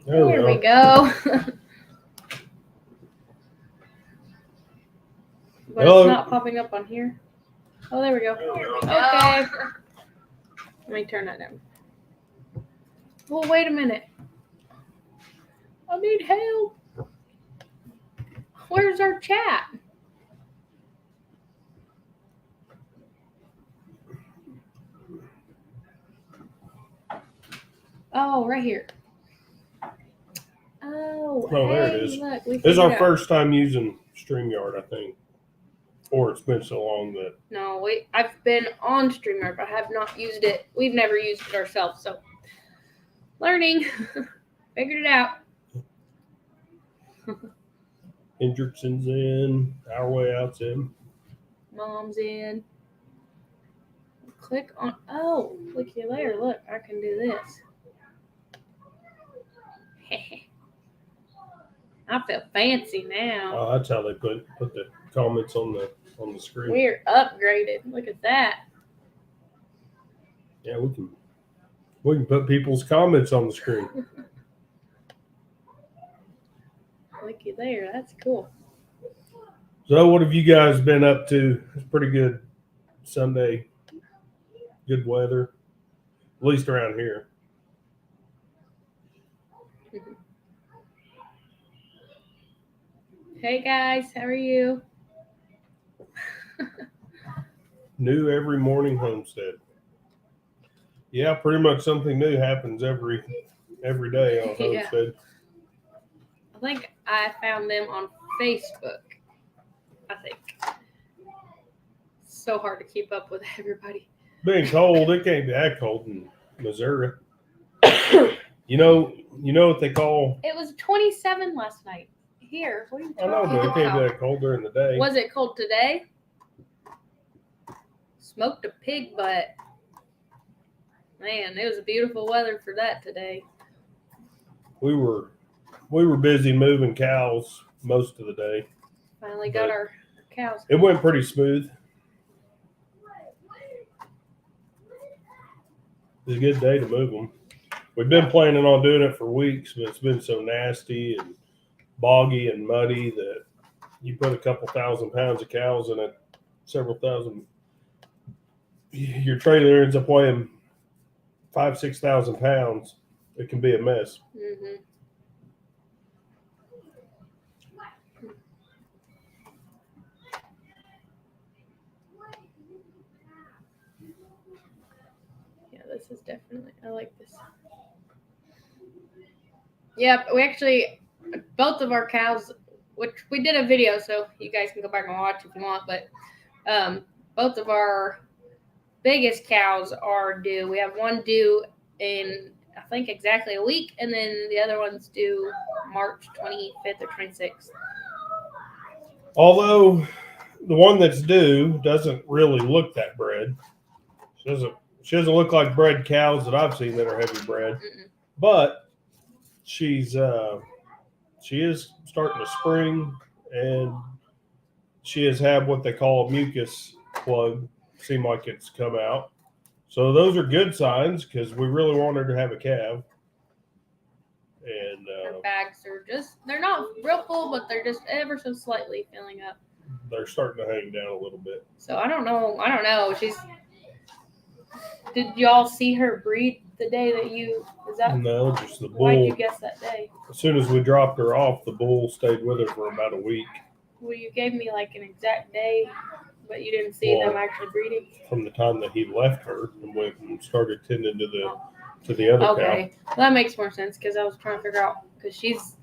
There we go. But Hello. it's not popping up on here. Oh, there we go. Okay. Let me turn that down. Well, wait a minute. I need help. Where's our chat? Oh, right here. Oh, there it hey, is. look. This is our first time using StreamYard, I think. Or it's been so long that... No, I've been on StreamYard, but I have not used it. We've never used it ourselves, so... Learning. Figured it out. Hendrickson's in. Our Way Out's in. Mom's in. Click on... Oh, looky there. Look, I can do this. I feel fancy now. Oh, that's how they put the comments on the screen. We're upgraded. Look at that. Yeah, we can put people's comments on the screen. Looky there. That's cool. So what have you guys been up to? It's pretty good Sunday. Good weather. At least around here. Hey guys, how are you? New every morning homestead. Yeah, pretty much something new happens every day on Homestead. I think I found them on Facebook. I think. It's so hard to keep up with everybody. Being cold, it can't be that cold in Missouri. You know what they call? It was 27 last night. Here, what are you talking I know, but it can't be about? that cold during the day. Was it cold today? Smoked a pig butt. Man, it was beautiful weather for that today. We were busy moving cows most of the day. Finally got our cows. It went pretty smooth. It was a good day to move them. We've been planning on doing it for weeks, but it's been so nasty and boggy and muddy that you put a couple thousand pounds of cows in it, several thousand. Your trailer ends up weighing 5,000-6,000 pounds. It can be a mess. Mm-hmm. Yeah, this is definitely, I like this. Yep, we actually, both of our cows, which we did a video, so you guys can go back and watch if you want, but both of our biggest cows are due. We have one due in, I think, exactly a week, and then the other one's due March 25th or 26th. Although the one that's due doesn't really look that bred. She doesn't look like bred cows that I've seen that are heavy bred. Mm-mm. But she is starting to spring, and she has had what they call a mucus plug. Seem like it's come out. So those are good signs because we really want her to have a calf. And Her bags are they're not real full, but they're just ever so slightly filling up. They're starting to hang down a little bit. So I don't know. Did y'all see her breed the day that No, just the bull. Why'd you guess that day? As soon as we dropped her off, the bull stayed with her for about a week. Well, you gave me like an exact day, but you didn't see them actually breeding. From the time that he left her and went and started tending to the other cow. Okay, well, that makes more sense because I was trying to figure out because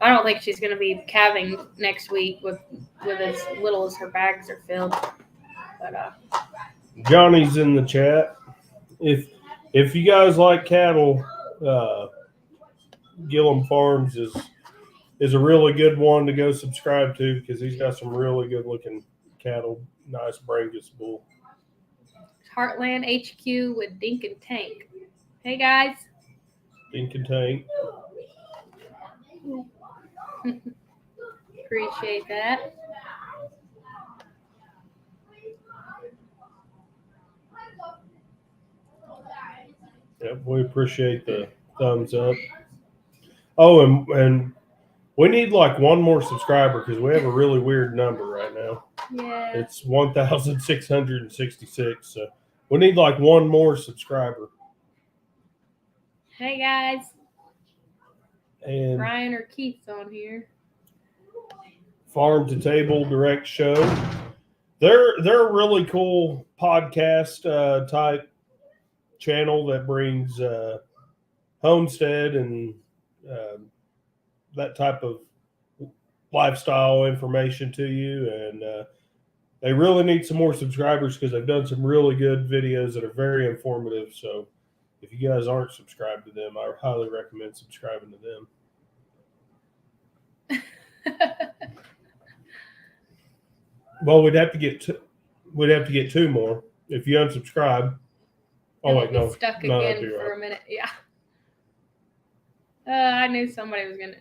I don't think she's going to be calving next week with as little as her bags are filled. But Johnny's in the chat. If you guys like cattle, Gillum Farms is a really good one to go subscribe to because he's got some really good looking cattle. Nice Brangus bull. Heartland HQ with Dink and Tank. Hey guys. Dink and Tank. Appreciate that. Yep, we appreciate the thumbs up. Oh, and we need like one more subscriber because we have a really weird number right now. Yeah. It's 1,666. So we need like one more subscriber. Hey guys, And Ryan or Keith's on here. Farm to Table Direct Show. They're a really cool podcast type channel that brings homestead and that type of lifestyle information to you. And they really need some more subscribers because they've done some really good videos that are very informative. So if you guys aren't subscribed to them, I highly recommend subscribing to them. Well, we'd have to get two more. If you unsubscribe. Oh wait, no, stuck no, again that'd be for right. a minute. Yeah. I knew somebody was gonna.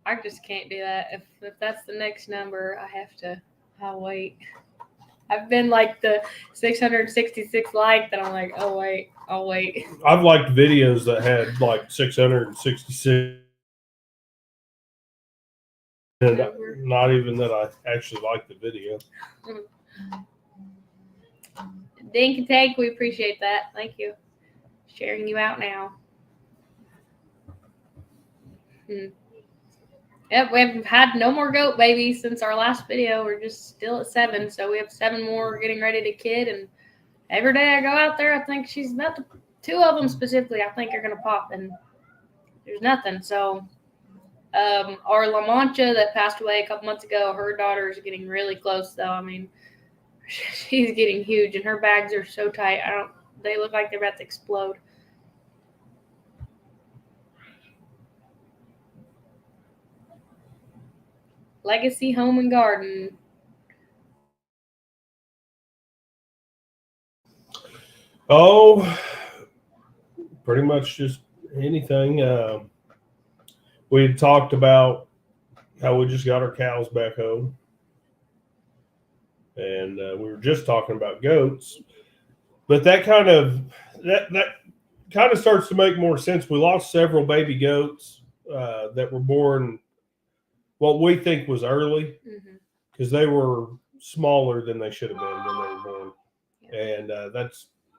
I just can't do that. If that's the next number, I'll wait. I've been like the 666 like that. I'm like, oh wait, I'll wait. I've liked videos that had like 666. And not even that I actually like the video. Dink and Tank, we appreciate that. Thank you. Sharing you out now. Yep, we haven't had no more goat babies since our last video. We're just still at 7, so we have 7 more getting ready to kid. And every day I go out there, I think she's about to, 2 of them specifically, I think are gonna pop, and there's nothing. So our La Mancha that passed away a couple months ago, her daughter is getting really close though. I mean, she's getting huge, and her bags are so tight. They look like they're about to explode. Legacy Home and Garden. Oh, pretty much just anything. We had talked about how we just got our cows back home, and we were just talking about goats. But that kind of starts to make more sense. We lost several baby goats that were born what we think was early because they were smaller than they should have been when they were born. Yeah. And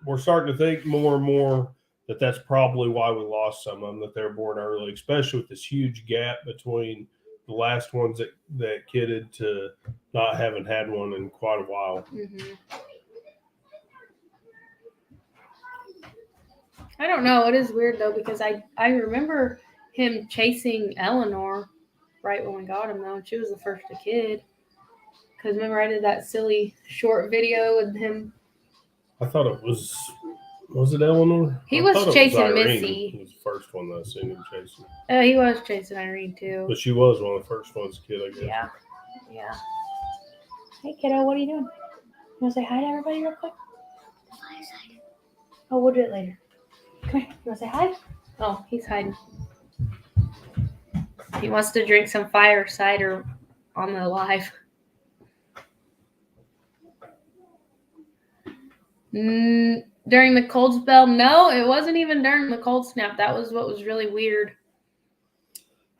we're starting to think more and more that that's probably why we lost some of them, that they were born early, especially with this huge gap between the last ones that kidded to not having had one in quite a while. I don't know. It is weird though because I remember him chasing Eleanor right when we got him though. She was the first to kid. Because remember I did that silly short video with him. I thought it was it Eleanor? He was chasing Missy. He was the first one that I seen him chasing. He was chasing Irene too. But she was one of the first ones to kid, I guess. Yeah. Hey kiddo, what are you doing? You want to say hi to everybody real quick? Oh, we'll do it later. Come here. You want to say hi? Oh, he's hiding. He wants to drink some fire cider on the live. During the cold spell? No, it wasn't even during the cold snap. That was what was really weird.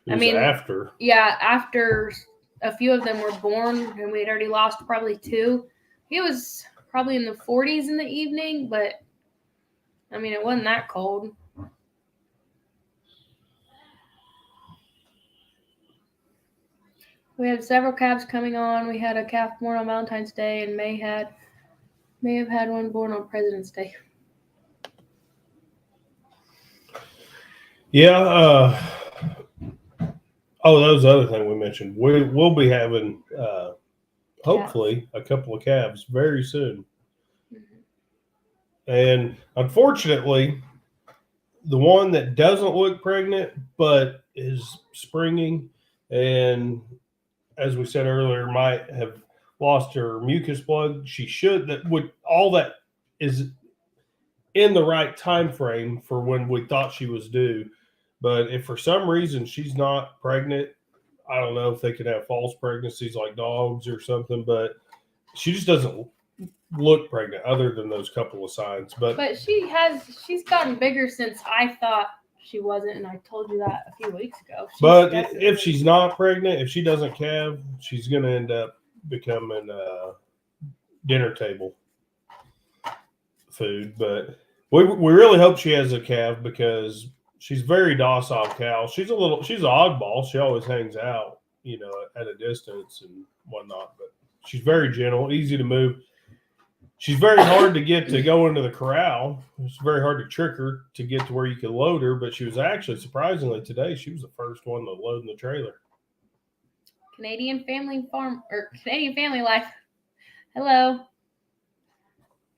After. Yeah, after a few of them were born, and we had already lost probably 2. It was probably in the 40s in the evening, but I mean, it wasn't that cold. We had several calves coming on. We had a calf born on Valentine's Day, and May have had one born on President's Day. Yeah. That was the other thing we mentioned. We'll be having, hopefully, a couple of calves very soon. And unfortunately, the one that doesn't look pregnant but is springing, and as we said earlier, might have lost her mucus plug. She should. All that is in the right time frame for when we thought she was due. But if for some reason she's not pregnant, I don't know if they could have false pregnancies like dogs or something, but she just doesn't look pregnant other than those couple of signs. But she's gotten bigger since I thought she wasn't, and I told you that a few weeks ago. But definitely- if she's not pregnant, if she doesn't calve, she's going to end up becoming dinner table food. But we really hope she has a calf because she's a very docile cow. She's an oddball. She always hangs out, you know, at a distance and whatnot. But she's very gentle, easy to move. She's very hard to get to go into the corral. It's very hard to trick her to get to where you can load her. But she was actually, surprisingly, today, she was the first one to load in the trailer. Canadian Family Life. Hello.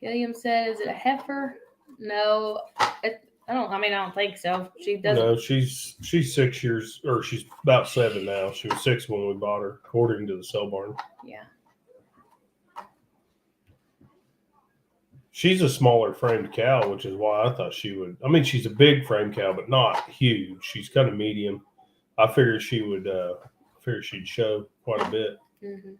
Gilliam said, "Is it a heifer?" No, I don't think so. She doesn't. No, she's 6 years, or she's about 7 now. She was 6 when we bought her, according to the sale barn. Yeah. She's a smaller framed cow, which is why I thought she would. I mean, she's a big frame cow, but not huge. She's kind of medium. I figured she would. She'd show quite a bit. Mm-hmm.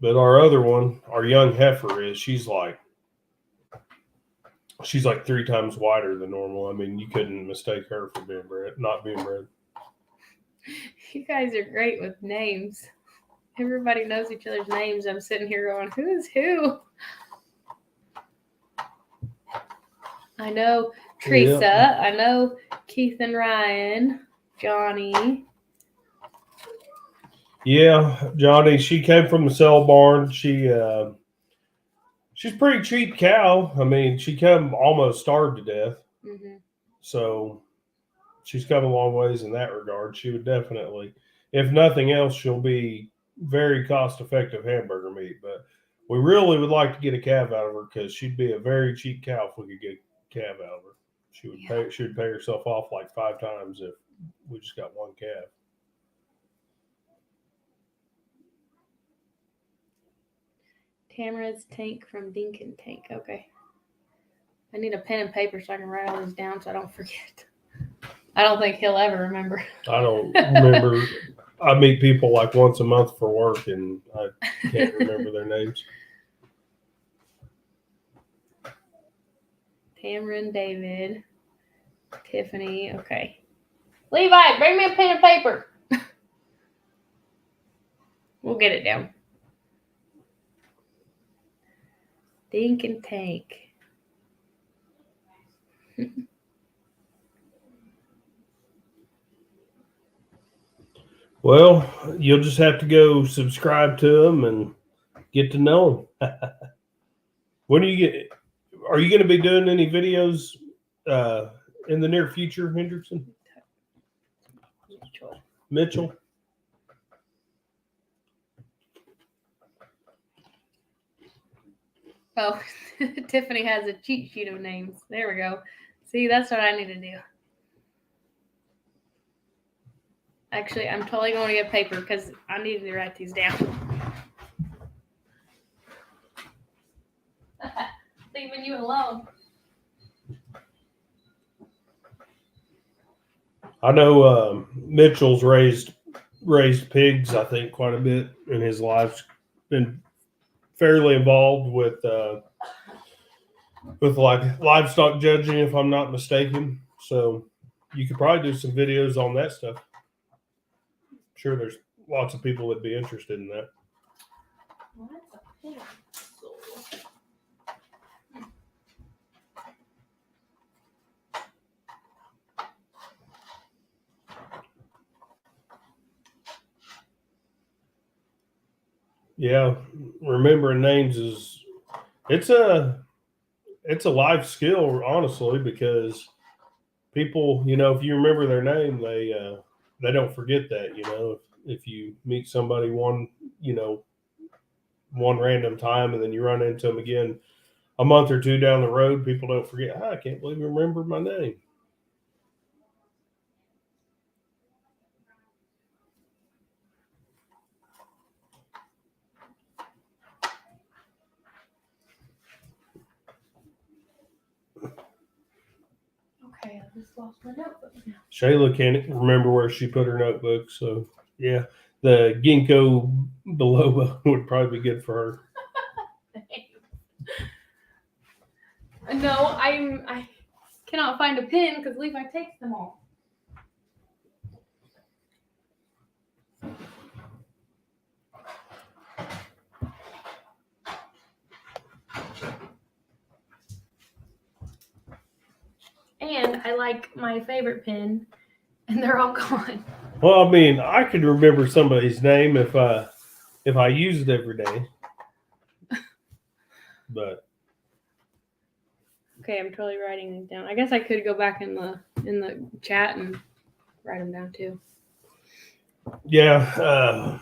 But our other one, our young heifer, she's like 3 times wider than normal. I mean, you couldn't mistake her for not being bred. You guys are great with names. Everybody knows each other's names. I'm sitting here going, who is who? I know Teresa. Yep. I know Keith and Ryan. Johnny. Yeah, Johnny. She came from the sale barn. She's pretty cheap cow. I mean, she come almost starved to death. Mm-hmm. So she's come a long ways in that regard. She would definitely, if nothing else, she'll be very cost-effective hamburger meat. But we really would like to get a calf out of her because she'd be a very cheap cow if we could get a calf out of her. She would pay herself off like 5 times if we just got one calf. Tamara's Tank from Dinkin Tank. Okay. I need a pen and paper so I can write all these down so I don't forget. I don't think he'll ever remember. I don't remember. I meet people like once a month for work, and I can't remember their names. Tamarin, David, Tiffany. Okay. Levi, bring me a pen and paper. We'll get it down. Dink and Tank. Well, you'll just have to go subscribe to them and get to know them. When are you going to be doing any videos in the near future, Hendrickson? Mitchell? Oh, Tiffany has a cheat sheet of names. There we go. See, that's what I need to do. Actually, I'm totally going to get paper because I need to write these down. Leaving you alone. I know Mitchell's raised pigs, I think, quite a bit in his life. Been fairly involved with like livestock judging, if I'm not mistaken. So you could probably do some videos on that stuff. I'm sure there's lots of people that'd be interested in that. Well, that's a pencil. Yeah, remembering names it's a life skill, honestly, because people, you know, if you remember their name, they don't forget that. You know, if you meet somebody one random time and then you run into them again a month or two down the road, people don't forget. I can't believe you remembered my name. Okay, I just lost my notebook now. Shayla can't remember where she put her notebook, so yeah, the ginkgo biloba would probably be good for her. No, I cannot find a pin because Levi takes them all. And I like my favorite pin, and they're all gone. Well, I mean, I could remember somebody's name if I used it every day. But okay, I'm totally writing these down. I guess I could go back in the chat and write them down too. yeah,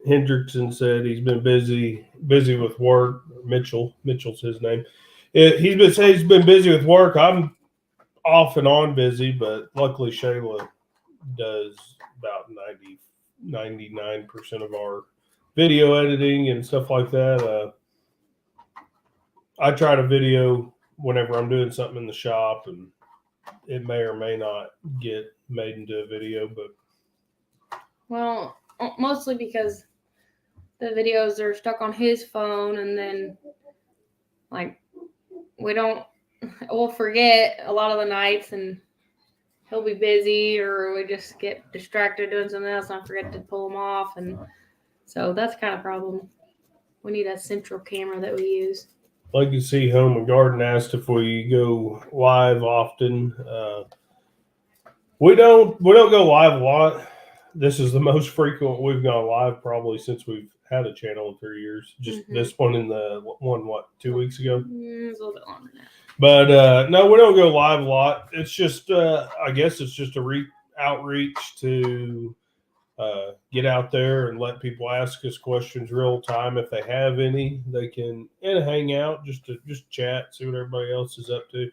Hendrickson said he's been busy with work. Mitchell's his name. He's been busy with work. I'm off and on busy, but luckily Shayla does about 99% of our video editing and stuff like that. I try to video whenever I'm doing something in the shop, and it may or may not get made into a video, but Well, mostly because the videos are stuck on his phone, and then like we'll forget a lot of the nights, and he'll be busy, or we just get distracted doing something else and I forget to pull them off, and so that's kind of a problem. We need a central camera that we use. Legacy Home and Garden asked if we go live often. We don't go live a lot. This is the most frequent we've gone live probably since we've had a channel in 3 years. Just this one in the 2 weeks ago? It's a little bit longer than that. But no, we don't go live a lot. It's just I guess it's just a outreach to get out there and let people ask us questions real time. If they have any, they can hang out just chat, see what everybody else is up to,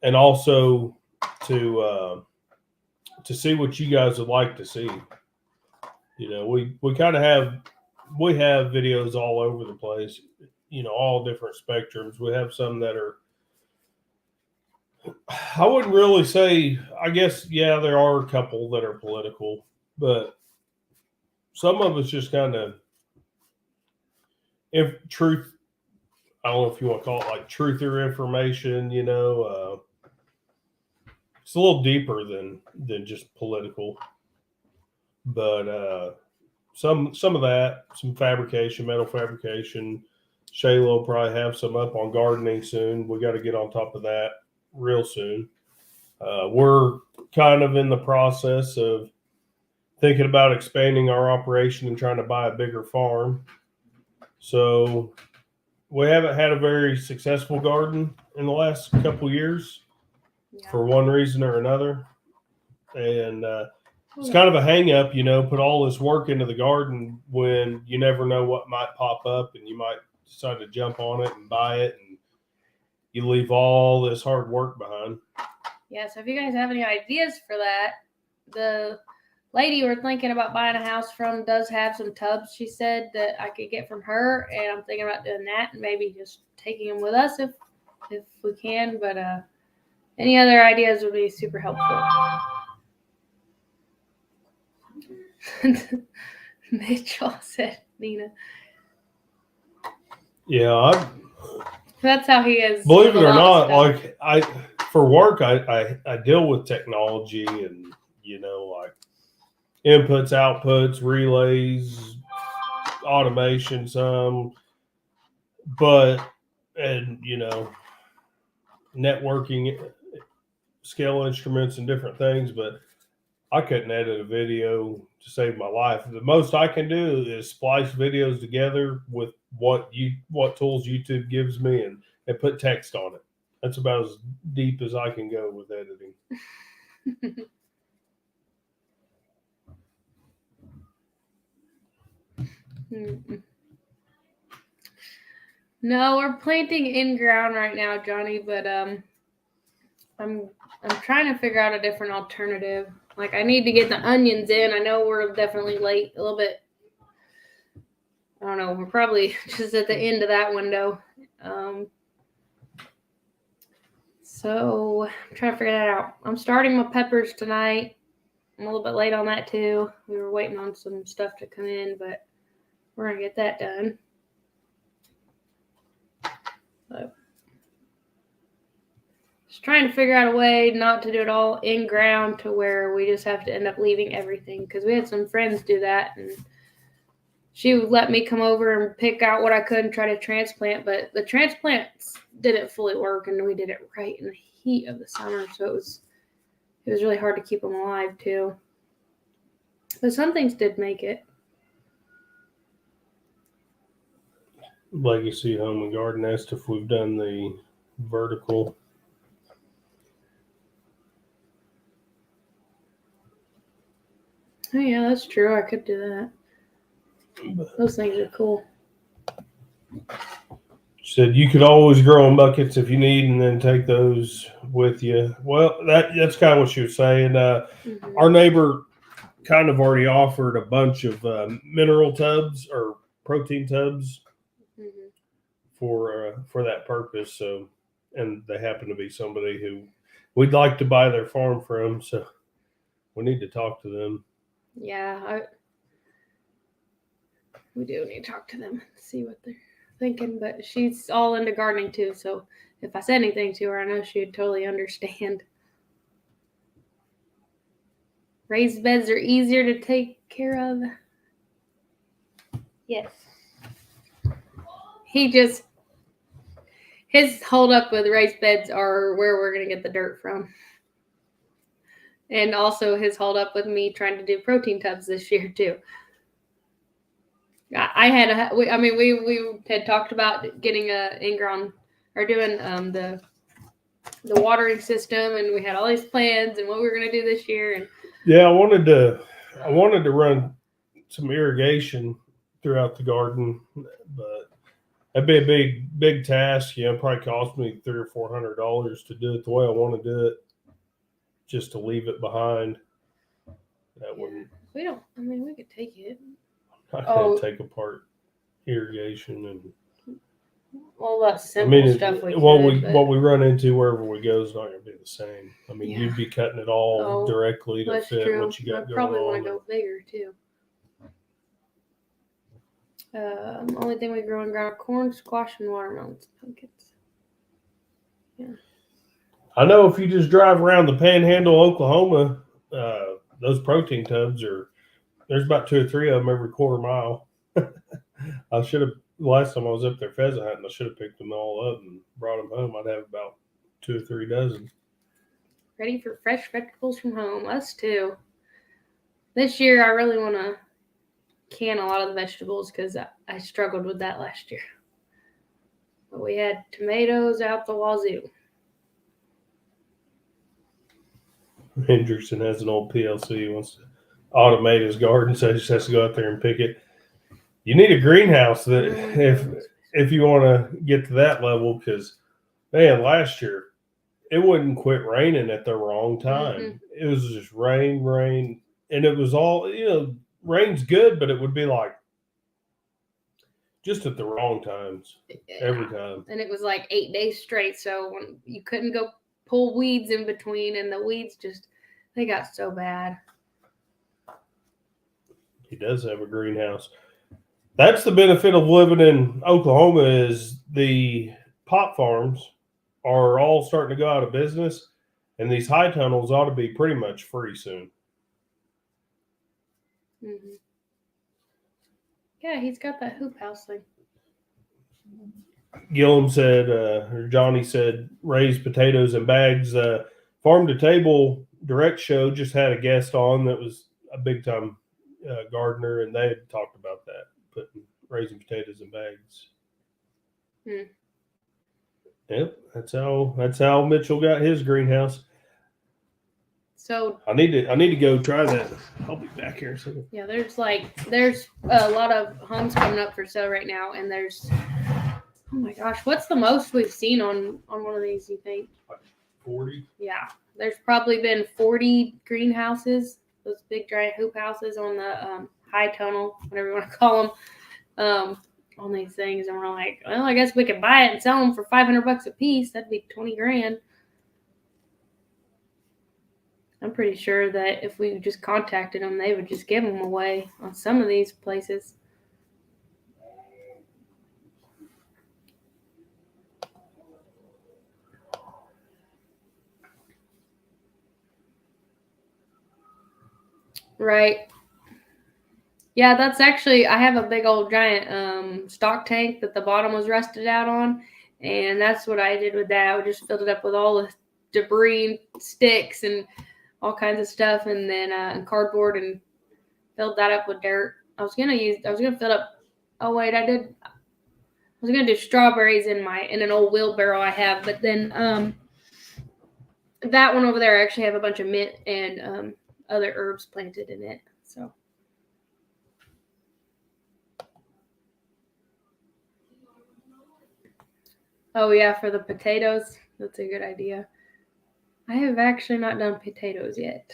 and also to see what you guys would like to see. You know, we kind of have videos all over the place. You know, all different spectrums. We have some that are, I wouldn't really say, I guess, yeah, there are a couple that are political, but some of it's just kind of truth. I don't know if you want to call it like truther information, you know. It's a little deeper than just political. But some of that, some fabrication, metal fabrication. Shayla will probably have some up on gardening soon. We got to get on top of that real soon. We're kind of in the process of thinking about expanding our operation and trying to buy a bigger farm. So we haven't had a very successful garden in the last couple years for one reason or another. And it's kind of a hang up, you know, put all this work into the garden when you never know what might pop up, and you might decide to jump on it and buy it, and you leave all this hard work behind. Yeah, so if you guys have any ideas for that, the lady we're thinking about buying a house from does have some tubs, she said, that I could get from her, and I'm thinking about doing that and maybe just taking them with us if we can. But any other ideas would be super helpful. Mitchell said, Nina. Yeah, that's how he is. Believe it or not, like for work, I deal with technology and, you know, like inputs, outputs, relays, automation, and you know, networking, scale instruments and different things, but I couldn't edit a video to save my life. The most I can do is splice videos together with what tools YouTube gives me and put text on it. That's about as deep as I can go with editing. No, we're planting in ground right now, Johnny, but I'm trying to figure out a different alternative. Like, I need to get the onions in. I know we're definitely late a little bit. I don't know. We're probably just at the end of that window. So I'm trying to figure that out. I'm starting my peppers tonight. I'm a little bit late on that too. We were waiting on some stuff to come in, but we're going to get that done. So just trying to figure out a way not to do it all in ground to where we just have to end up leaving everything. Because we had some friends do that, and she would let me come over and pick out what I could and try to transplant. But the transplants didn't fully work, and we did it right in the heat of the summer, so it was really hard to keep them alive too. But some things did make it. Legacy Home and Garden asked if we've done the vertical. Oh yeah, that's true. I could do that. Those things are cool. She said you could always grow in buckets if you need, and then take those with you. Well, that's kind of what she was saying. Our neighbor kind of already offered a bunch of mineral tubs or protein tubs for that purpose. So, and they happen to be somebody who we'd like to buy their farm from. So we need to talk to them. Yeah, we do need to talk to them, see what they're thinking. But she's all into gardening too, so if I said anything to her, I know she would totally understand. Raised beds are easier to take care of. Yes. His hold up with raised beds are where we're going to get the dirt from. And also his hold up with me trying to do protein tubs this year too. We had talked about getting a in-ground or doing the watering system, and we had all these plans and what we were going to do this year. And yeah, I wanted to run some irrigation throughout the garden, but that'd be a big task. Probably cost me $300 or $400 to do it the way I want to do it. Just to leave it behind. That wouldn't. We don't. I mean, we could take it. I can't take apart irrigation and. All that simple stuff. What we run into wherever we go is not going to be the same. I mean, you'd be cutting it all directly to fit true. what you got going on. I probably want to go bigger too. Only thing we grow in ground: corn, squash, and watermelons, pumpkins. Yeah. I know if you just drive around the Panhandle, Oklahoma, those protein tubs there's about 2 or 3 of them every quarter mile. I should have, last time I was up there pheasant hunting, I should have picked them all up and brought them home. I'd have about 2 or 3 dozen. Ready for fresh vegetables from home. Us too. This year, I really want to can a lot of the vegetables because I struggled with that last year. But we had tomatoes out the wazoo. Hendrickson has an old PLC. He wants to automate his garden, so he just has to go out there and pick it. You need a greenhouse that if you want to get to that level, because man, last year it wouldn't quit raining at the wrong time. Mm-hmm. It was just rain, and it was all rain's good, but it would be like just at the wrong times every time. And it was like 8 days straight, so when you couldn't go pull weeds in between, and the weeds they got so bad. He does have a greenhouse. That's the benefit of living in Oklahoma is the pot farms are all starting to go out of business, and these high tunnels ought to be pretty much free soon. Mm-hmm. Yeah, he's got that hoop house thing. Gillum said, or Johnny said, raised potatoes in bags. Farm to Table Direct Show just had a guest on that was a big time gardener, and they had talked about that, raising potatoes in bags. Yep, that's how Mitchell got his greenhouse. So I need to go try that. I'll be back here in a second. Yeah, there's a lot of homes coming up for sale right now, and there's, oh my gosh, what's the most we've seen on one of these, you think? Like 40? Yeah, there's probably been 40 greenhouses, those big giant hoop houses on the high tunnel, whatever you want to call them, on these things, and we're like, well, I guess we could buy it and sell them for $500 a piece. That'd be $20,000. I'm pretty sure that if we just contacted them, they would just give them away on some of these places. Right. Yeah, that's actually, I have a big old giant stock tank that the bottom was rusted out on, and that's what I did with that. I just filled it up with all the debris, sticks, and all kinds of stuff, and then cardboard, and filled that up with dirt. I was gonna fill up. Oh wait, I was gonna do strawberries in an old wheelbarrow I have, but then that one over there I actually have a bunch of mint and other herbs planted in it. So. Oh yeah, for the potatoes, that's a good idea. I have actually not done potatoes yet.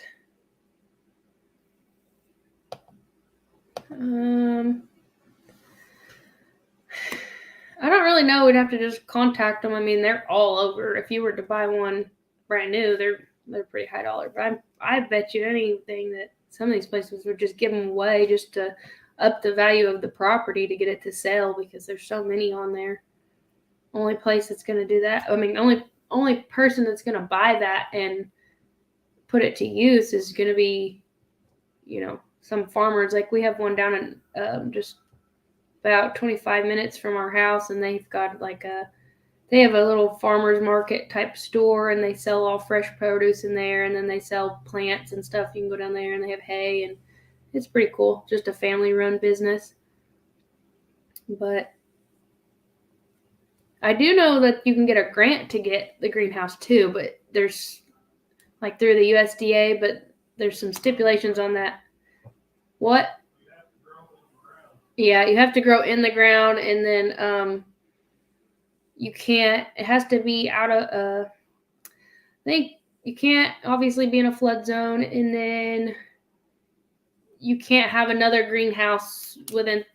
I don't really know. We'd have to just contact them. I mean, they're all over. If you were to buy one brand new, they're pretty high dollar. But I bet you anything that some of these places would just give them away just to up the value of the property to get it to sell because there's so many on there. Only place that's going to do that. I mean, only person that's going to buy that and put it to use is going to be, some farmers. Like we have one down in just about 25 minutes from our house, and they've got they have a little farmer's market type store, and they sell all fresh produce in there, and then they sell plants and stuff. You can go down there, and they have hay, and it's pretty cool. Just a family-run business. But I do know that you can get a grant to get the greenhouse too, but there's through the USDA, but there's some stipulations on that. What? Yeah, you have to grow in the ground, and then you can't. It has to be out of. I think you can't obviously be in a flood zone, and then you can't have another greenhouse within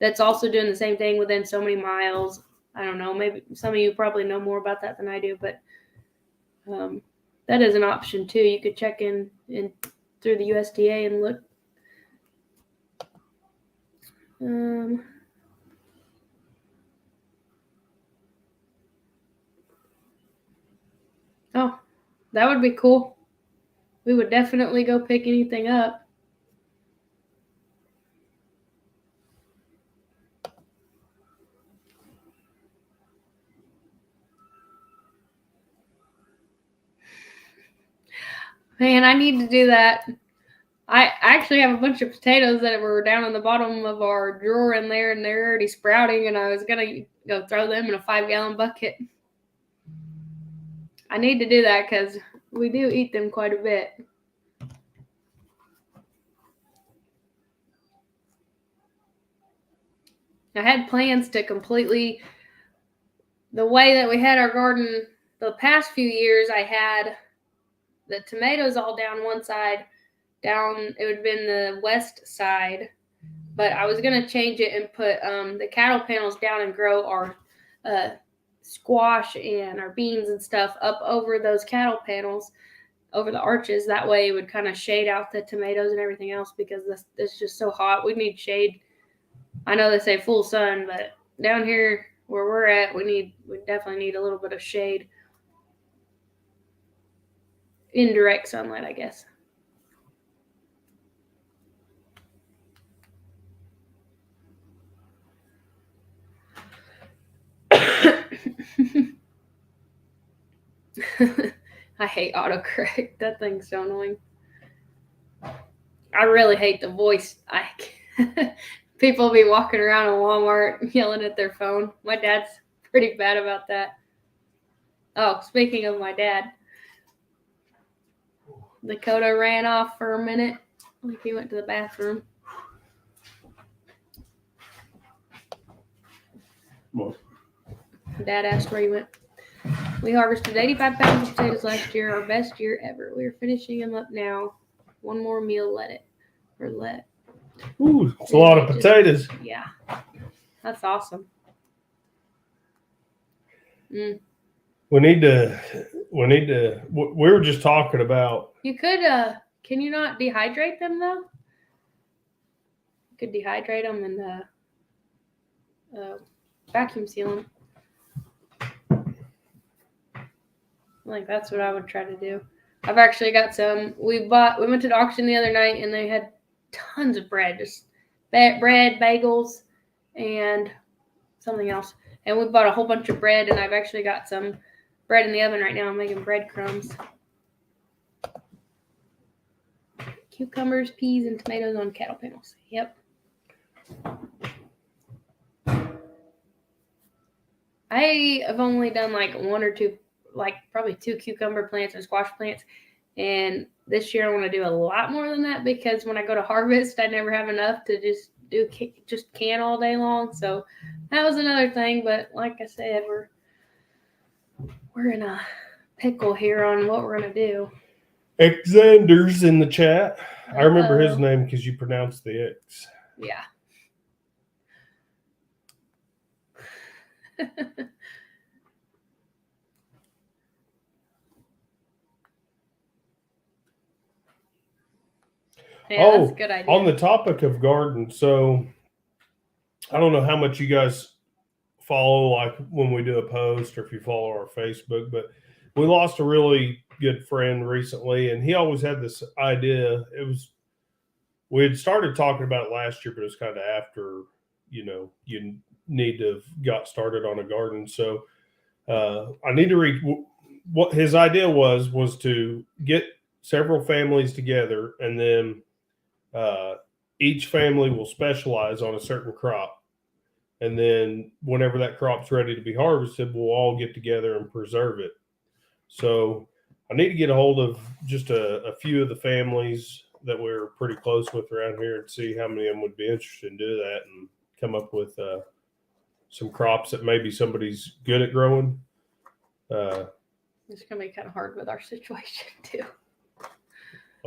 that's also doing the same thing within so many miles. I don't know. Maybe some of you probably know more about that than I do, but that is an option too. You could check in through the USDA and look. Oh, that would be cool. We would definitely go pick anything up. Man, I need to do that. I actually have a bunch of potatoes that were down in the bottom of our drawer in there, and they're already sprouting, and I was going to go throw them in a 5-gallon bucket. I need to do that because we do eat them quite a bit. I had plans to completely, the way that we had our garden the past few years, I had the tomatoes all down one side, it would have been the west side, but I was going to change it and put the cattle panels down and grow our squash and our beans and stuff up over those cattle panels, over the arches. That way it would kind of shade out the tomatoes and everything else because it's just so hot. We need shade. I know they say full sun, but down here where we're at, we definitely need a little bit of shade. Indirect sunlight, I guess. I hate autocorrect. That thing's so annoying. I really hate the voice. People be walking around in Walmart yelling at their phone. My dad's pretty bad about that. Oh, speaking of my dad, Dakota ran off for a minute. Like he went to the bathroom. What? Dad asked where he went. We harvested 85 pounds of potatoes last year, our best year ever. We are finishing them up now. One more meal, Ooh, it's a lot of potatoes. Yeah, that's awesome. We need to. We were just talking about. You could. Can you not dehydrate them though? You could dehydrate them and vacuum seal them. Like that's what I would try to do. I've actually got some. We went to the auction the other night, and they had tons of bread, just bread, bagels, and something else. And we bought a whole bunch of bread, and I've actually got some bread in the oven right now. I'm making breadcrumbs. Cucumbers, peas, and tomatoes on cattle panels. Yep. I have only done like one or two, like probably 2 cucumber plants and squash plants. And this year I want to do a lot more than that because when I go to harvest, I never have enough to just can all day long. So that was another thing. But like I said, we're in a pickle here on what we're gonna do. Xander's in the chat. I remember his name because you pronounced the X. Yeah. Yeah, that's a good idea. On the topic of gardens, so I don't know how much you guys follow, like when we do a post or if you follow our Facebook, but we lost a really good friend recently, and he always had this idea. We had started talking about it last year, but it was kind of after, you need to have got started on a garden. So I need to read what his idea was to get several families together, and then each family will specialize on a certain crop. And then whenever that crop's ready to be harvested, we'll all get together and preserve it. So I need to get a hold of just a few of the families that we're pretty close with around here and see how many of them would be interested in doing that and come up with some crops that maybe somebody's good at growing. It's going to be kind of hard with our situation too.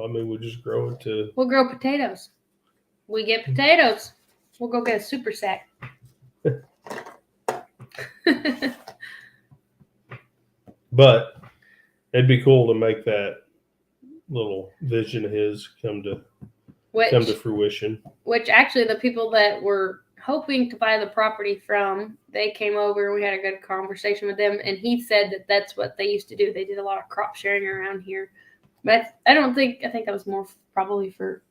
I mean, we just grow it to... We'll grow potatoes. We get potatoes. We'll go get a super sack. But it'd be cool to make that little vision of his come to fruition. Which actually the people that were hoping to buy the property from, they came over and we had a good conversation with them, and he said that that's what they used to do. They did a lot of crop sharing around here. But I think that was more probably for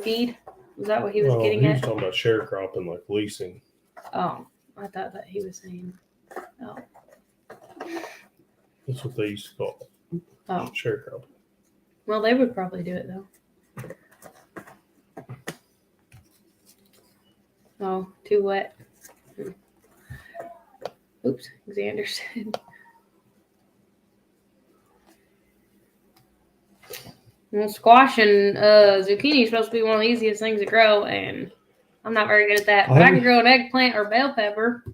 feed. Was that what he was getting at? He was talking about sharecropping, like leasing. Oh, I thought that he was saying. Oh. That's what they used to call it. Oh. Sharecropping. Well, they would probably do it though. Oh, too wet. Oops, Xander said. Well, squash and zucchini is supposed to be one of the easiest things to grow, and I'm not very good at that. But I can grow an eggplant or bell pepper.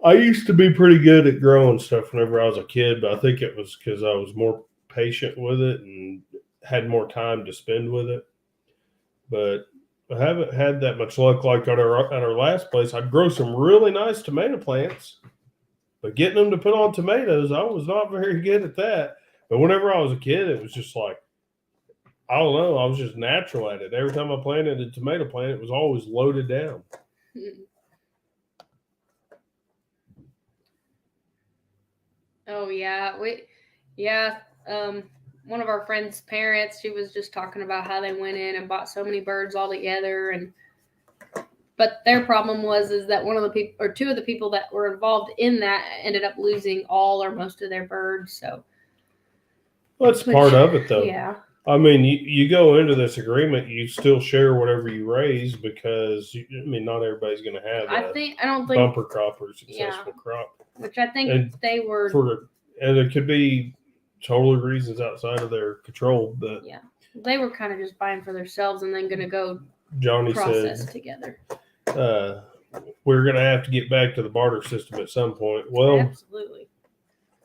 I used to be pretty good at growing stuff whenever I was a kid, but I think it was because I was more patient with it and had more time to spend with it. But I haven't had that much luck. Like at our last place, I'd grow some really nice tomato plants, but getting them to put on tomatoes, I was not very good at that. But whenever I was a kid, it was just like, I don't know, I was just natural at it. Every time I planted a tomato plant, it was always loaded down. Oh yeah, one of our friends' parents, she was just talking about how they went in and bought so many birds all together, but their problem was that one of the people or two of the people that were involved in that ended up losing all or most of their birds. So that's part of it, though. Yeah. I mean, you go into this agreement, you still share whatever you raise because not everybody's going to have I don't think bumper crop or successful crop. Which I think they were, and it could be total reasons outside of their control, but yeah, they were kind of just buying for themselves and then going to go Johnny process said together. We're going to have to get back to the barter system at some point. Well, absolutely.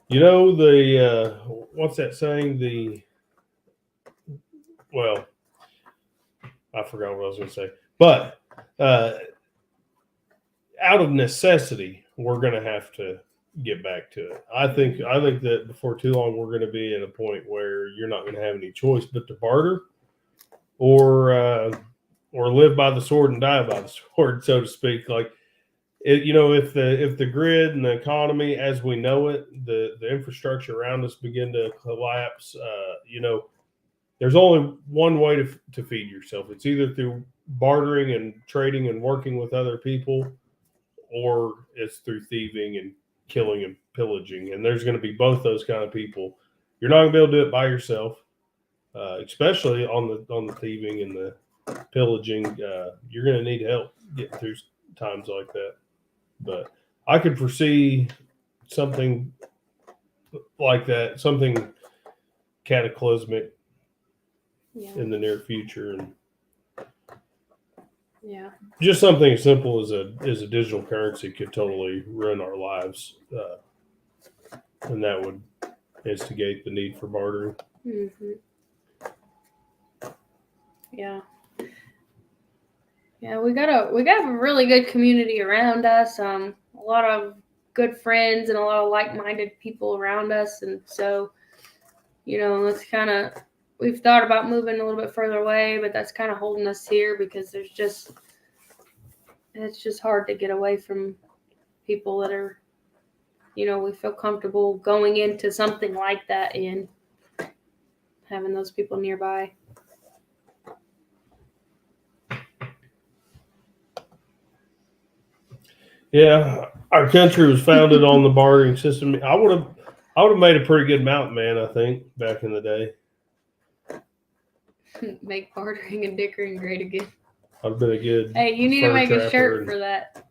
What's that saying? Well, I forgot what I was going to say, but out of necessity, we're going to have to get back to it. I think that before too long, we're going to be at a point where you're not going to have any choice but to barter or live by the sword and die by the sword, so to speak. Like if the grid and the economy as we know it, the infrastructure around us begin to collapse, there's only one way to feed yourself. It's either through bartering and trading and working with other people, or it's through thieving and killing and pillaging. And there's going to be both those kind of people. You're not going to be able to do it by yourself, especially on the thieving and the pillaging. You're going to need help getting through times like that. But I could foresee something like that, something cataclysmic Yeah. in the near future, and Yeah. just something as simple as a digital currency could totally ruin our lives, and that would instigate the need for bartering. Mm-hmm. Yeah. Yeah, we got a really good community around us. A lot of good friends and a lot of like-minded people around us, and so it's kind of, we've thought about moving a little bit further away, but that's kind of holding us here because it's just hard to get away from people that are, we feel comfortable going into something like that and having those people nearby. Yeah, our country was founded on the bartering system. I would have made a pretty good mountain man, I think, back in the day. Make bartering and dickering great again. I'd have been a good. Hey, you need to make a shirt and for that.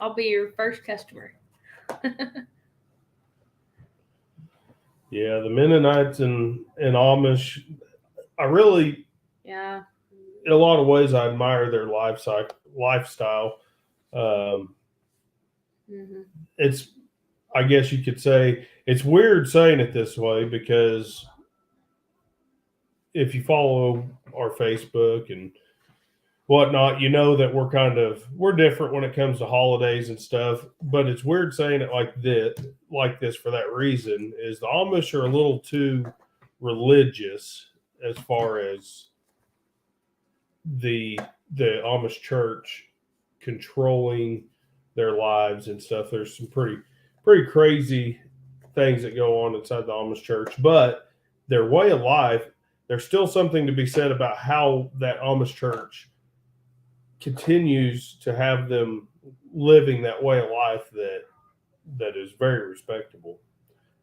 I'll be your first customer. Yeah, the Mennonites and Amish, I really, Yeah. in a lot of ways, I admire their lifestyle. Mm-hmm. It's, I guess you could say, it's weird saying it this way because if you follow our Facebook and whatnot, you know that we're different when it comes to holidays and stuff. But it's weird saying it like this for that reason, is the Amish are a little too religious as far as the Amish church controlling their lives and stuff. There's some pretty crazy things that go on inside the Amish church, but their way of life, there's still something to be said about how that Amish church continues to have them living that way of life that is very respectable.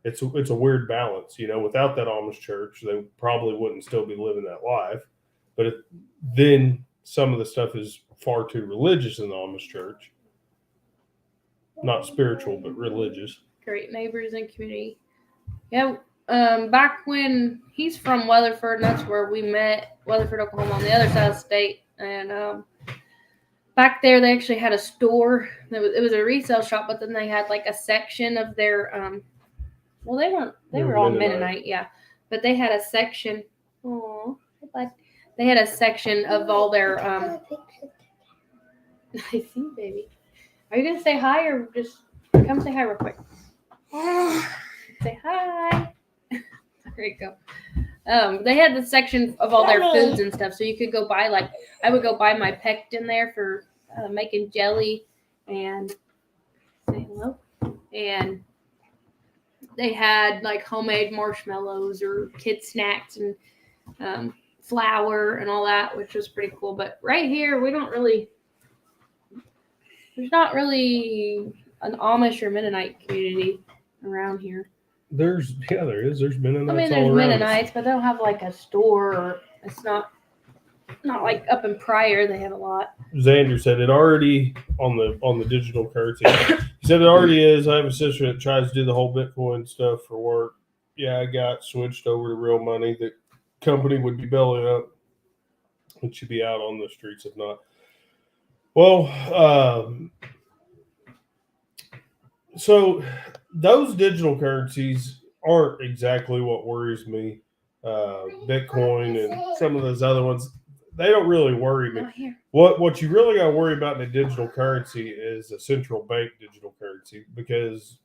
It's a weird balance, without that Amish church, they probably wouldn't still be living that life. But then some of the stuff is far too religious in the Amish church. Not spiritual, but religious. Great neighbors and community. Yeah. Back when he's from Weatherford, and that's where we met, Weatherford, Oklahoma, on the other side of the state. And back there, they actually had a store. It was a resale shop, but then they had like a section of their they were all Mennonite, yeah. But they had a section. Oh, they had a section of all their I see, baby. Are you gonna say hi or just come say hi real quick? Say hi. There you go. They had the section of all their foods and stuff, so you could go buy, like, I would go buy my pectin there for making jelly and say hello. And they had like homemade marshmallows or kid snacks and flour and all that, which was pretty cool. But right here, there's not really an Amish or Mennonite community around here. There is. There's Mennonites. I mean, there's Mennonites, but they don't have like a store, or it's not like up in Pryor. They have a lot. Xander said it already on the digital currency. He said it already is. I have a sister that tries to do the whole Bitcoin stuff for work. Yeah, I got switched over to real money. The company would be belly up. It should be out on the streets if not. Well, so those digital currencies aren't exactly what worries me. Bitcoin and some of those other ones, they don't really worry me. What you really got to worry about in a digital currency is a central bank digital currency, because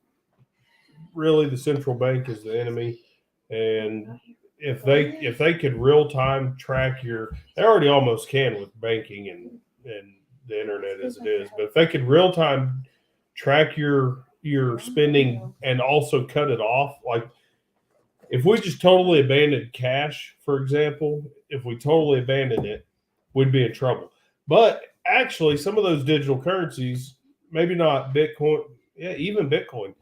really the central bank is the enemy. And if they could real time track they already almost can with banking and the internet as it is. But if they could real time track your spending and also cut it off, like if we just totally abandoned cash, for example, if we totally abandoned it, we'd be in trouble. But actually, some of those digital currencies, maybe not Bitcoin, yeah, even Bitcoin,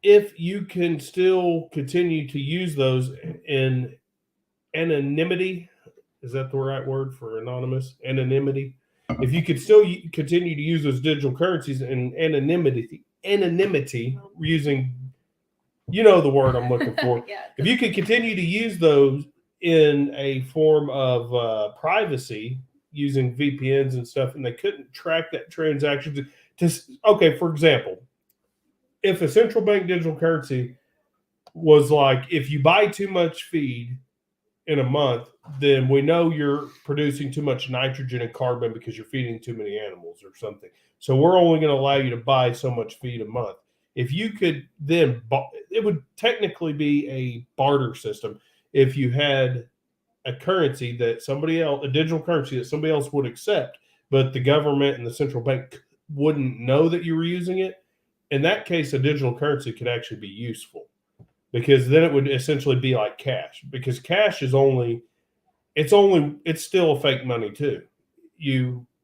if you can still continue to use those in anonymity, is that the right word for anonymous? Anonymity. If you could still continue to use those digital currencies in anonymity using, you know, the word I'm looking for. Yeah. If you could continue to use those in a form of privacy using VPNs and stuff, and they couldn't track that transaction okay, for example, if a central bank digital currency was like, if you buy too much feed in a month, then we know you're producing too much nitrogen and carbon because you're feeding too many animals or something. So we're only going to allow you to buy so much feed a month. If you could then, it would technically be a barter system if you had a currency that somebody else, a digital currency that somebody else would accept, but the government and the central bank wouldn't know that you were using it. In that case, a digital currency could actually be useful, because then it would essentially be like cash, because cash is it's still a fake money too.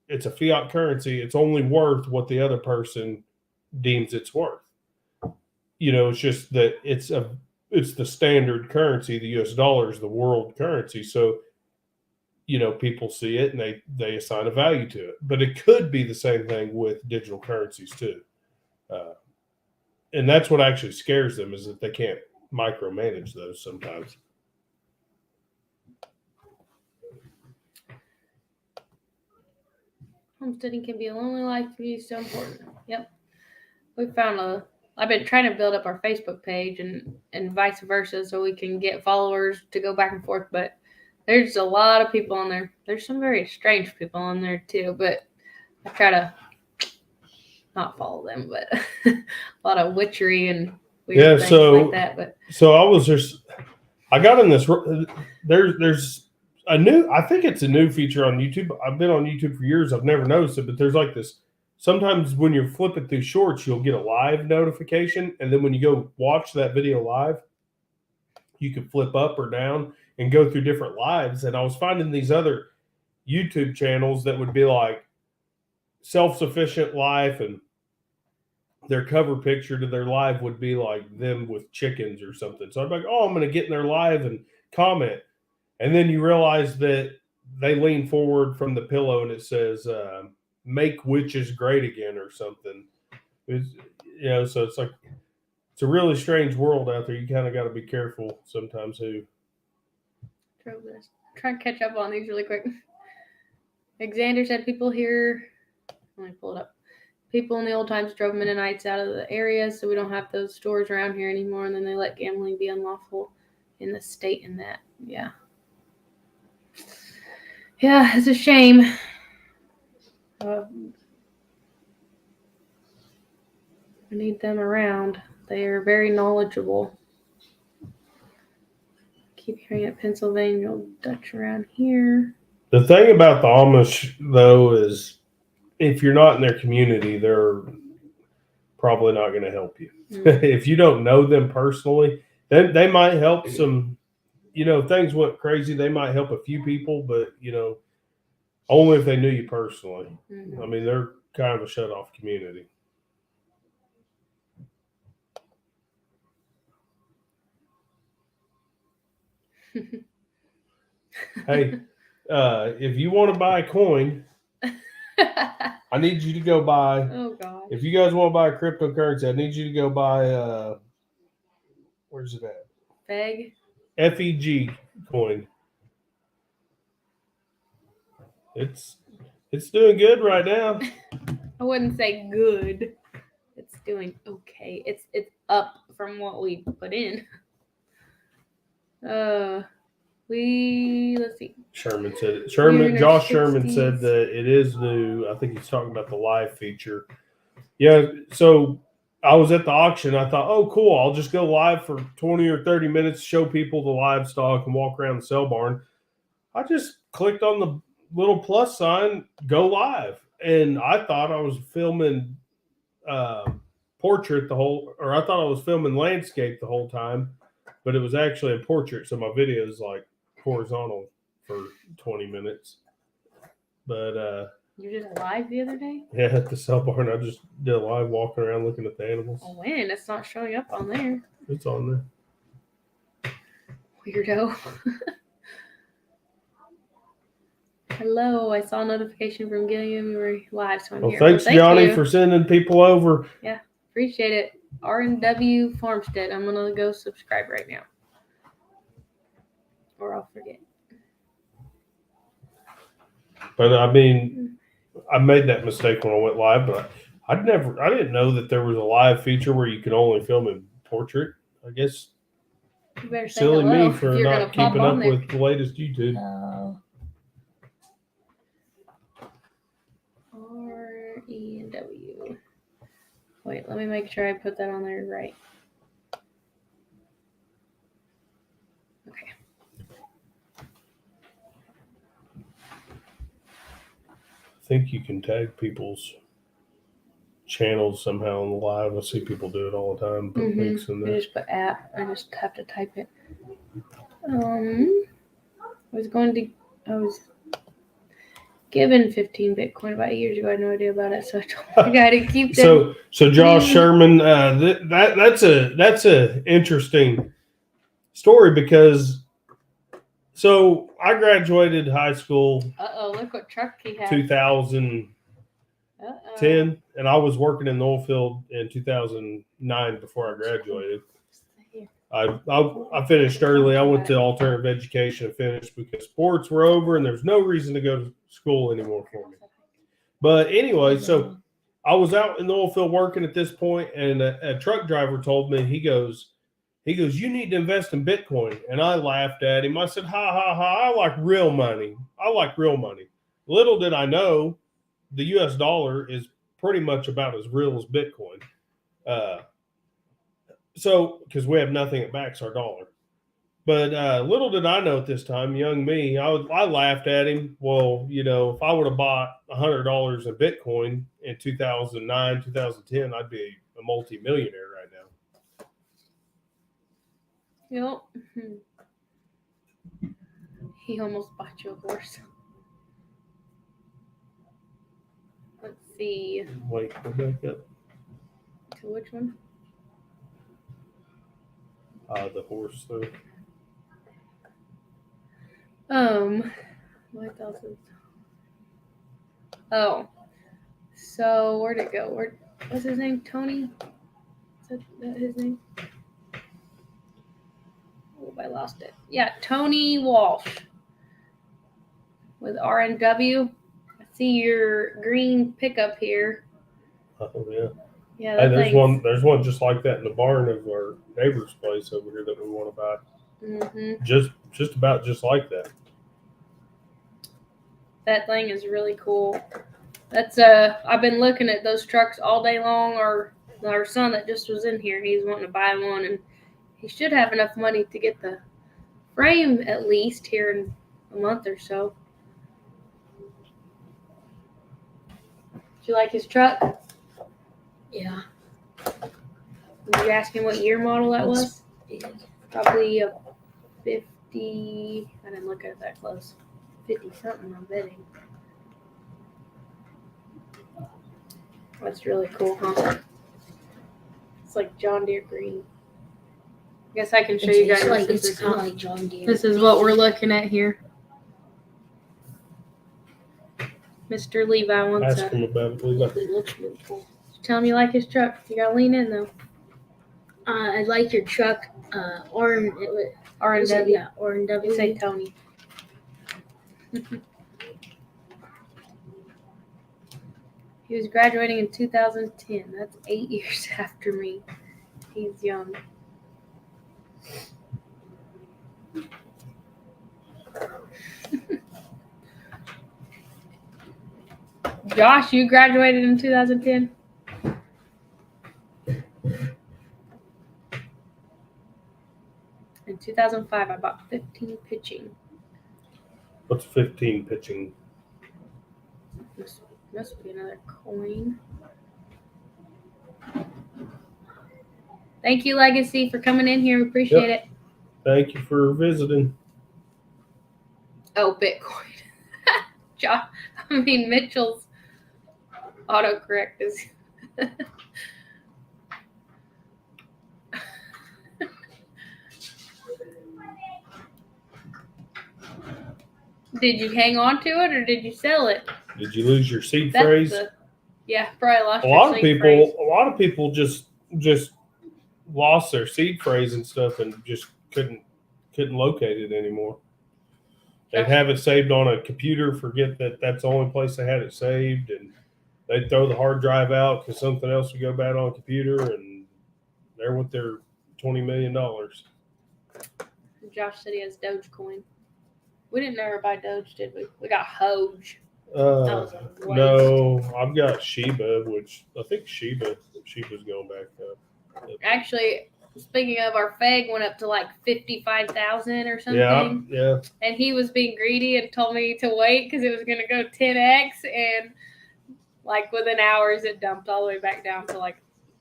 It's a fiat currency. It's only worth what the other person deems it's worth. You know, it's just that it's the standard currency. The US dollar is the world currency. So, you know, people see it and they assign a value to it. But it could be the same thing with digital currencies too. And that's what actually scares them, is that they can't micromanage those sometimes. Homesteading can be a lonely life, community is so important. Yep. I've been trying to build up our Facebook page and vice versa, so we can get followers to go back and forth, but there's a lot of people on there. There's some very strange people on there too, but I try to not follow them, but a lot of witchery and weird things like that. But so I got in this. There's I think it's a new feature on YouTube. I've been on YouTube for years. I've never noticed it, but there's like this. Sometimes when you're flipping through shorts, you'll get a live notification, and then when you go watch that video live, you can flip up or down and go through different lives. And I was finding these other YouTube channels that would be like self-sufficient life, and their cover picture to their live would be like them with chickens or something. So I'm like, oh, I'm going to get in their live and comment. And then you realize that they lean forward from the pillow and it says, make witches great again or something. So it's like, it's a really strange world out there. You kind of got to be careful sometimes who. Try and catch up on these really quick. Xander said people here, let me pull it up. People in the old times drove Mennonites out of the area, so we don't have those stores around here anymore, and then they let gambling be unlawful in the state and that. Yeah. Yeah, it's a shame. We need them around. They are very knowledgeable. Keep hearing it, Pennsylvania, old Dutch around here. The thing about the Amish, though, is if you're not in their community, they're probably not going to help you. Mm. If you don't know them personally, then they might help some, things went crazy. They might help a few people, but, only if they knew you personally. Mm-hmm. I mean, they're kind of a shut-off community. Hey, if you want to buy a coin, I need you to go buy. Oh God! If you guys want to buy a cryptocurrency, I need you to go buy. Where's it at? FEG. FEG coin. It's doing good right now. I wouldn't say good. It's doing okay. It's up from what we put in. Let's see. Sherman said it. Josh Sherman said that it is new. I think he's talking about the live feature. Yeah, so I was at the auction. I thought, oh, cool. I'll just go live for 20 or 30 minutes, show people the livestock and walk around the sale barn. I just clicked on little plus sign, go live. And I thought I was filming portrait or I thought I was filming landscape the whole time, but it was actually a portrait. So my video is like horizontal for 20 minutes. But you did a live the other day? yeah, at the sub barn, I just did a live walking around looking at the animals. Oh, when? It's not showing up on there. It's on there. Weirdo. Hello, I saw a notification from Gilliam. You were live, so I'm Well, here. thanks, Thank Johnny, you. for sending people over. Yeah, appreciate it. R&W Farmstead. I'm gonna go subscribe right now, or I'll forget. But I mean, I made that mistake when I went live, but I didn't know that there was a live feature where you could only film in portrait. I guess You better say silly hello me for if you're not gonna pop keeping on up there. with the latest YouTube. R-E-W. Wait, let me make sure I put that on there right. Okay. I think you can tag people's channels somehow on the live. I see people do it all the time. Put links in I there. just put app. I just have to type it. I was given 15 Bitcoin about 8 years ago. I had no idea about it, so I told my guy to keep them. So Josh Sherman, that's a interesting story because so I graduated high school. Look what truck he has. 2010, and I was working in the oil field in 2009 before I graduated. I finished early. I went to alternative education and finished because sports were over and there's no reason to go to school anymore for me. But anyway, so I was out in the oil field working at this point, and a truck driver told me, he goes, you need to invest in Bitcoin. And I laughed at him. I said, ha, ha, ha, I like real money. Little did I know the US dollar is pretty much about as real as Bitcoin. So, because we have nothing that backs our dollar. But little did I know at this time, young me, I laughed at him. Well, if I would have bought $100 in Bitcoin in 2009, 2010, I'd be a multi-millionaire right now. Yep. He almost bought you a horse. Let's see. Wait, go back up. To which one? The horse, though. What else is? Oh, so where'd it go? What's his name? Tony? Is that his name? Oh, I lost it. Yeah, Tony Walsh with RNW. I see your green pickup here. Oh yeah. Yeah, hey, there's one just like that in the barn of our neighbor's place over here that we want to buy. Mm-hmm. Just about just like that. That thing is really cool. That's I've been looking at those trucks all day long. Our son that just was in here, he's wanting to buy one, and he should have enough money to get the frame at least here in a month or so. Do you like his truck? Yeah. Did you ask him what year model that was? Probably a 50. I didn't look at it that close. 50 something, I'm betting. That's really cool, huh? It's like John Deere green. I guess I can show you guys. It's kind of like John Deere. This is what we're looking at here. Mr. Levi wants Ask him about it, Levi. It looks really cool. Tell him you like his truck. You gotta lean in though. I like your truck. R&W. Yeah, R&W. Say Tony. He was graduating in 2010. That's 8 years after me. He's young. Josh, you graduated in 2010? In 2005, I bought 15 pitching. What's 15 pitching? Must be another coin. Thank you, Legacy, for coming in here. We appreciate it. Thank you for visiting. Oh, Bitcoin. Mitchell's autocorrect is. Did you hang on to it or did you sell it? Did you lose your seed That's phrase? Yeah, probably lost A your lot of seed people. phrase. A lot of people just lost their seed phrase and stuff, and just couldn't locate it anymore. They'd have it saved on a computer, forget that that's the only place they had it saved, and they'd throw the hard drive out because something else would go bad on a computer, and they're with their $20 million. Josh said he has Dogecoin. We didn't ever buy Doge, did we? We got Hoge. No, I've got Shiba, which I think Shiba's going back up. Actually, speaking of, our FEG went up to like 55,000 or something. Yeah. And he was being greedy and told me to wait because it was going to go 10x. And like within hours, it dumped all the way back down to like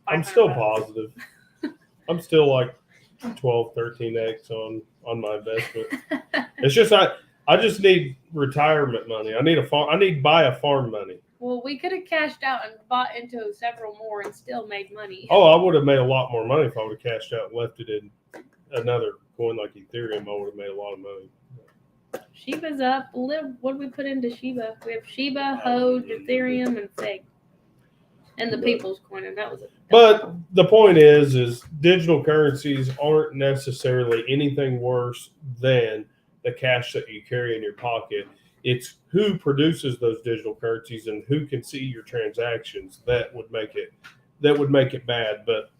500 I'm still bucks. positive. I'm still like 12, 13x on my investment. It's just I just need retirement money. I need to buy a farm money. Well, we could have cashed out and bought into several more and still made money. Oh, I would have made a lot more money if I would have cashed out and left it in another coin like Ethereum. I would have made a lot of money. Shiba's up a little. What did we put into Shiba? We have Shiba, Hoge, Ethereum, and FEG. And the People's Coin, and that was it. But the point is digital currencies aren't necessarily anything worse than the cash that you carry in your pocket. It's who produces those digital currencies and who can see your transactions that would make it bad. But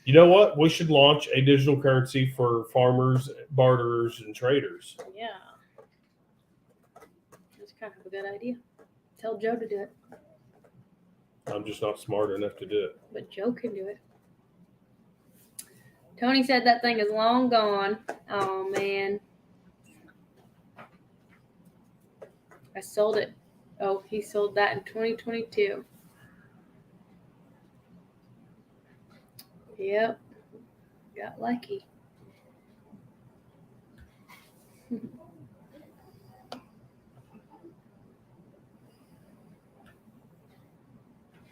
you know what? We should launch a digital currency for farmers, barterers, and traders. Yeah. That's kind of a good idea. Tell Joe to do it. I'm just not smart enough to do it. But Joe can do it. Tony said that thing is long gone. Oh, man. I sold it. Oh, he sold that in 2022. Yep. Got lucky.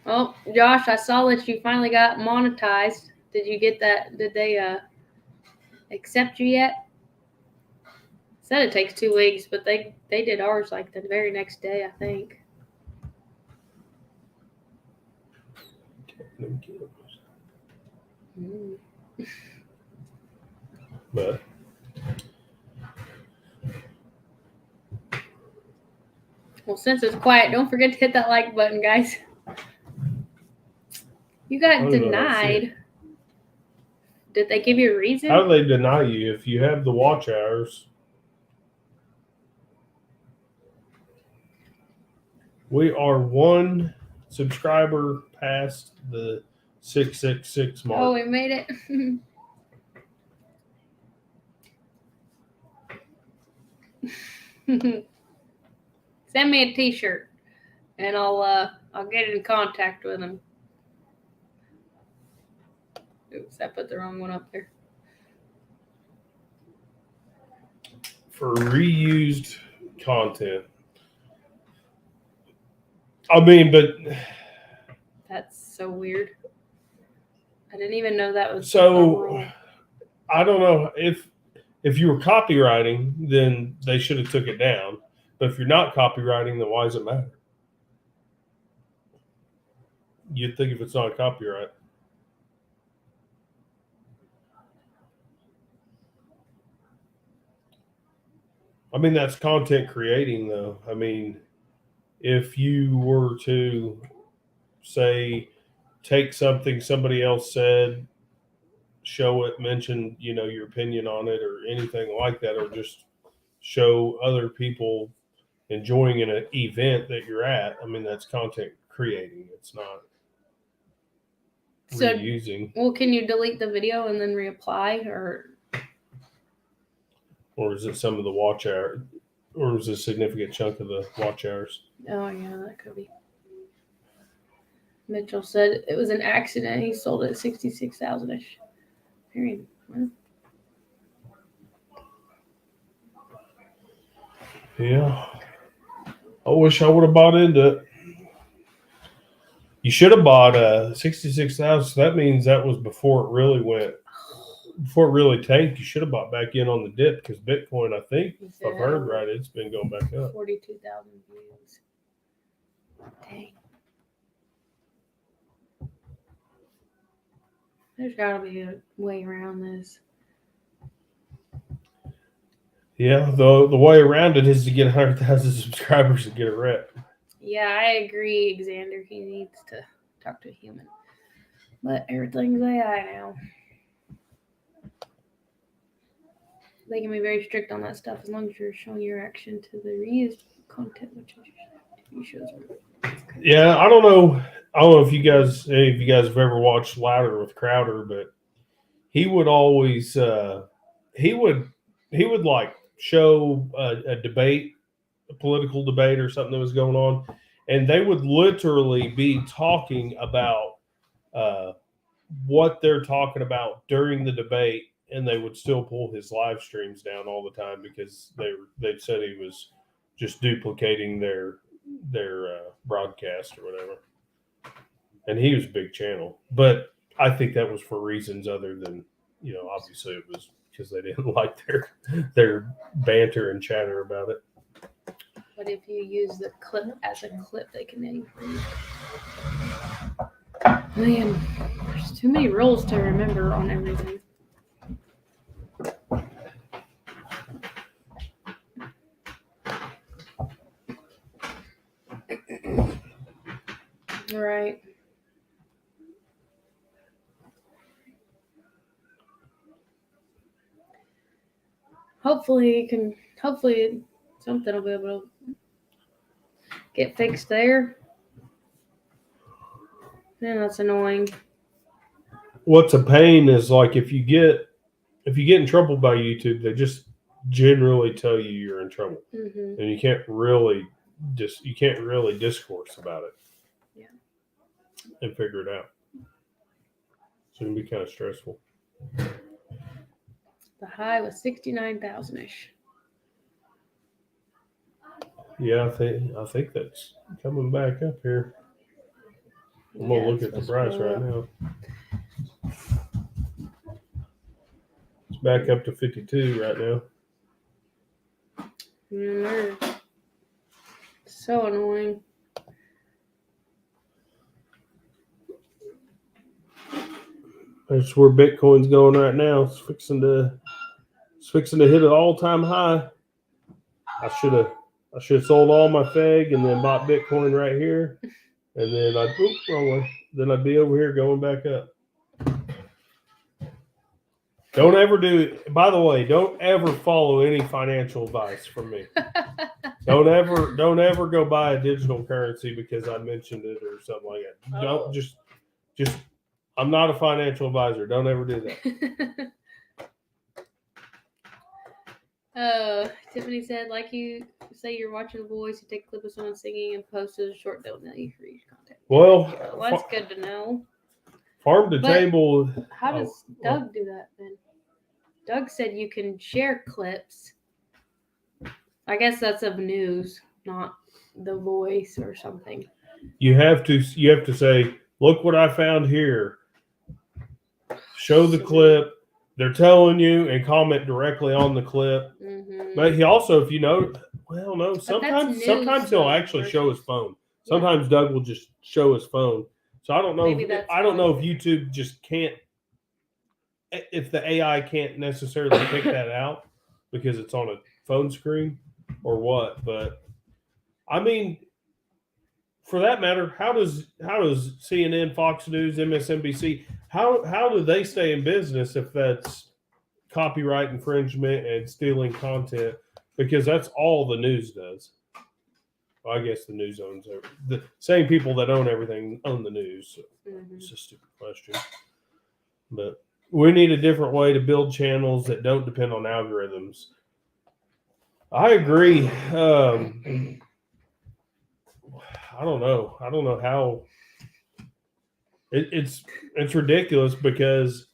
Oh, Josh, I saw that you finally got monetized. Did you get that? Did they accept you yet? Said it takes 2 weeks, but they did ours like the very next day, I think. But well, since it's quiet, don't forget to hit that like button, guys. You got denied. Did they give you a reason? how do they deny you if you have the watch hours? We are one subscriber past the 666 mark. Oh, we made it. Send me a t-shirt and I'll get in contact with them. Oops, I put the wrong one up there. For reused content. I mean, but That's so weird. I didn't even know that was so I don't know if you were copywriting, then they should have took it down. But if you're not copywriting, then why does it matter? You'd think if it's not a copyright. I mean, that's content creating, though. I mean, if you were to say, take something somebody else said, show it, mention, your opinion on it or anything like that, or just show other people enjoying an event that you're at. I mean, that's content creating. It's not reusing. Well, can you delete the video and then reapply, or is it some of the watch hour, or is it a significant chunk of the watch hours? Oh yeah, that could be. Mitchell said it was an accident. He sold it 66,000 ish. Period. Well, Yeah. I wish I would have bought into it. You should have bought 66,000. So that means that was before it really tanked. You should have bought back in on the dip because Bitcoin, I think, he if said I've heard right, it's been going back up. 42,000 views. Dang. There's got to be a way around this. Yeah, the way around it is to get 100,000 subscribers to get a rep. Yeah, I agree, Xander. He needs to talk to a human. But everything's AI now. They can be very strict on that stuff as long as you're showing your reaction to the reused content, which you shows. Yeah, I don't know if any of you guys have ever watched Louder with Crowder, but he would always he would like show a debate, a political debate or something that was going on, and they would literally be talking about what they're talking about during the debate, and they would still pull his live streams down all the time because they said he was just duplicating their broadcast or whatever. And he was a big channel, but I think that was for reasons other than, obviously it was because they didn't like their banter and chatter about it. But if you use the clip as a clip, they can increase. Man, there's too many rules to remember on everything. Right. Hopefully something will be able to get fixed there. Man, that's annoying. What's a pain is like if you get in trouble by YouTube, they just generally tell you you're in trouble, Mm-hmm. and you can't really discourse about it. Yeah. And figure it out. So it can be kind of stressful. The high was 69,000 ish. Yeah, I think that's coming back up here. I'm gonna look at the price right now. It's back up to 52 right now. So annoying. That's where Bitcoin's going right now. It's fixing to hit an all-time high. I should have sold all my FEG and then bought Bitcoin right here, and then wrong way. Then I'd be over here going back up. Don't ever follow any financial advice from me. Don't ever go buy a digital currency because I mentioned it or something like that. Don't just I'm not a financial advisor. Don't ever do that. Tiffany said, like you say you're watching The Voice, you take a clip of someone singing and post a short donate for each content. Well, that's good to know. Farm to table. How does Doug do that then? Doug said you can share clips. I guess that's of news, not The Voice or something. You have to say, look what I found here. Show the clip. They're telling you and comment directly on the clip. Mm-hmm. But he also, if you know, well, no, sometimes he'll actually show his phone. Sometimes Doug will just show his phone. So I don't know. I don't know if YouTube just can't, if the AI can't necessarily pick that out because it's on a phone screen or what. But I mean, for that matter, how does CNN, Fox News, MSNBC, how do they stay in business if that's copyright infringement and stealing content? Because that's all the news does. Well, I guess the news owns the same people that own everything own the news. So It's a stupid question. But we need a different way to build channels that don't depend on algorithms. I agree. I don't know how It's ridiculous because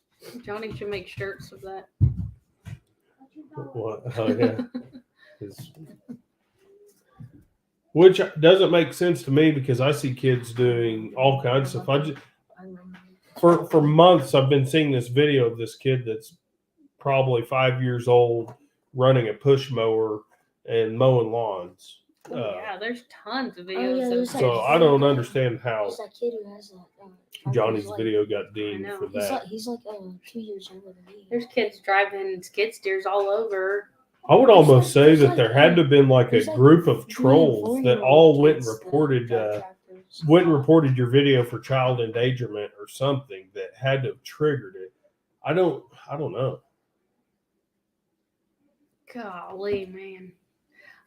Johnny should make shirts of that. what? Oh yeah, It's- which doesn't make sense to me because I see kids doing all kinds of stuff. For months I've been seeing this video of this kid that's probably 5 years old running a push mower and mowing lawns. Yeah, there's tons of yeah, videos. there's of like- So I don't understand how There's that kid who has that. Johnny's like, video got deemed I know. for that. He's like 2 years older than me. There's kids driving skid steers all over. I would almost say that there had to have been like a There's like group of 3 and trolls that 4-year-old all went and kids that reported drive tractors. your video for child endangerment or something that had to have triggered it. I don't know. Golly, man.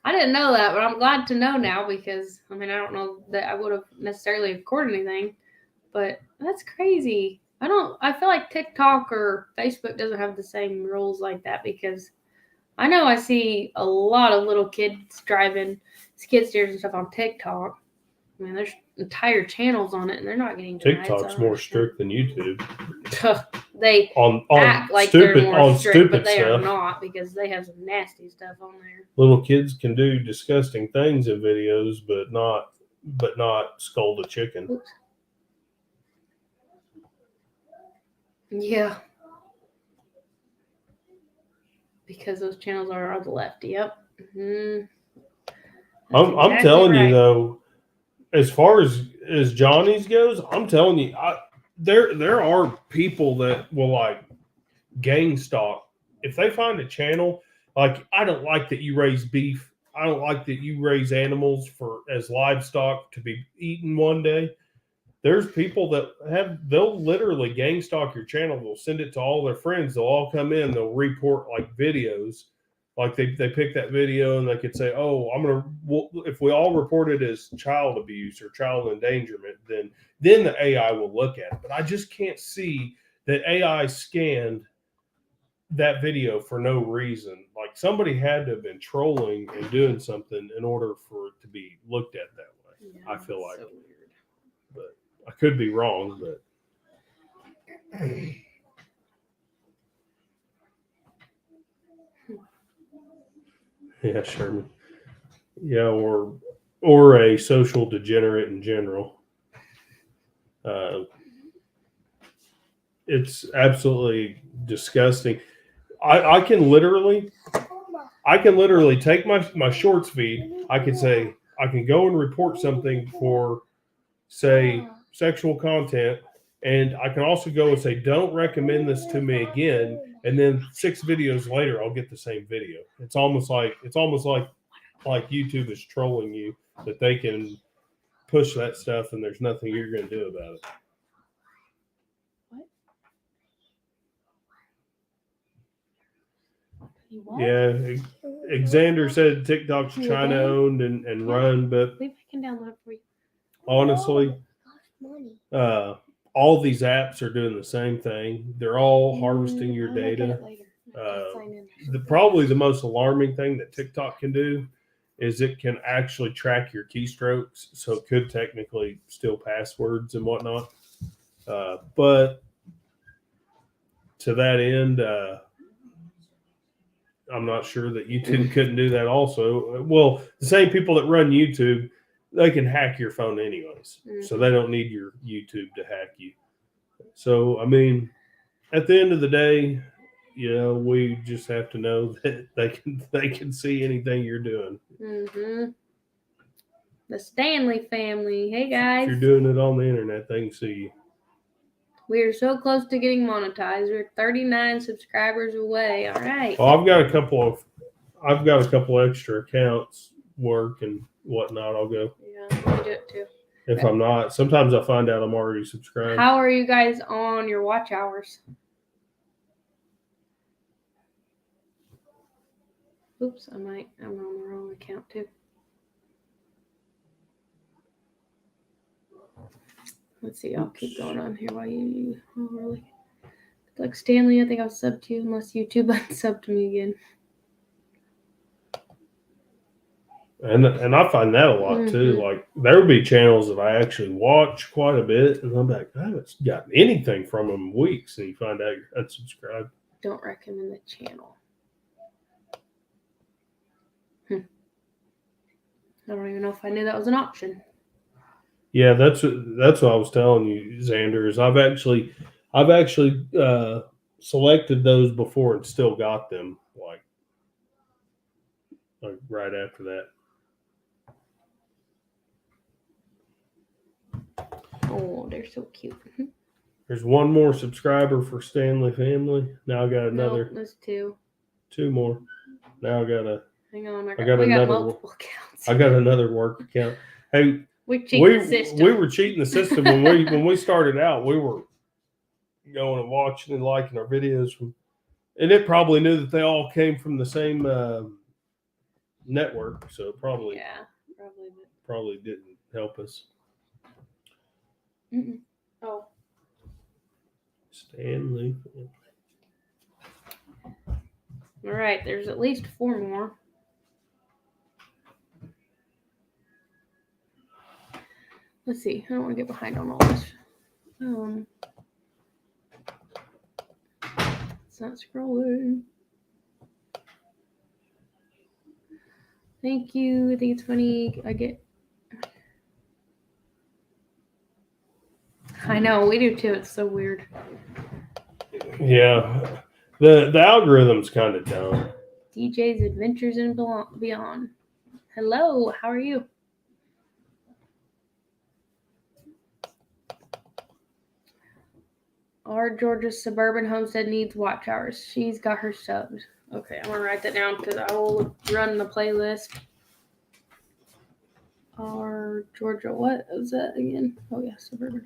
I didn't know that, but I'm glad to know now because, I mean, I don't know that I would have necessarily recorded anything, but that's crazy. I feel like TikTok or Facebook doesn't have the same rules like that because I know I see a lot of little kids driving skid steers and stuff on TikTok. I mean, there's entire channels on it and they're not getting denied. TikTok's more strict than YouTube They on act like stupid they're more on strict, stupid but they are stuff. not because they have some nasty stuff on there. Little kids can do disgusting things in videos, but not scold a chicken. Oops. Yeah. Because those channels are on the left. Yep. Mm-hmm. I'm telling you though, as far as Johnny's goes, I'm telling you, there are people that will like gang stalk if they find a channel. Like, I don't like that you raise beef. I don't like that you raise animals as livestock to be eaten one day. There's people that they'll literally gang stalk your channel. They'll send it to all their friends. They'll all come in. They'll report like videos. Like they pick that video and they could say, oh, if we all report it as child abuse or child endangerment, then the AI will look at it. But I just can't see that AI scanned that video for no reason. Like, somebody had to have been trolling and doing something in order for it to be looked at that way. Yeah, I feel like, so weird. but I could be wrong, but yeah, Sherman. Yeah, or a social degenerate in general. It's absolutely disgusting. I can literally take my shorts feed. I can go and report something for, say, sexual content, and I can also go and say, don't recommend this to me again. And then 6 videos later, I'll get the same video. It's almost like YouTube is trolling you, that they can push that stuff and there's nothing you're going to do about it. What? Yeah, Xander said TikTok's China owned and run, but Leave I can download it for you. honestly, all these apps are doing the same thing. They're all harvesting your I'll look at data. it later. I'll sign in. Probably the most alarming thing that TikTok can do is it can actually track your keystrokes, so it could technically steal passwords and whatnot. But to that end, I'm not sure that YouTube couldn't do that also. Well, the same people that run YouTube, they can hack your phone anyways. So they don't need your YouTube to hack you. So, I mean, at the end of the day, we just have to know that they can see anything you're doing. Mm-hmm. The Stanley family. Hey, guys. If you're doing it on the internet, they can see you. We are so close to getting monetized. We're 39 subscribers away. All right. Well, I've got a couple extra accounts work and whatnot. I'll go. Yeah, we do it too. If I'm not, sometimes I find out I'm already subscribed. How are you guys on your watch hours? Oops, I'm on the wrong account too. Let's see, I'll keep going on here while you really. Like Stanley, I think I'll sub to you unless YouTube unsubbed me again. And I find that a lot too. Mhm. Like there would be channels that I actually watch quite a bit, and I'm like, I haven't gotten anything from them in weeks, and you find out you're unsubscribed. Don't recommend the channel. I don't even know if I knew that was an option. Yeah, that's what I was telling you, Xander. Is I've actually selected those before and still got them like right after that. Oh, they're so cute. There's one more subscriber for Stanley Family. Now I got another No, there's two. 2 more. Now I got Hang on, I we got got another multiple accounts. another work account. Hey, We cheat the we system. were cheating the system when we started out. We were going and watching and liking our videos from, and it probably knew that they all came from the same network, so it probably Yeah, probably. didn't help us. Mm-mm. Oh, Stanley. all right. There's at least 4 more. Let's see. I don't want to get behind on all this. It's not scrolling. Thank you. I think it's funny. I know, we do too. It's so weird. Yeah, the algorithm's kind of dumb. DJ's Adventures and Beyond. Hello, how are you? Our Georgia suburban homestead needs watch hours. She's got her subs. Okay, I'm gonna write that down because I will run the playlist. Our Georgia, what was that again? Oh yeah, suburban.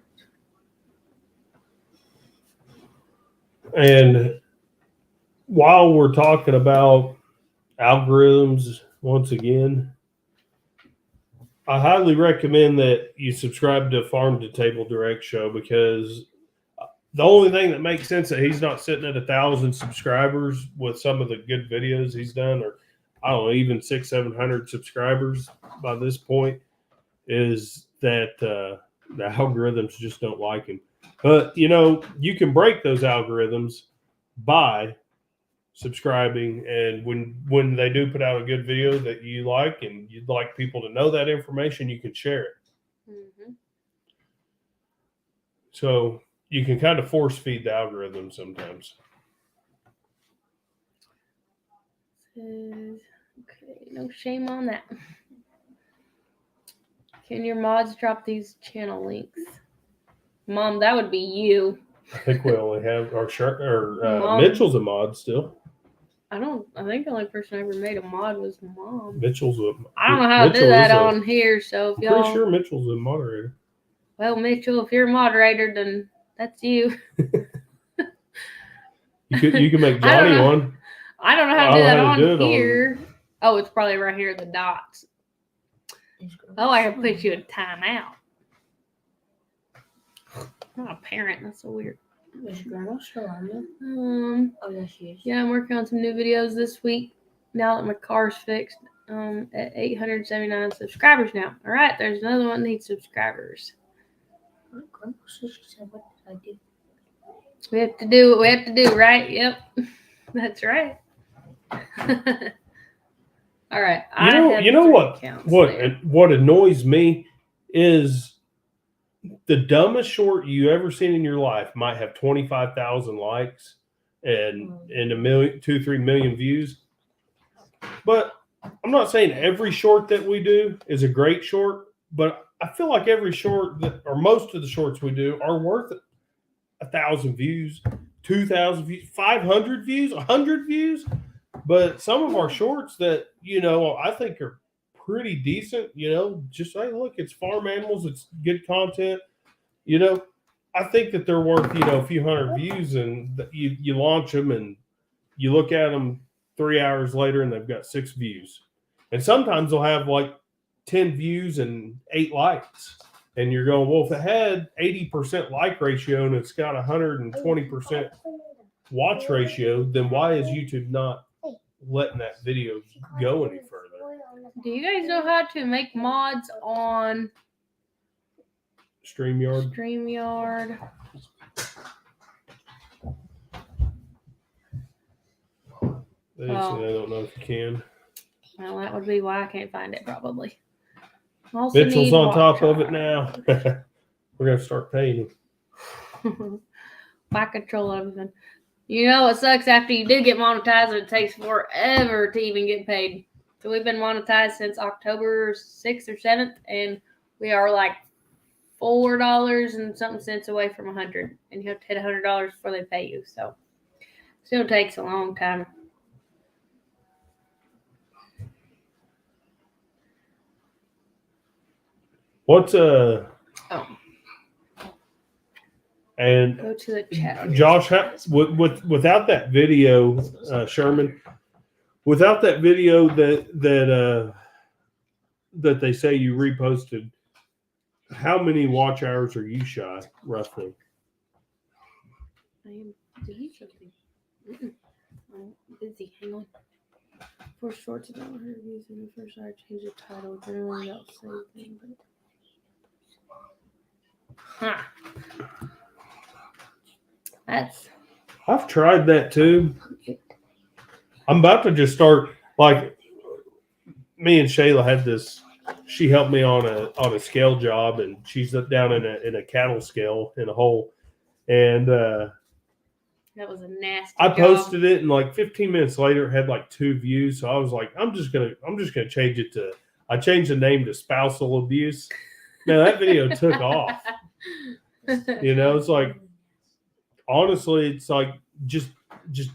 And while we're talking about algorithms, once again, I highly recommend that you subscribe to Farm to Table Direct Show, because the only thing that makes sense that he's not sitting at 1,000 subscribers with some of the good videos he's done, or I don't know, even 600-700 subscribers by this point, is that the algorithms just don't like him. But you can break those algorithms by subscribing, and when they do put out a good video that you like and you'd like people to know that information, you can share it. Mm-hmm. So you can kind of force feed the algorithm sometimes. Okay, no shame on that. Can your mods drop these channel links? Mom, that would be you. I think we only have Mom. Mitchell's a mod still. I think the only person I ever made a mod was Mom. Mitchell's I don't know how to do that on here, so if I'm y'all. pretty sure Mitchell's a moderator. Well, Mitchell, if you're a moderator, then that's you. You can make Johnny one. I don't know how to do that on here. Oh, it's probably right here, the dots. Oh, I can put you in timeout. I'm not a parent. That's so weird. Is Grandma still on there? Oh, yeah, she is. Yeah, I'm working on some new videos this week. Now that my car's fixed, at 879 subscribers now. All right, there's another one that needs subscribers. Grandma said, "What did I do?" We have to do what we have to do, right? Yep, that's right. All right. You know what annoys me is the dumbest short you ever seen in your life might have 25,000 likes and 2-3 million views. But I'm not saying every short that we do is a great short, but I feel like every short or most of the shorts we do are worth 1,000 views, 2,000 views, 500 views, 100 views. But some of our shorts that, I think are pretty decent, just hey, look, it's farm animals, it's good content. I think that they're worth, a few hundred views, and you launch them and you look at them 3 hours later and they've got 6 views. And sometimes they'll have like 10 views and 8 likes. And you're going, well, if it had 80% like ratio and it's got 120% watch ratio, then why is YouTube not letting that video go any further? Do you guys know how to make mods on StreamYard. StreamYard? Basically, I don't know if you can. Well, that would be why I can't find it, probably. Also Mitchell's need on top of watch it now. We're gonna start paying him. I control everything. You know, it sucks after you do get monetized, it takes forever to even get paid. So we've been monetized since October 6th or 7th, and we are like $4 and something cents away from 100. And you have to hit $100 before they pay you. So still takes a long time. What's Oh, and go to the chat. Josh, without that video, Sherman, without that video that they say you reposted, how many watch hours are you shy, roughly? I am busy. I'm busy. Hang on. For shorts about 100 views in the first I change the title. Generally, don't say anything, but. Huh. That's. I've tried that too. I'm about to just start, like, me and Shayla had this. She helped me on a scale job, and she's down in a cattle scale in a hole, and That was a nasty. I job. posted it, and like 15 minutes later, it had like 2 views. So I was like, I'm just gonna change it to. I changed the name to spousal abuse. Now that video took off. You know, it's like, honestly, it's like just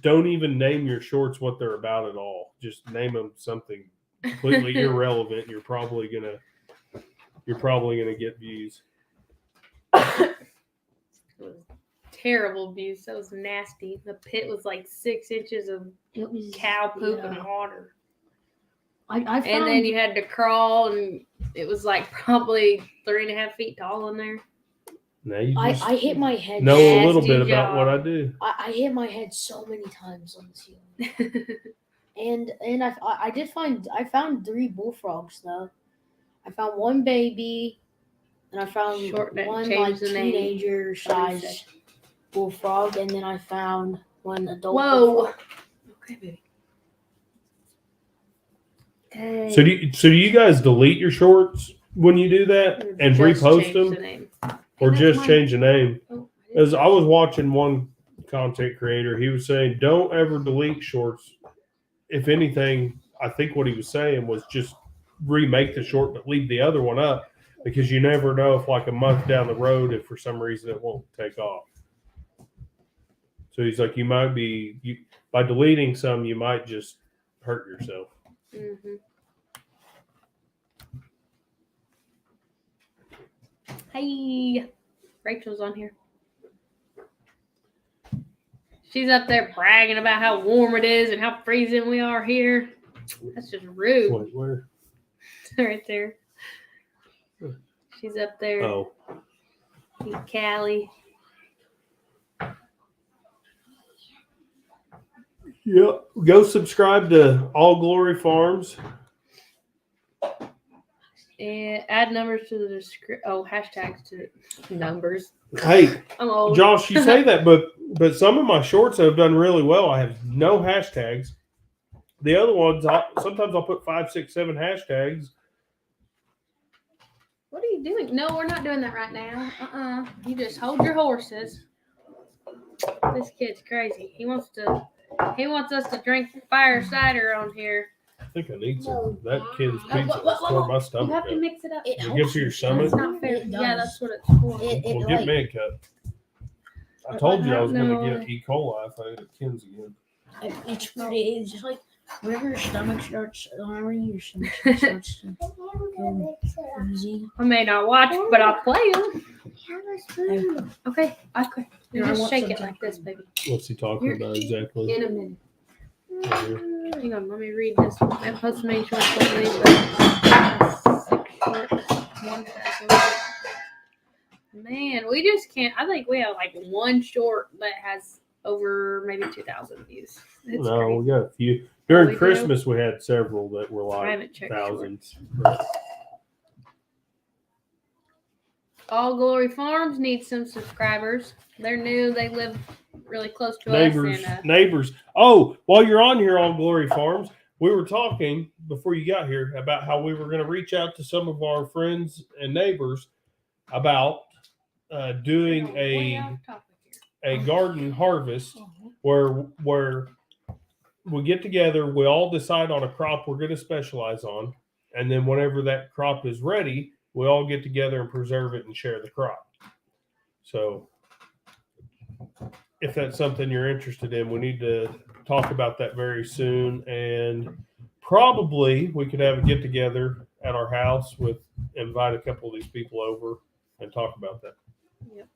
don't even name your shorts what they're about at all. Just name them something completely irrelevant. You're probably gonna get views. Terrible abuse. That was nasty. The pit was like 6 inches of cow poop and water. I found, And then you had to crawl, and it was like probably 3.5 feet tall in there. Now you just I hit my head. know a little Nasty bit about job. what I do. I hit my head so many times on the ceiling. And I found 3 bullfrogs though. I found 1 baby, and I found Short neck, one change like the name. teenager size bullfrog, and then I found 1 adult. Whoa. bullfrog. Okay, baby. Dang. So do you guys delete your shorts when you do that and Just repost change them, the name. or That's just mine. change the name? Oh, As I was watching one content creator, he was saying, don't ever delete shorts. If anything, I think what he was saying was just remake the short, but leave the other one up, because you never know if like a month down the road, if for some reason it won't take off. So he's like, by deleting some, you might just hurt yourself. Mm-hmm. Hey, Rachel's on here. She's up there bragging about how warm it is and how freezing we are here. That's just rude. Wait, where? Right there. She's up there. Oh, Callie. yeah. Go subscribe to All Glory Farms. And add numbers to the description. Oh, hashtags to numbers. Hey, I'm old. Josh, you say that, but some of my shorts have done really well. I have no hashtags. The other ones, sometimes I'll put 5, 6, 7 hashtags. What are you doing? No, we're not doing that right now. You just hold your horses. This kid's crazy. He wants us to drink fire cider on here. I think I need some. That kid's Oh, pizza whoa, tore my You stomach have to up. mix it up. It It helps gets to your you. stomach? That's not fair. It Yeah, does. that's what it's for. It Well, get like, me a cup. I told you I was going No. to get E. coli if I ate at Ken's again. it's pretty. It's just like whenever your stomach starts to go easy. I may not watch, but I'll play them. Okay, okay. You Yeah, I just want shake some it like this, baby. What's he talking You're- about exactly? In a minute. Right here. Hang on, let me read this. I posted many shorts lately, but 6 shorts, 1,000. Man, we just can't. I think we have like 1 short that has over maybe 2,000 views. It's No, crazy. we got a few. During we do? Christmas, we had several that were I like haven't checked thousands. All Glory Farms needs some subscribers. They're new. They live really close to Neighbors, us. And, neighbors. Oh, while you're on here on Glory Farms, we were talking before you got here about how we were going to reach out to some of our friends and neighbors about doing way off topic here. a garden harvest where we get together, we all decide on a crop we're going to specialize on, and then whenever that crop is ready, we all get together and preserve it and share the crop. So if that's something you're interested in, we need to talk about that very soon, and probably we could have a get together at our house with invite a couple of these people over and talk about that. Yep.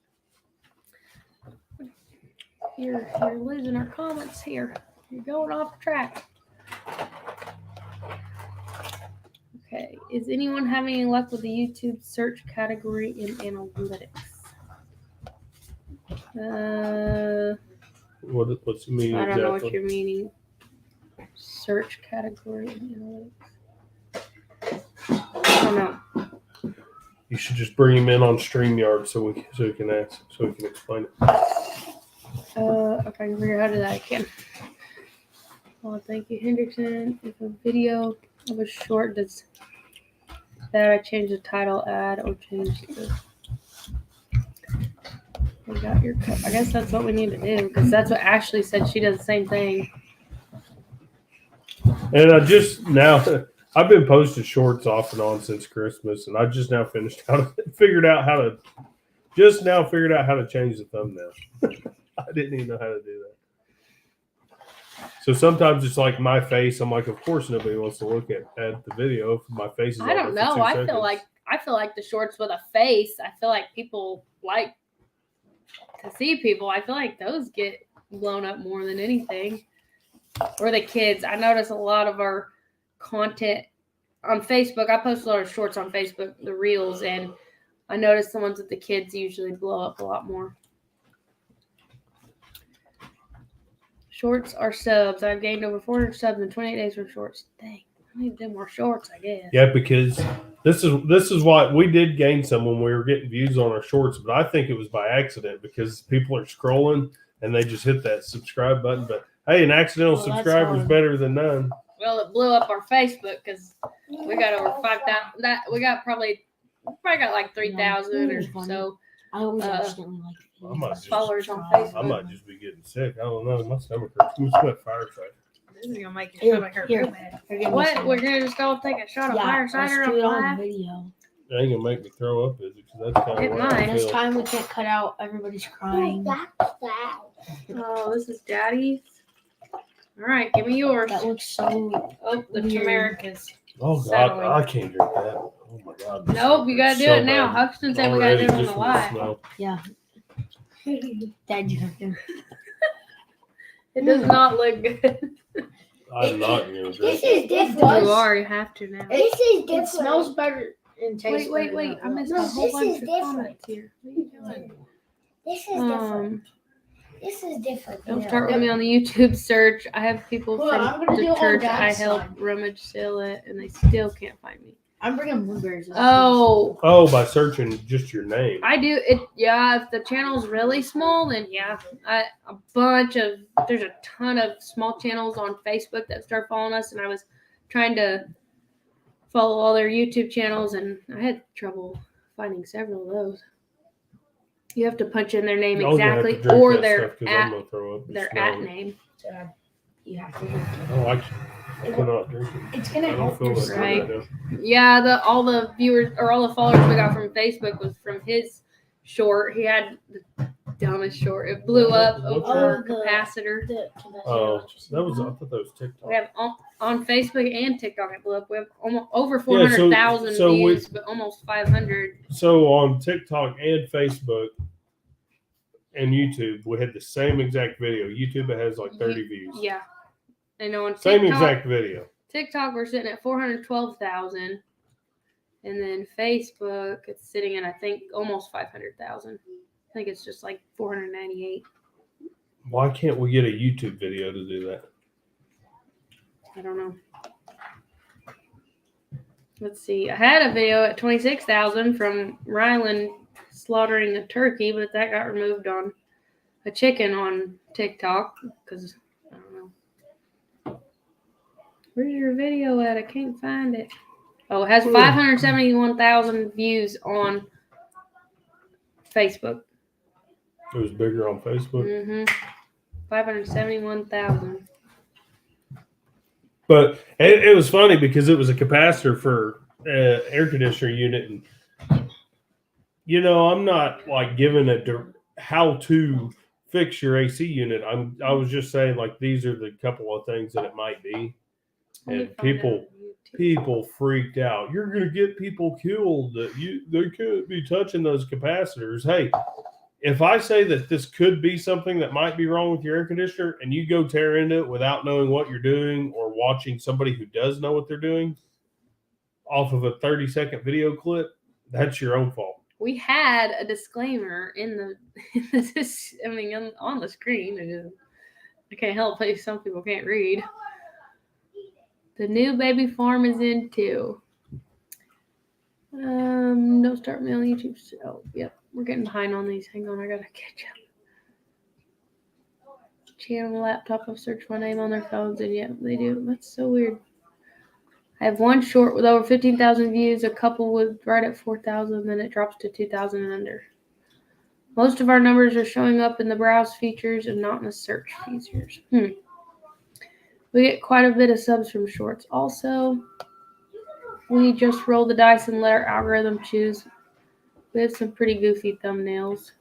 You're losing our comments here. You're going off track. Okay. Is anyone having any luck with the YouTube search category in analytics? What's the meaning I don't know what exactly? you're meaning. Search category in analytics. I don't know. You should just bring him in on StreamYard so we can explain it. If I can figure out how to do that, I can. Well, thank you, Hendrickson. If a video of a short does that, I change the title, add, or change the. We got your cup. I guess that's what we need to do because that's what Ashley said. She does the same thing. And I've been posting shorts off and on since Christmas, and I just now figured out how to change the thumbnail. I didn't even know how to do that. So sometimes it's like my face. I'm like, of course nobody wants to look at the video if my face is. I don't know. I feel like the shorts with a face. I feel like people like to see people. I feel like those get blown up more than anything. Or the kids. I notice a lot of our content on Facebook. I post a lot of shorts on Facebook, the reels, and I notice the ones with the kids usually blow up a lot more. Shorts are subs. I've gained over 400 subs in 28 days for shorts. Dang, I need to do more shorts, I guess. Yeah, because this is why we did gain some when we were getting views on our shorts, but I think it was by accident because people are scrolling and they just hit that subscribe button. But hey, an accidental subscriber is better than none. Well, it blew up our Facebook because we got over 5,000. That we got probably got like 3,000 or so. I always accidentally like followers on Facebook. I might just be getting sick. I don't know. My stomach hurts. Let me sweat fire cider. This is gonna make your stomach hurt real bad. What? We're gonna just go take a shot of fire cider let's do it on live? video. It ain't gonna make me throw up, is it? Because that's kind It of what I might. This feel. time we can't cut out everybody's crying. Oh, this is Daddy's. All right, give me yours. That looks so. Oh, the weird. turmeric is. Oh God, settling. I can't drink that. Oh my God. Nope, you gotta do it now. Huxton said we gotta do it on the live. Yeah. Dad, you have to. It does not look good. I'm not gonna drink. This is You different. are. You have to now. This is different. It smells better and tastes Wait. better. I missed No, a whole this bunch is of different. comments here. What are you doing? This is different. This is different. Don't start with me on the YouTube search. I have people Hold on, I'm from gonna the do it on church I Dad's help side. rummage sale it, and they still can't find me. I'm bringing blueberries. Oh, By searching just your name. I do it. Yeah, if the channel's really small, then yeah, there's a ton of small channels on Facebook that start following us, and I was trying to follow all their YouTube channels, and I had trouble finding several of those. You have to punch in their name Y'all gonna have to exactly drink or that their stuff 'cause I'm at gonna throw up and their smell at it. name. You have to. Oh, I cannot drink it. It's I gonna don't help feel your that stomach. Right. good now. Yeah, all the viewers or all the followers we got from Facebook was from his short. He had the dumbest short. It blew up over Oh, the- capacitor. Oh, I thought that was TikTok. We have on Facebook and TikTok it blew up. We have almost over Yeah, 400,000 so we- views, but almost 500. So on TikTok and Facebook and YouTube, we had the same exact video. YouTube it has like 30 views. Yeah, and on Same TikTok, exact video. TikTok we're sitting at 412,000, and then Facebook it's sitting at I think almost 500,000. I think it's just like 498. Why can't we get a YouTube video to do that? I don't know. Let's see. I had a video at 26,000 from Rylan slaughtering a turkey, but that got removed on a chicken on TikTok because I don't know. Where's your video at? I can't find it. Oh, it has 571,000 views on Facebook. It was bigger on Facebook. Mm-hmm. 571,000. But it was funny because it was a capacitor for air conditioner unit, and I'm not like giving how to fix your AC unit. I was just saying like these are the couple of things that it might be, and people freaked out. You're gonna get people killed. They can't be touching those capacitors. Hey, if I say that this could be something that might be wrong with your air conditioner and you go tear into it without knowing what you're doing or watching somebody who does know what they're doing off of a 30-second video clip, that's your own fault. We had a disclaimer on the screen. I can't help it. Some people can't read. The new baby farm is in too. No start me on YouTube. Oh, yep. We're getting behind on these. Hang on, I gotta catch up. Channel laptop. I've searched my name on their phones, and yet they do. That's so weird. I have one short with over 15,000 views, a couple with right at 4,000, then it drops to 2,000 and under. Most of our numbers are showing up in the browse features and not in the search features. We get quite a bit of subs from shorts. Also, we just roll the dice and let our algorithm choose. We have some pretty goofy thumbnails.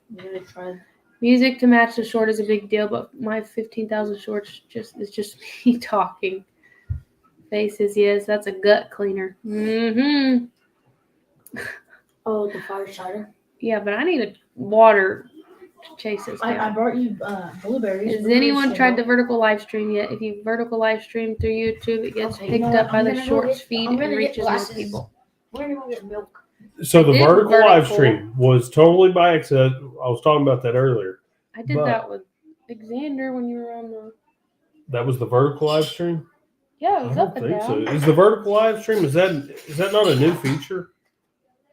Music to match the short is a big deal, but my 15,000 shorts is just me talking. Faces, yes, that's a gut cleaner. Mm-hmm. Oh, the fire starter. Yeah, but I need a water to chase this down. I brought you blueberries. Has anyone tried the vertical live stream yet? If you vertical live stream through YouTube, it gets picked up by the shorts feed and reaches more people. We're gonna go get milk. So the vertical live stream was totally by accident. I was talking about that earlier. I did that with Xander when you were on the. That was the vertical live stream? Yeah, it was I up don't and think down. so. Is the vertical live stream, is that not a new feature?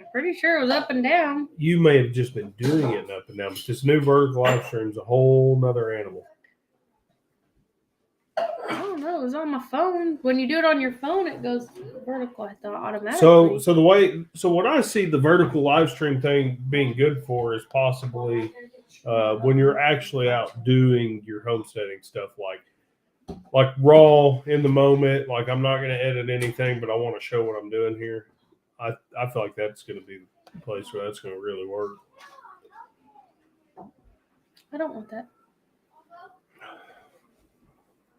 I'm pretty sure it was up and down. You may have just been doing it up and down, but this new vertical live stream is a whole nother animal. I don't know. It was on my phone. When you do it on your phone, it goes vertical. I thought automatically. So what I see the vertical live stream thing being good for is possibly when you're actually out doing your homesteading stuff, like raw in the moment. Like I'm not going to edit anything, but I want to show what I'm doing here. I feel like that's going to be the place where that's going to really work. I don't want that.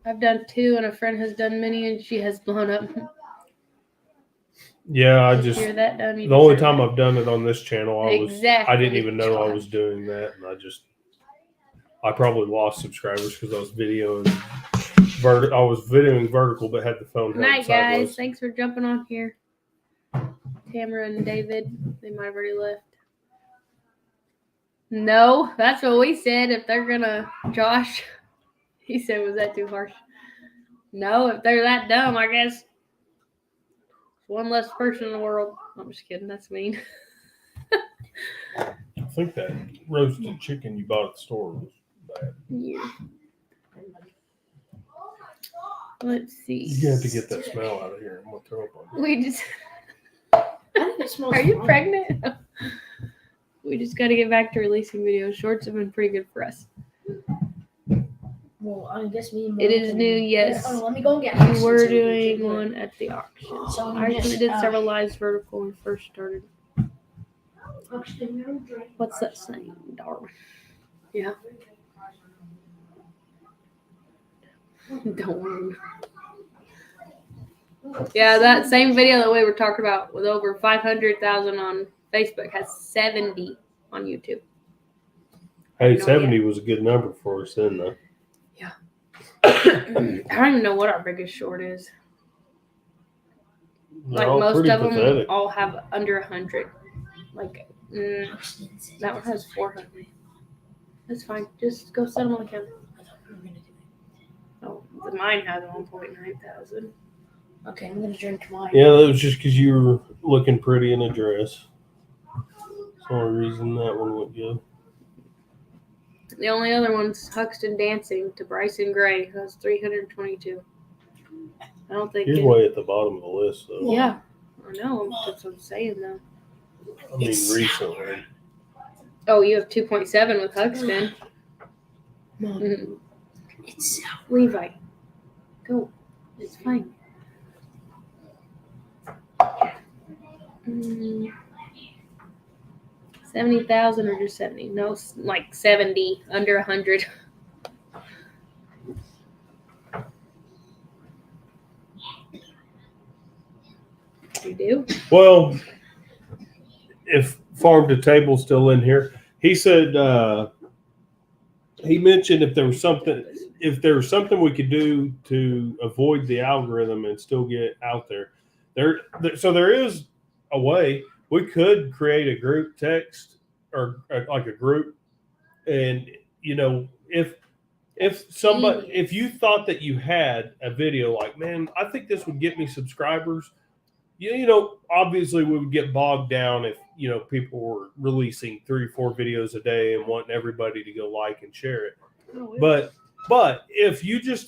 I've done 2, and a friend has done many, and she has blown up. Yeah, If you're that done, you the only deserve time it. I've done it on this channel, I didn't even know I Josh. was doing that, and I probably lost subscribers because I was videoing vertical, but had the phone held Night, sideways. guys. Thanks for jumping on here. Tamara and David, they might have already left. No, that's what we said. If they're gonna, Josh, he said, was that too harsh? No, if they're that dumb, I guess. One less person in the world. I'm just kidding. That's mean. I think that roasted chicken you bought at the store was bad. Yeah. Let's see. You have to get that smell out of here. I'm gonna throw up on you. We just. I think it smells Are you fine. pregnant? We just got to get back to releasing videos. Shorts have been pretty good for us. Well, I guess me and Mom It is can- new, yes. Oh, let me go and get We ice were so we can doing take it. one at the auction. So we I actually just, did several lives vertical when we first started. What's that saying, Darwin? Yeah. Darwin. Yeah, that same video that we were talking about with over 500,000 on Facebook has 70 on YouTube. Hey, No 70 was a good number for us then, though. I don't even know what our biggest short is. They're Like all most pretty of them pathetic. all have under 100. Like that one has 400. That's fine. Just go set them on the counter. Oh, Mine has 1.9 thousand. Okay, I'm gonna drink mine. Yeah, that was just because you were looking pretty in a dress. That's the only reason that one went good. The only other one's Huxton Dancing to Bryson Gray. That's 322. I don't think. You're way at the bottom of the list, though. Yeah, I know. That's what I'm saying, though. I mean, recently. Oh, you have 2.7 with Huxton. Mom, Mhm. it's Levi, go. It's fine. 70,000 or just 70? No, like 70, under 100. You do? Well, if Farm to Table's still in here, he said he mentioned if there was something we could do to avoid the algorithm and still get out there. So there is a way we could create a group text or like a group, and if you thought that you had a video like, man, I think this would get me subscribers. Obviously we would get bogged down if people were releasing 3 or 4 videos a day and wanting everybody to go like and share it. But if you just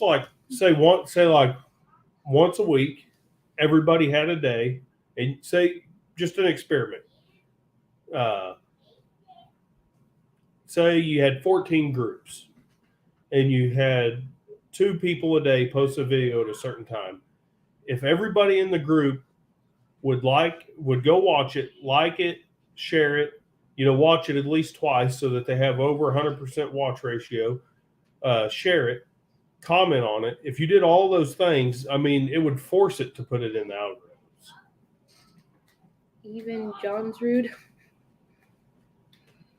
say once a week, everybody had a day, and say just an experiment. Say you had 14 groups, and you had 2 people a day post a video at a certain time. If everybody in the group would go watch it, like it, share it, watch it at least twice so that they have over 100% watch ratio, share it, comment on it. If you did all those things, I mean, it would force it to put it in the algorithms. Even Johnsrud.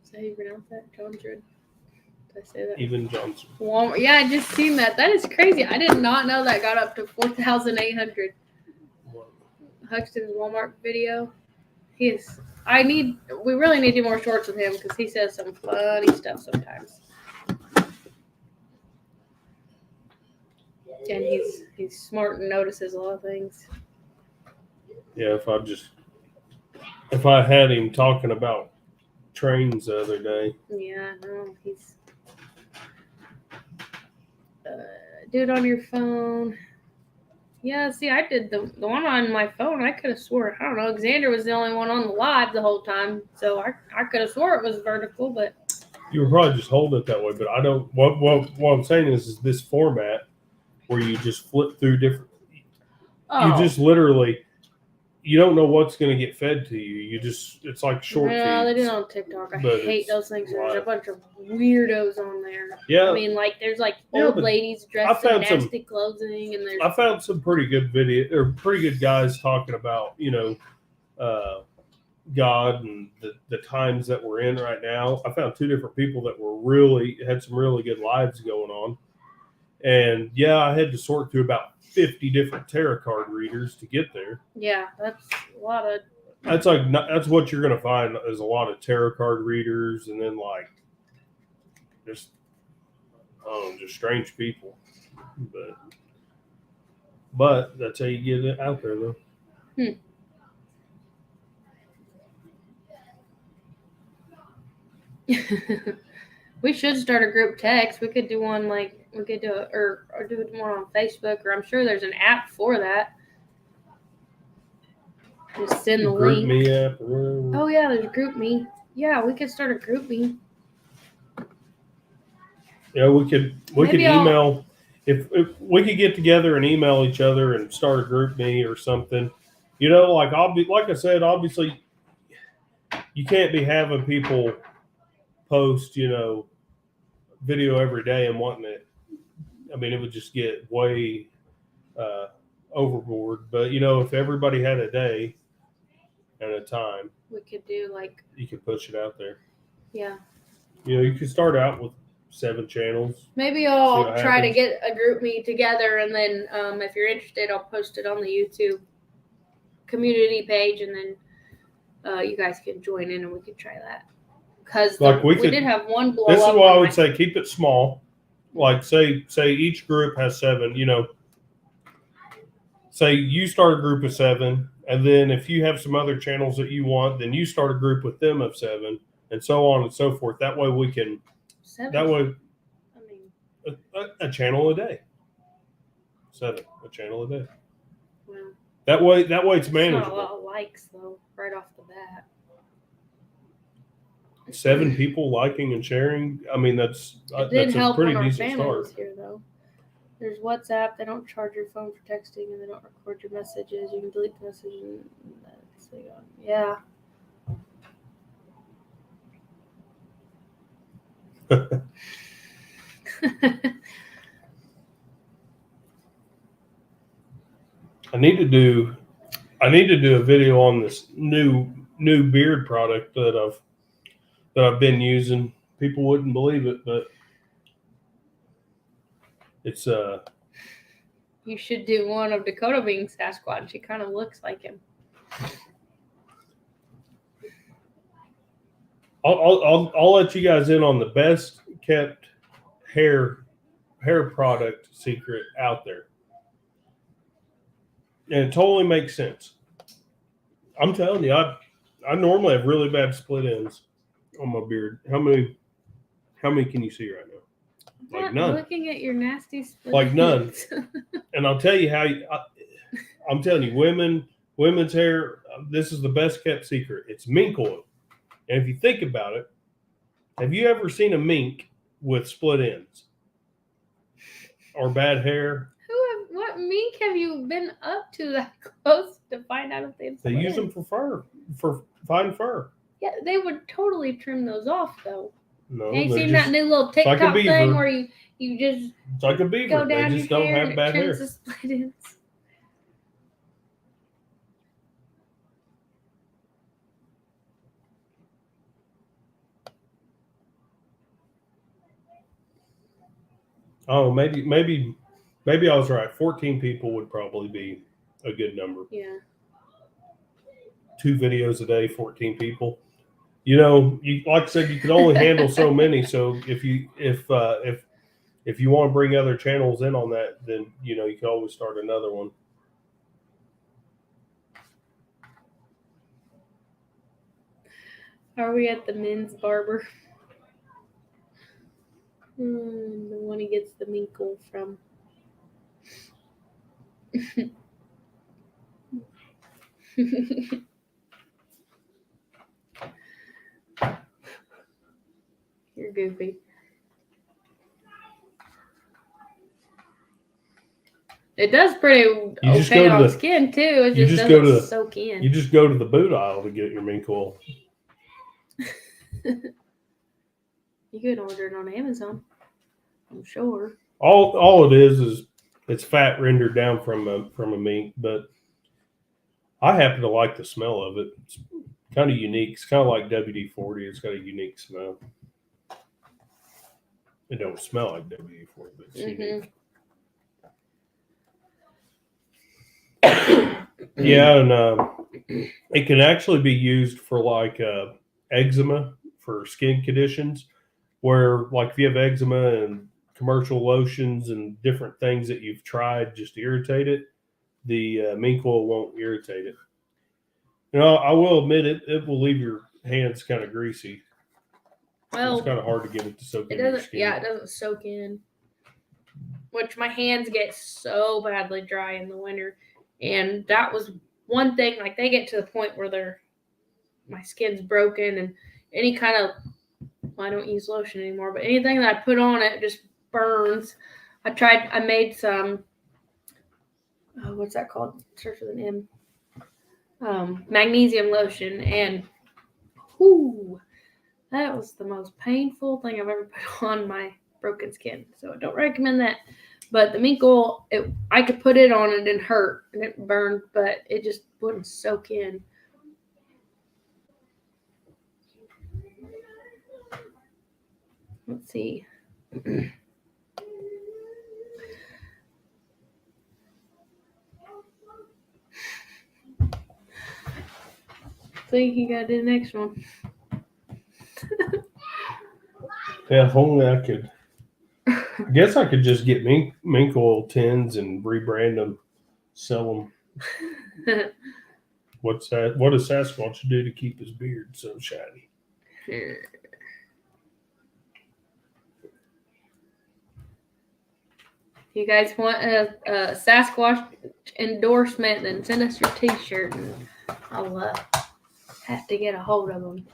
Is that how you pronounce that? Johnsrud? Did I say that? Even Johnson. Walmart. Yeah, I just seen that. That is crazy. I did not know that got up to 4,800. Huxton's Walmart video. We really need to do more shorts with him because he says some funny stuff sometimes. And he's smart and notices a lot of things. Yeah, if I had him talking about trains the other day. Yeah, no, he's do it on your phone. Yeah, see, I did the one on my phone. I could have swore, I don't know, Xander was the only one on the live the whole time, so I could have swore it was vertical, but You were probably just holding it that way, but I don't. What I'm saying is this format where you just flip through different. You just literally, you don't know what's going to get fed to you. It's like short feeds. Yeah, they do it on TikTok. I hate those things. There's a bunch of weirdos on there. Yeah, I mean, there's old ladies dressed in nasty clothing, and there's. I found some pretty good pretty good guys talking about God and the times that we're in right now. I found 2 different people that had some really good lives going on, and I had to sort through about 50 different tarot card readers to get there. Yeah, that's a lot of. That's what you're gonna find is a lot of tarot card readers, and then just strange people, but that's how you get it out there, though. We should start a group text. We could do one we could do or do one on Facebook, or I'm sure there's an app for that. Just send the Group link. Me app. Or Oh yeah, there's Group Me. Yeah, we could start a Group Me. yeah, we could email if we could get together and email each other and start a Group Me or something. Like I said, obviously you can't be having people post, video every day and wanting it. I mean, it would just get way overboard. But if everybody had a day and a time, We could do you could push it out there. yeah. You could start out with 7 channels. Maybe See I'll what try to happens. get a Group Me together, and then if you're interested, I'll post it on the YouTube community page, and then you guys can join in and we can try that. Because Like we we could- did have one blow This is up. why I on would my- say keep it small. like say each group has 7, say you start a group of 7, and then if you have some other channels that you want, then you start a group with them of 7, and so on and so forth. That way we can, 7. that way I mean, a channel a day. 7, a channel a day. well, That way it's it's not a lot manageable. of likes though, right off the bat. 7 people liking and sharing. I mean, that's It did a help pretty when our decent family was start. here though. There's WhatsApp. They don't charge your phone for texting, and they don't record your messages. You can delete the message. And yeah. I need to do a video on this new beard product that I've been using. People wouldn't believe it, but it's You should do one of Dakota being Sasquatch. She kind of looks like him. I'll let you guys in on the best kept hair product secret out there. And it totally makes sense. I'm telling you, I normally have really bad split ends on my beard. How many can you see right now? Like Not none. looking at your nasty split Like none. ends. And I'll tell you I'm telling you, women's hair, this is the best kept secret. It's mink oil. And if you think about it, have you ever seen a mink with split ends or bad hair? What mink have you been up to that close to find out if they have They split use them ends? for fur, for fine fur. Yeah, they would totally trim those off though. No, Have you they're seen just, that new little like a TikTok thing beaver. where you just it's like a beaver. go They down just your don't hair have and bad it trims hair. the split ends? Oh, maybe I was right. 14 people would probably be a good number. Yeah. 2 videos a day, 14 people. Like I said, you can only handle so many. So if you want to bring other channels in on that, then you can always start another one. Are we at the men's barber? The one he gets the minkle from. You're goofy. It does pretty just okay go to on the- skin too. It you just just go doesn't to the- soak in. You just go to the boot aisle to get your mink oil. You can order it on Amazon, I'm sure. All it is it's fat rendered down from a mink, but I happen to like the smell of it. It's kind of unique. It's kind of like WD-40. It's got a unique smell. It don't smell like WD-40, but it's unique. Yeah, and it can actually be used for like eczema, for skin conditions, where like if you have eczema and commercial lotions and different things that you've tried just to irritate it, the mink oil won't irritate it. I will admit it will leave your hands kind of greasy. Well, it's kind of hard to get it to soak it into your doesn't. skin. Yeah, it doesn't soak in. Which my hands get so badly dry in the winter, and that was one thing. Like they get to the point where my skin's broken, and any kind of I don't use lotion anymore, but anything that I put on it just burns. I made some. What's that called? It starts with an M. Magnesium lotion, and that was the most painful thing I've ever put on my broken skin. So I don't recommend that. But the mink oil, I could put it on and it didn't hurt and it burned, but it just wouldn't soak in. Let's see. Think you gotta do the next one. Yeah, if only I could I guess I could just get mink oil tins and rebrand them, sell them. What's that? What does Sasquatch do to keep his beard so shiny? If you guys want a Sasquatch endorsement, then send us your T-shirt, and I'll have to get a hold of them.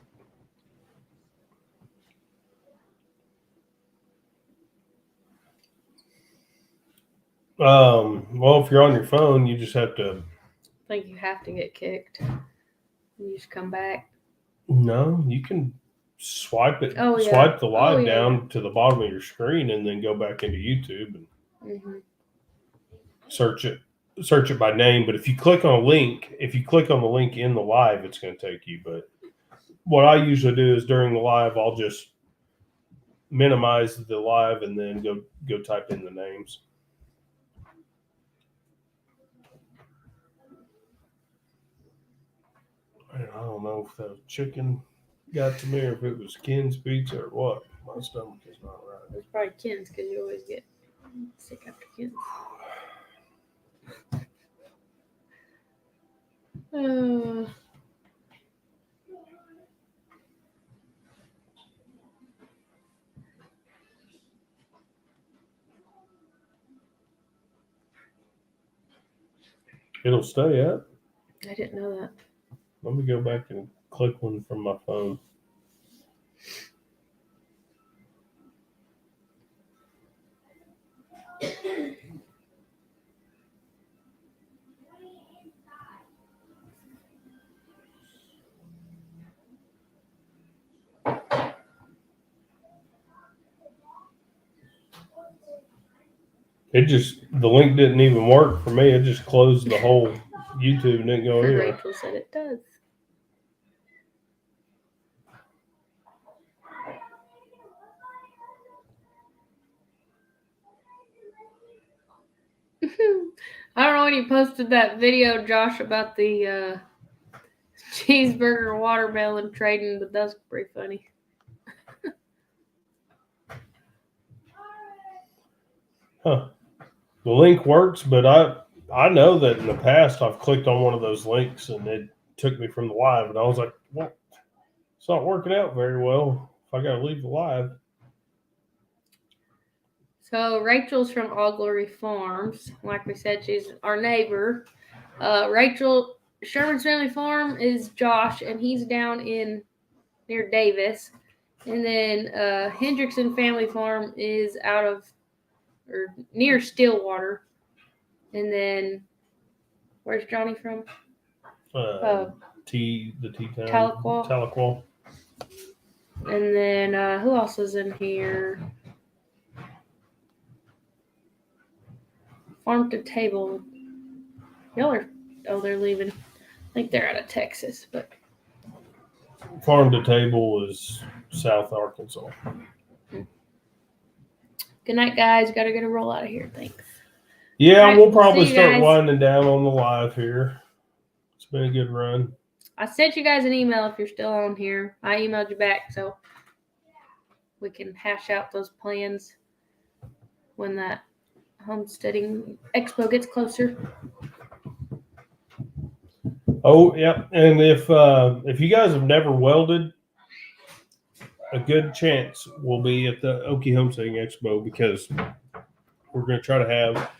Well, if you're on your phone, you just have to. I think you have to get kicked. You just come back. No, you can swipe it. Oh, yeah. Swipe the live Oh, yeah. down to the bottom of your screen, and then go back into YouTube and search it by name. But if you click on the link in the live, it's going to take you. But what I usually do is during the live, I'll just minimize the live and then go type in the names. And I don't know if the chicken got to me or if it was Ken's pizza or what. My stomach is not right. It's probably Ken's because you always get sick after Ken's. It'll stay up. I didn't know that. Let me go back and click one from my phone. The link didn't even work for me. It just closed the whole YouTube and didn't go anywhere. Rachel said it does. I don't know when you posted that video, Josh, about the cheeseburger watermelon trading, but that's pretty funny. Huh. The link works, but I know that in the past I've clicked on one of those links and it took me from the live, and I was like, well, it's not working out very well if I got to leave the live. So Rachel's from All Glory Farms. Like we said, she's our neighbor. Rachel, Sherman's Family Farm is Josh, and he's down near Davis. And then Hendrickson Family Farm is near Stillwater. And then, where's Johnny from? The T-Town. Tahlequah. And then, who else is in here? Farm to Table. They're leaving. I think they're out of Texas, but. Farm to Table is South Arkansas. Good night, guys. Got to get a roll out of here. Thanks. Yeah, All right, we'll probably see you start guys. winding down on the live here. It's been a good run. I sent you guys an email if you're still on here. I emailed you back, so we can hash out those plans when that homesteading expo gets closer. Oh, yeah. And if you guys have never welded, a good chance we'll be at the Okie Homesteading Expo because we're going to try to have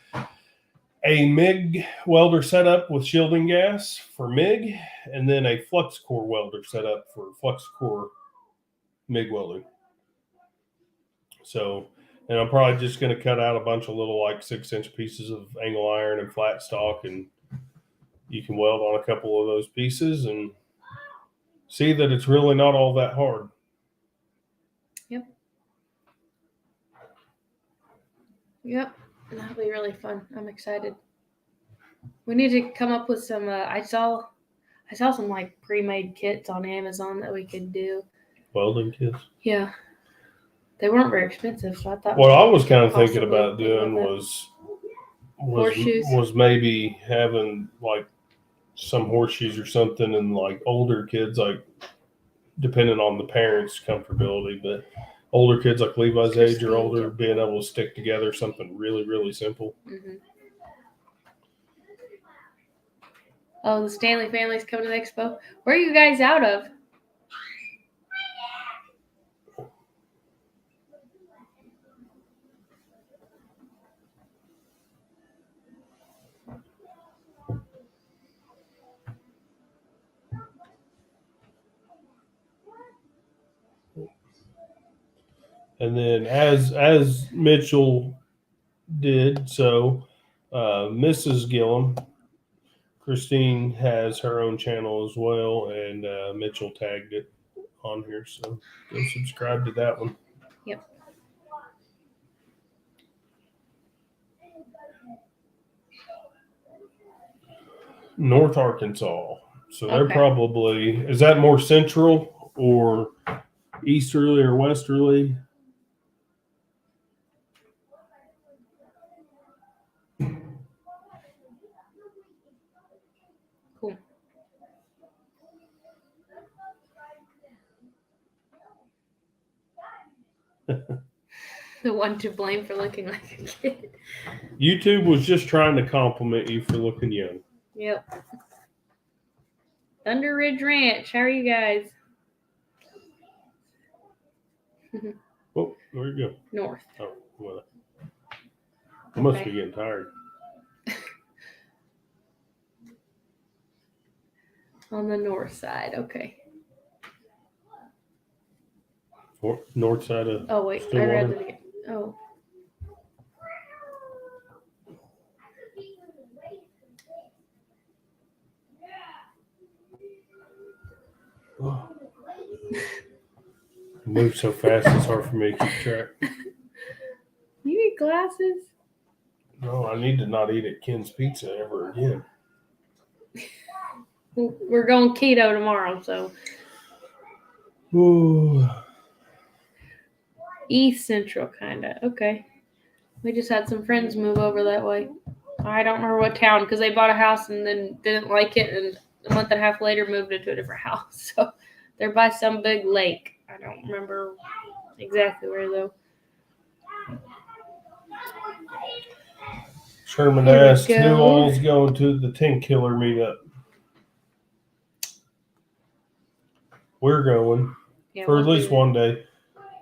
a MIG welder set up with shielding gas for MIG, and then a flux core welder set up for flux core MIG welding. So, and I'm probably just going to cut out a bunch of little 6-inch pieces of angle iron and flat stock, and you can weld on a couple of those pieces and see that it's really not all that hard. Yep. That'll be really fun. I'm excited. We need to come up with some. I saw some pre-made kits on Amazon that we could do. Welding kits. Yeah, they weren't very expensive, so I thought. What I was kind of thinking possibly about doing do that. Horseshoes. was maybe having some horseshoes or something, and older kids, depending on the parents' comfortability, but older kids like Levi's age or Christine, older yeah. being able to stick together something really, really simple. Mm-hmm. Oh, the Stanley family's coming to the expo. Where are you guys out of? And then as Mitchell did, so Mrs. Gillum, Christine has her own channel as well, and Mitchell tagged it on here. So go subscribe to that one. Yep. North Arkansas. So they're Okay. probably, is that more central or easterly or westerly? Cool. The one to blame for looking like a kid. YouTube was just trying to compliment you for looking young. Yep. Thunder Ridge Ranch. How are you guys? Oh, where you go? North. Oh, well, I must Okay. be getting tired. On the north side. Okay. North side of. Oh, wait. I Stillwater. read it again. Oh. Oh. I move so fast, it's hard for me to keep track. You need glasses? No, I need to not eat at Ken's Pizza ever again. We're going keto tomorrow, so. Ooh. East Central, kind of. Okay. We just had some friends move over that way. I don't remember what town because they bought a house and then didn't like it, and a month and a half later moved into a different house. So they're by some big lake. I don't remember exactly where though. Sherman Here we asked, go. who all's going to the 10 Killer meetup? We're going Yeah, for at we'll least do one day.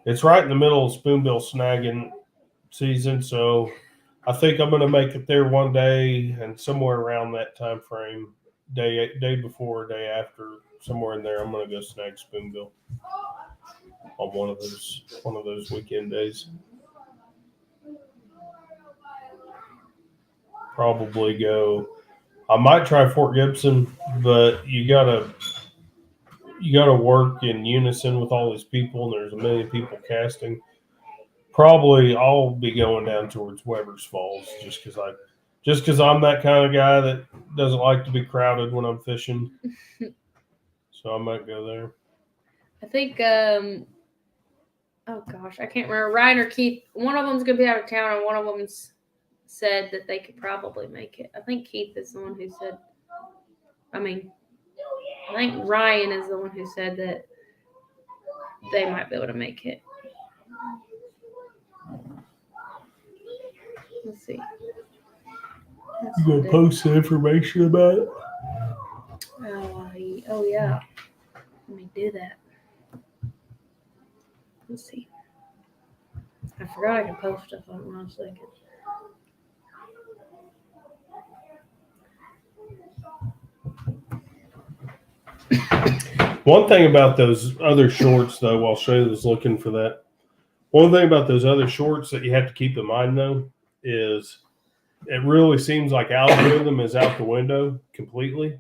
It's right in the middle of spoonbill snagging season, so I think I'm going to make it there one day and somewhere around that time frame, day before, day after, somewhere in there, I'm going to go snag spoonbill on one of those weekend days. Probably go. I might try Fort Gibson, but you gotta work in unison with all these people, and there's a million people casting. Probably I'll be going down towards Weber's Falls just because I'm that kind of guy that doesn't like to be crowded when I'm fishing. So I might go there. I think oh gosh, I can't remember. Ryan or Keith, one of them's gonna be out of town and one of them's said that they could probably make it. I think Keith is the one who said I think Ryan is the one who said that they might be able to make it. Let's see. That's You gonna Sunday. post the information about it? Oh yeah. Let me do that. Let's see. I forgot I could post stuff on it when I was thinking. One thing about those other shorts, though, while Shay was looking for that, one thing about those other shorts that you have to keep in mind, though, is it really seems like algorithm is out the window completely,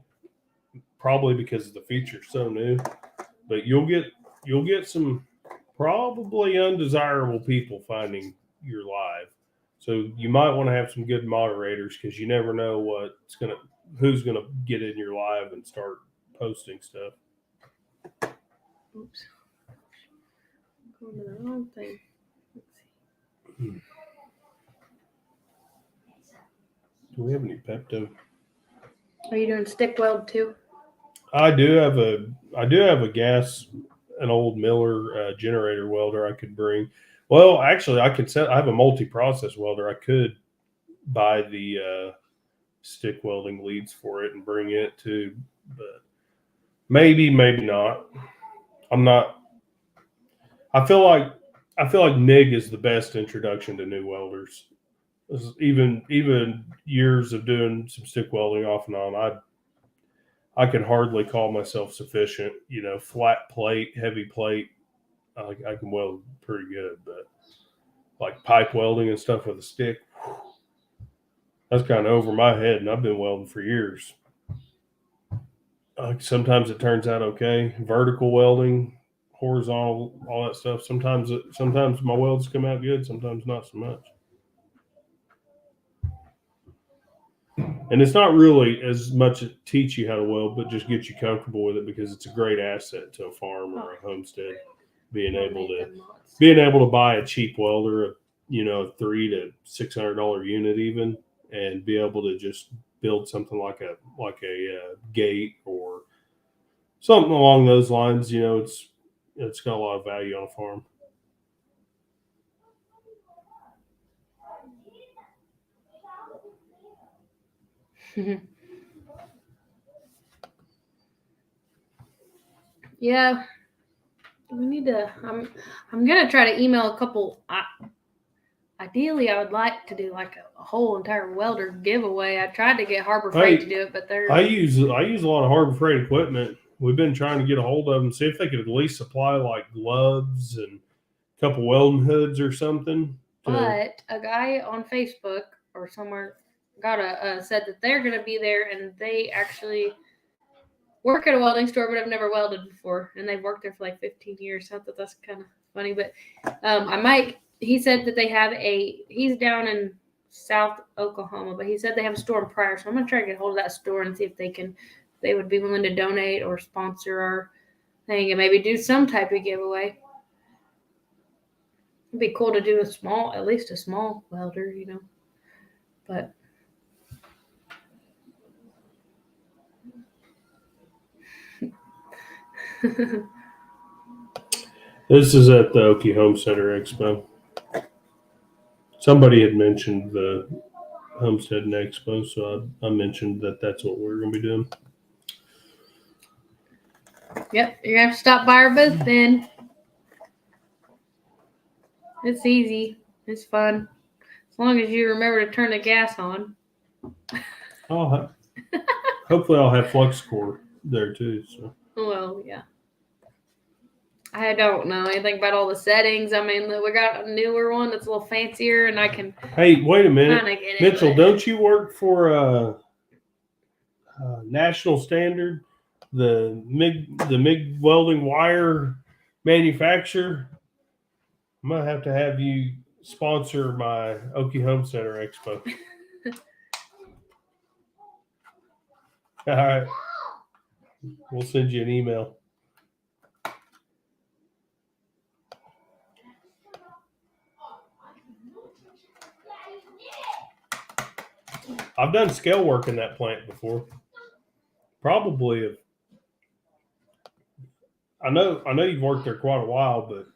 probably because the feature's so new. But you'll get some probably undesirable people finding your live. So you might want to have some good moderators because you never know who's gonna get in your live and start posting stuff. Oops. Going to the wrong thing. Let's see. Do we have any Pepto? Are you doing stick weld too? I do have a gas an old Miller generator welder I could bring. Well, actually, I have a multi-process welder. I could buy the stick welding leads for it and bring it too, but maybe not. I'm not. I feel like MIG is the best introduction to new welders. Even years of doing some stick welding off and on, I can hardly call myself sufficient. Flat plate, heavy plate, I can weld pretty good, but like pipe welding and stuff with a stick, that's kind of over my head, and I've been welding for years. Sometimes it turns out okay. Vertical welding, horizontal, all that stuff. Sometimes my welds come out good, sometimes not so much. And it's not really as much to teach you how to weld, but just get you comfortable with it, because it's a great asset to a farm or a homestead. Being able to buy a cheap welder, a $300 to $600 unit even, and be able to just build something like a gate or something along those lines. It's got a lot of value on a farm. Yeah, we need to. I'm gonna try to email a couple. Ideally, I would like to do like a whole entire welder giveaway. I tried to get Harbor Freight to do it, but they're. I use a lot of Harbor Freight equipment. We've been trying to get a hold of them, see if they could at least supply like gloves and a couple welding hoods or something. But a guy on Facebook or somewhere said that they're going to be there, and they actually work at a welding store, but I've never welded before, and they've worked there for like 15 years. So I thought that's kind of funny, but he said that they have he's down in South Oklahoma, but he said they have a store in Pryor, so I'm going to try to get a hold of that store and see if they would be willing to donate or sponsor our thing and maybe do some type of giveaway. It'd be cool to do at least a small welder, but This is at the Okie Home Center Expo. Somebody had mentioned the Homestead Expo, so I mentioned that that's what we're going to be doing. Yep, you're going to have to stop by our booth then. It's easy. It's fun. As long as you remember to turn the gas on. Hopefully I'll have flux core there too. So. Well, yeah. I don't know anything about all the settings. I mean, we got a newer one that's a little fancier, and I can. Hey, wait a minute, kind of get Mitchell. it, don't you work for National Standard, the MIG welding wire manufacturer? I'm gonna have to have you sponsor my Okie Home Center Expo. All right, we'll send you an email. I've done scale work in that plant before. Probably, I know you've worked there quite a while, but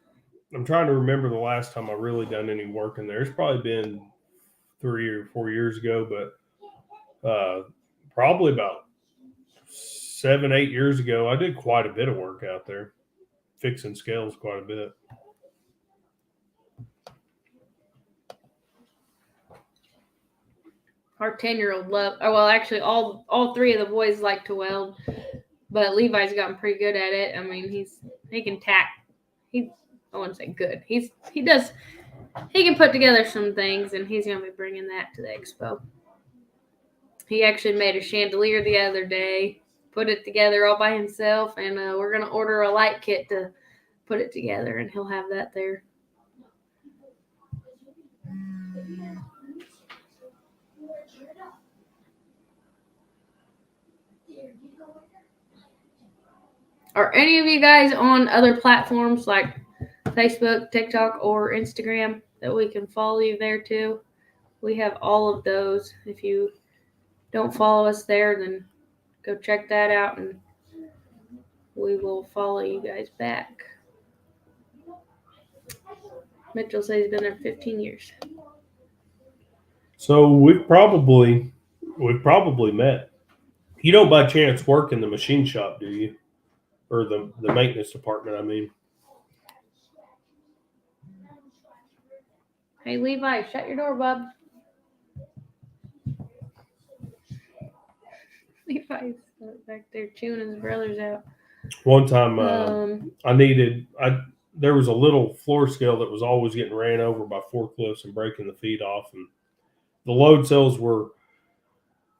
I'm trying to remember the last time I really done any work in there. It's probably been 3 or 4 years ago, but probably about 7, 8 years ago, I did quite a bit of work out there, fixing scales quite a bit. Our 10-year-old actually all three of the boys like to weld, but Levi's gotten pretty good at it. I mean, he can tack. I wouldn't say good. He can put together some things, and he's gonna be bringing that to the expo. He actually made a chandelier the other day, put it together all by himself, and we're gonna order a light kit to put it together, and he'll have that there. Are any of you guys on other platforms like Facebook, TikTok, or Instagram that we can follow you there too? We have all of those. If you don't follow us there, then go check that out, and we will follow you guys back. Mitchell says he's been there 15 years. So we've probably met. You don't by chance work in the machine shop, do you? Or the maintenance department, I mean. Hey, Levi, shut your door, bub. Levi's back there chewing his brothers out. One time there was a little floor scale that was always getting ran over by forklifts and breaking the feet off, and the load cells were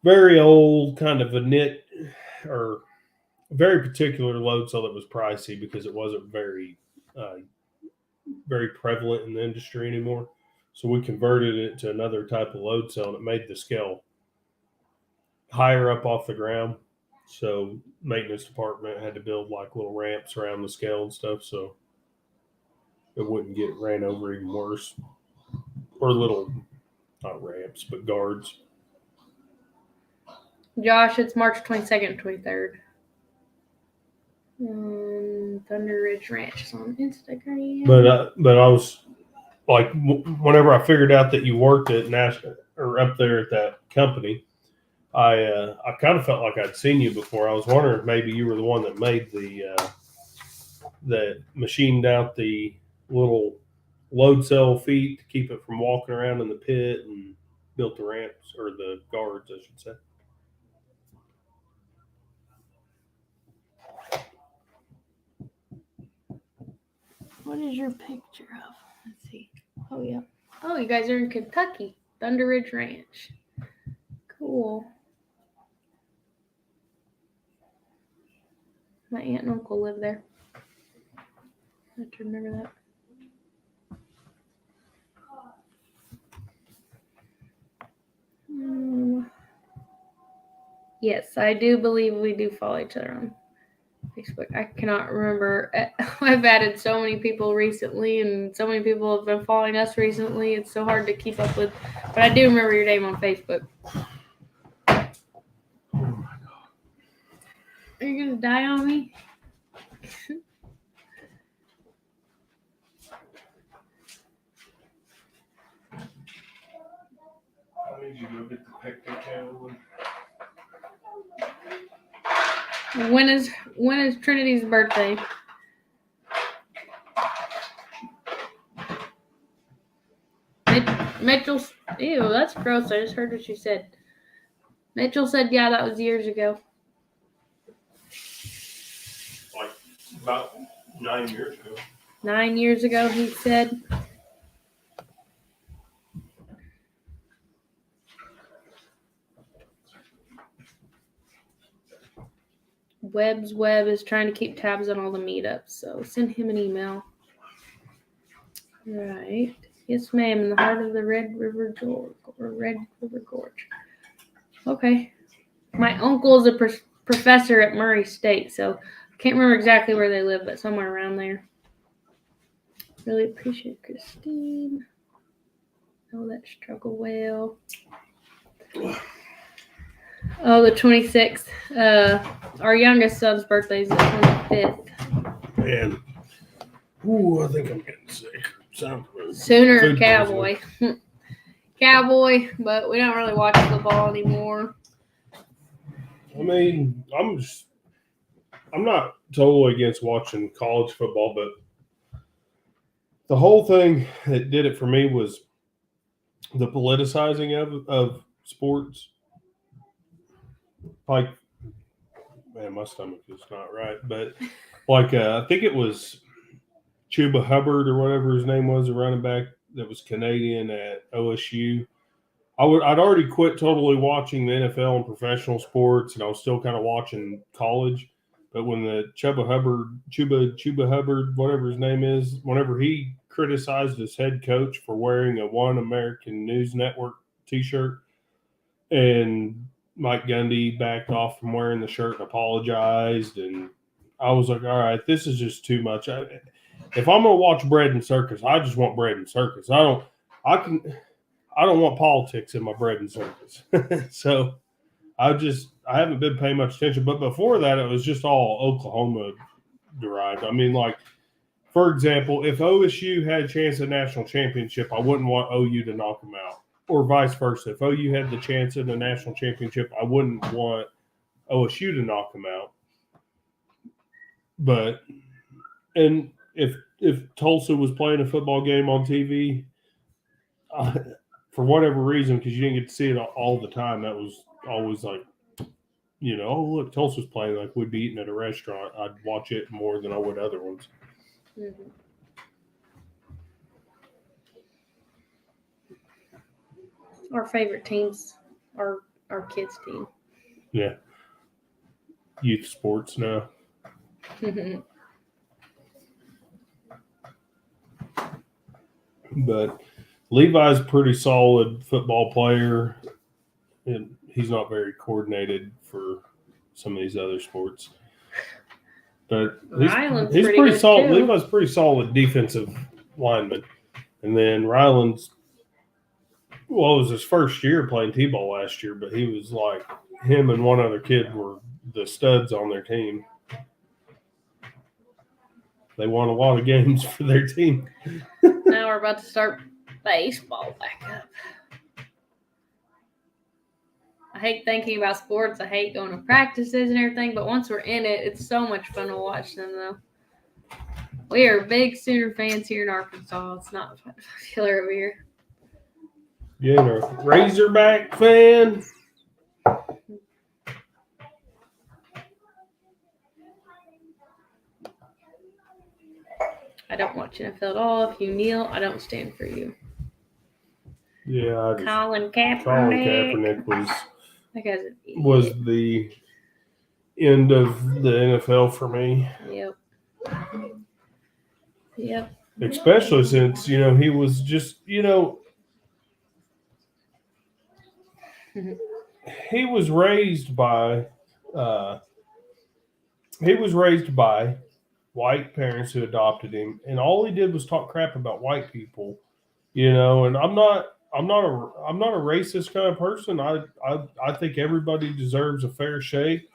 very old, kind of a knit or very particular load cell that was pricey because it wasn't very prevalent in the industry anymore. So we converted it to another type of load cell, and it made the scale higher up off the ground. So maintenance department had to build like little ramps around the scale and stuff, so it wouldn't get ran over even worse. Or little, not ramps, but guards. Josh, it's March 22nd, 23rd. Thunder Ridge Ranch is on Instagram. But I was like, whenever I figured out that you worked at National or up there at that company, I kind of felt like I'd seen you before. I was wondering if maybe you were the one that made that machined out the little load cell feet to keep it from walking around in the pit and built the ramps or the guards, I should say. What is your picture of? Let's see. Oh, yeah. Oh, you guys are in Kentucky. Thunder Ridge Ranch. Cool. My aunt and uncle live there. I have to remember that. Yes, I do believe we do follow each other on Facebook. I cannot remember. I've added so many people recently, and so many people have been following us recently. It's so hard to keep up with. But I do remember your name on Facebook. Oh my God. Are you going to die on me? I need you to go get the picnic table. When is Trinity's birthday? Mitchell, ew, that's gross. I just heard what you said. Mitchell said, yeah, that was years ago. Like about 9 years ago. 9 years ago, he said. Webb's Web is trying to keep tabs on all the meetups, so send him an email. Right. Yes, ma'am, in the heart of the Red River Gorge. Okay. My uncle is a professor at Murray State, so I can't remember exactly where they live, but somewhere around there. Really appreciate Christine. Oh, that struggle well. Oh, the 26th. Our youngest son's birthday is the 25th. Man. Ooh, I think I'm getting sick. Sooner Food Cowboy. Cowboy, but we don't really watch football anymore. I mean, I'm not totally against watching college football, but the whole thing that did it for me was the politicizing of sports. Like, man, my stomach is not right, but like I think it was Chuba Hubbard or whatever his name was, a running back that was Canadian at OSU. I'd already quit totally watching the NFL and professional sports, and I was still kind of watching college. But when the Chuba Hubbard, whatever his name is, whenever he criticized his head coach for wearing a One American News Network T-shirt, and Mike Gundy backed off from wearing the shirt and apologized, and I was like, all right, this is just too much. If I'm gonna watch bread and circus, I just want bread and circus. I don't want politics in my bread and circus. So I haven't been paying much attention. But before that, it was just all Oklahoma derived. I mean, like, for example, if OSU had a chance at national championship, I wouldn't want OU to knock them out, or vice versa. If OU had the chance at the national championship, I wouldn't want OSU to knock them out. But and if Tulsa was playing a football game on TV, for whatever reason, because you didn't get to see it all the time, that was always like, oh, look, Tulsa's playing, like we'd be eating at a restaurant. I'd watch it more than I would other ones. Mm-hmm. Our favorite teams are our kids' team. Yeah. Youth sports now. But Levi's a pretty solid football player, and he's not very coordinated for some of these other sports. But he's pretty solid. Too. Levi's pretty solid defensive lineman. And then Ryland's, well, it was his first year playing T-ball last year, but he was like, him and one other kid were the studs on their team. They won a lot of games for their team. Now we're about to start baseball back up. I hate thinking about sports. I hate going to practices and everything, but once we're in it, it's so much fun to watch them, though. We are big Sooner fans here in Arkansas. It's not popular over here. Yeah, a Razorback fan. I don't watch NFL at all. If you kneel, I don't stand for you. Yeah, Colin Kaepernick. Colin Kaepernick That guy's an idiot. was the end of the NFL for me. Yep. Especially since, he was just, he was raised by white parents who adopted him, and all he did was talk crap about white people, and I'm not a racist kind of person. I think everybody deserves a fair shake,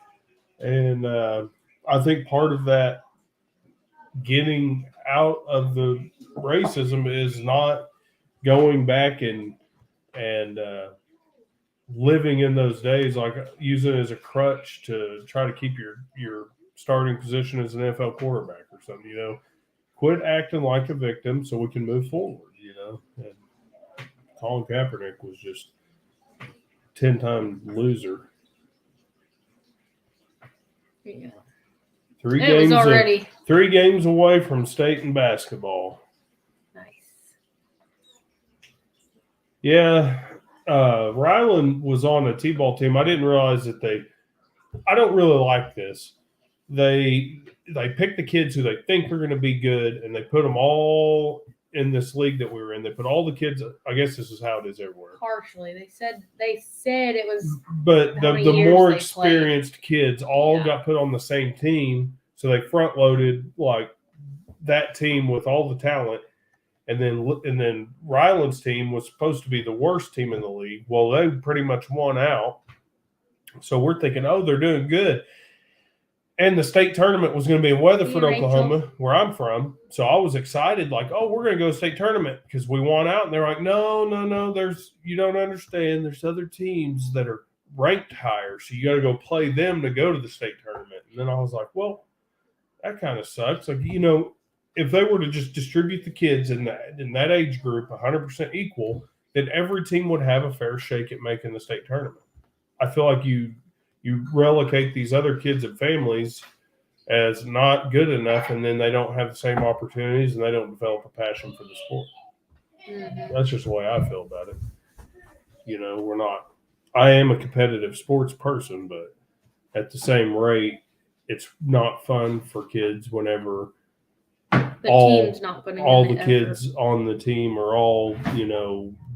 and I think part of that getting out of the racism is not going back and living in those days, like using it as a crutch to try to keep your starting position as an NFL quarterback or something. Quit acting like a victim so we can move forward. And Colin Kaepernick was just 10-time loser. Yeah. 3 It games was already 3 games away from state in basketball. nice. Yeah, Ryland was on a T-ball team. I didn't realize that I don't really like this. They pick the kids who they think are going to be good, and they put them all in this league that we were in. They put all the kids. I guess this is how it is everywhere. Partially, they said it was. But how many the years more they experienced kids all got put on the same team, so they front loaded like that team with all the talent. And then Ryland's team was supposed to be the worst team in the league. Well, they pretty much won out. So we're thinking, oh, they're doing good. And the state tournament was going to be in Weatherford, Oklahoma, where I'm from. So I was excited, like, oh, we're going to go to state tournament because we won out. And they're like, no, you don't understand. There's other teams that are ranked higher. So you got to go play them to go to the state tournament. And then I was like, well, that kind of sucks. Like, if they were to just distribute the kids in that age group 100% equal, then every team would have a fair shake at making the state tournament. I feel like you relegate these other kids and families as not good enough, and then they don't have the same opportunities and they don't develop a passion for the sport. Mm-hmm. That's just the way I feel about it. I am a competitive sports person, but at the same rate, it's not fun for kids whenever team's not putting all in the effort. kids on the team are all,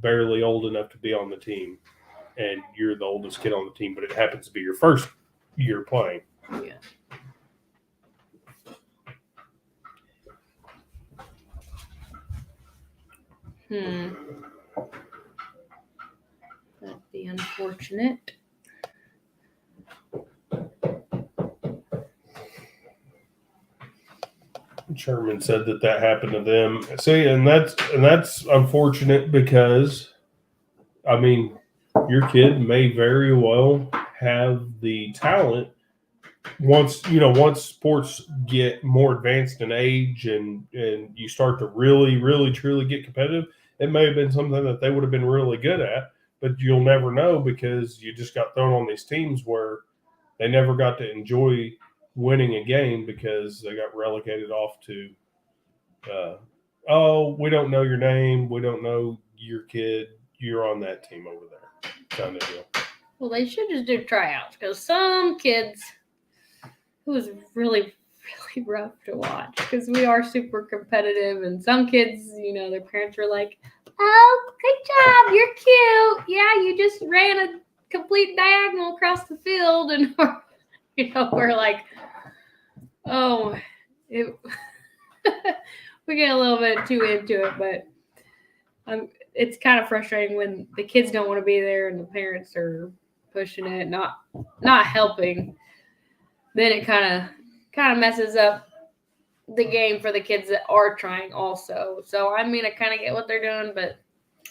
barely old enough to be on the team. And you're the oldest kid on the team, but it happens to be your first year playing. Yeah. That'd be unfortunate. Sherman said that happened to them. See, and that's unfortunate because, I mean, your kid may very well have the talent once sports get more advanced in age and you start to really truly get competitive. It may have been something that they would have been really good at, but you'll never know because you just got thrown on these teams where they never got to enjoy winning a game because they got relegated off to we don't know your name, we don't know your kid, you're on that team over there kind of deal. Well, they should just do tryouts because some kids, it was really rough to watch because we are super competitive, and some kids, their parents were like, "Oh, good job, you're cute. Yeah, you just ran a complete diagonal across the field," and we're like, "Oh, we get a little bit too into it," but it's kind of frustrating when the kids don't want to be there and the parents are pushing it, not helping. Then it kind of messes up the game for the kids that are trying also. So, I mean, I kind of get what they're doing, but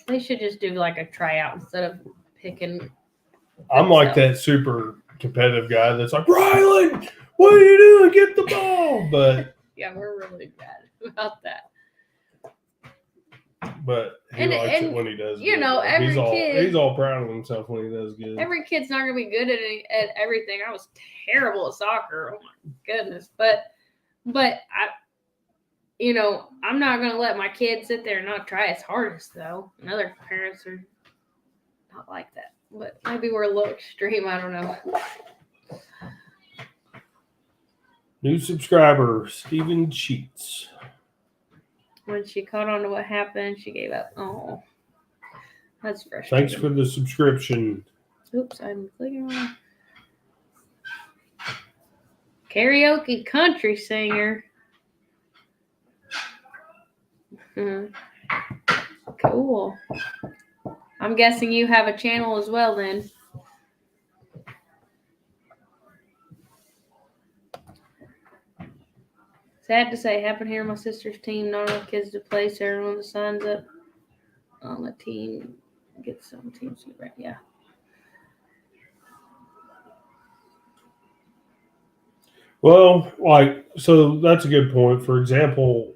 they should just do like a tryout instead of picking. I'm like that super competitive guy that's like, Rylan, what are you doing? Get the ball. But yeah, we're really bad about that. But he likes it when he does good. Every kid, he's all proud of himself when he does good. Every kid's not going to be good at everything. I was terrible at soccer. Oh, my goodness. But I'm not going to let my kid sit there and not try his hardest, though. And other parents are not like that. But maybe we're a little extreme. I don't know. New subscriber, Steven Sheets. When she caught on to what happened, she gave up. Oh, that's frustrating. Thanks for the subscription. Oops, I'm clicking on karaoke country singer. Cool. I'm guessing you have a channel as well then. Sad to say, happened here on my sister's team. Not enough kids to play, so everyone that signs up on the team gets some teams. Right? Yeah. Well, so that's a good point. For example,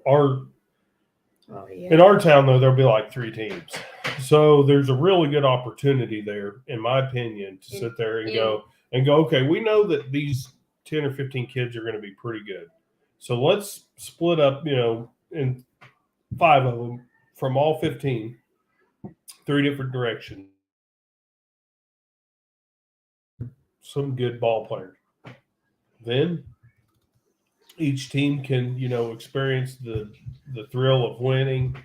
in our town, though, there'll be like 3 teams. So there's a really good opportunity there, in my opinion, to sit there and go, okay, we know that these 10 or 15 kids are going to be pretty good. So let's split up, in 5 of them from all 15, 3 different directions. Some good ball players. Then each team can, experience the thrill of winning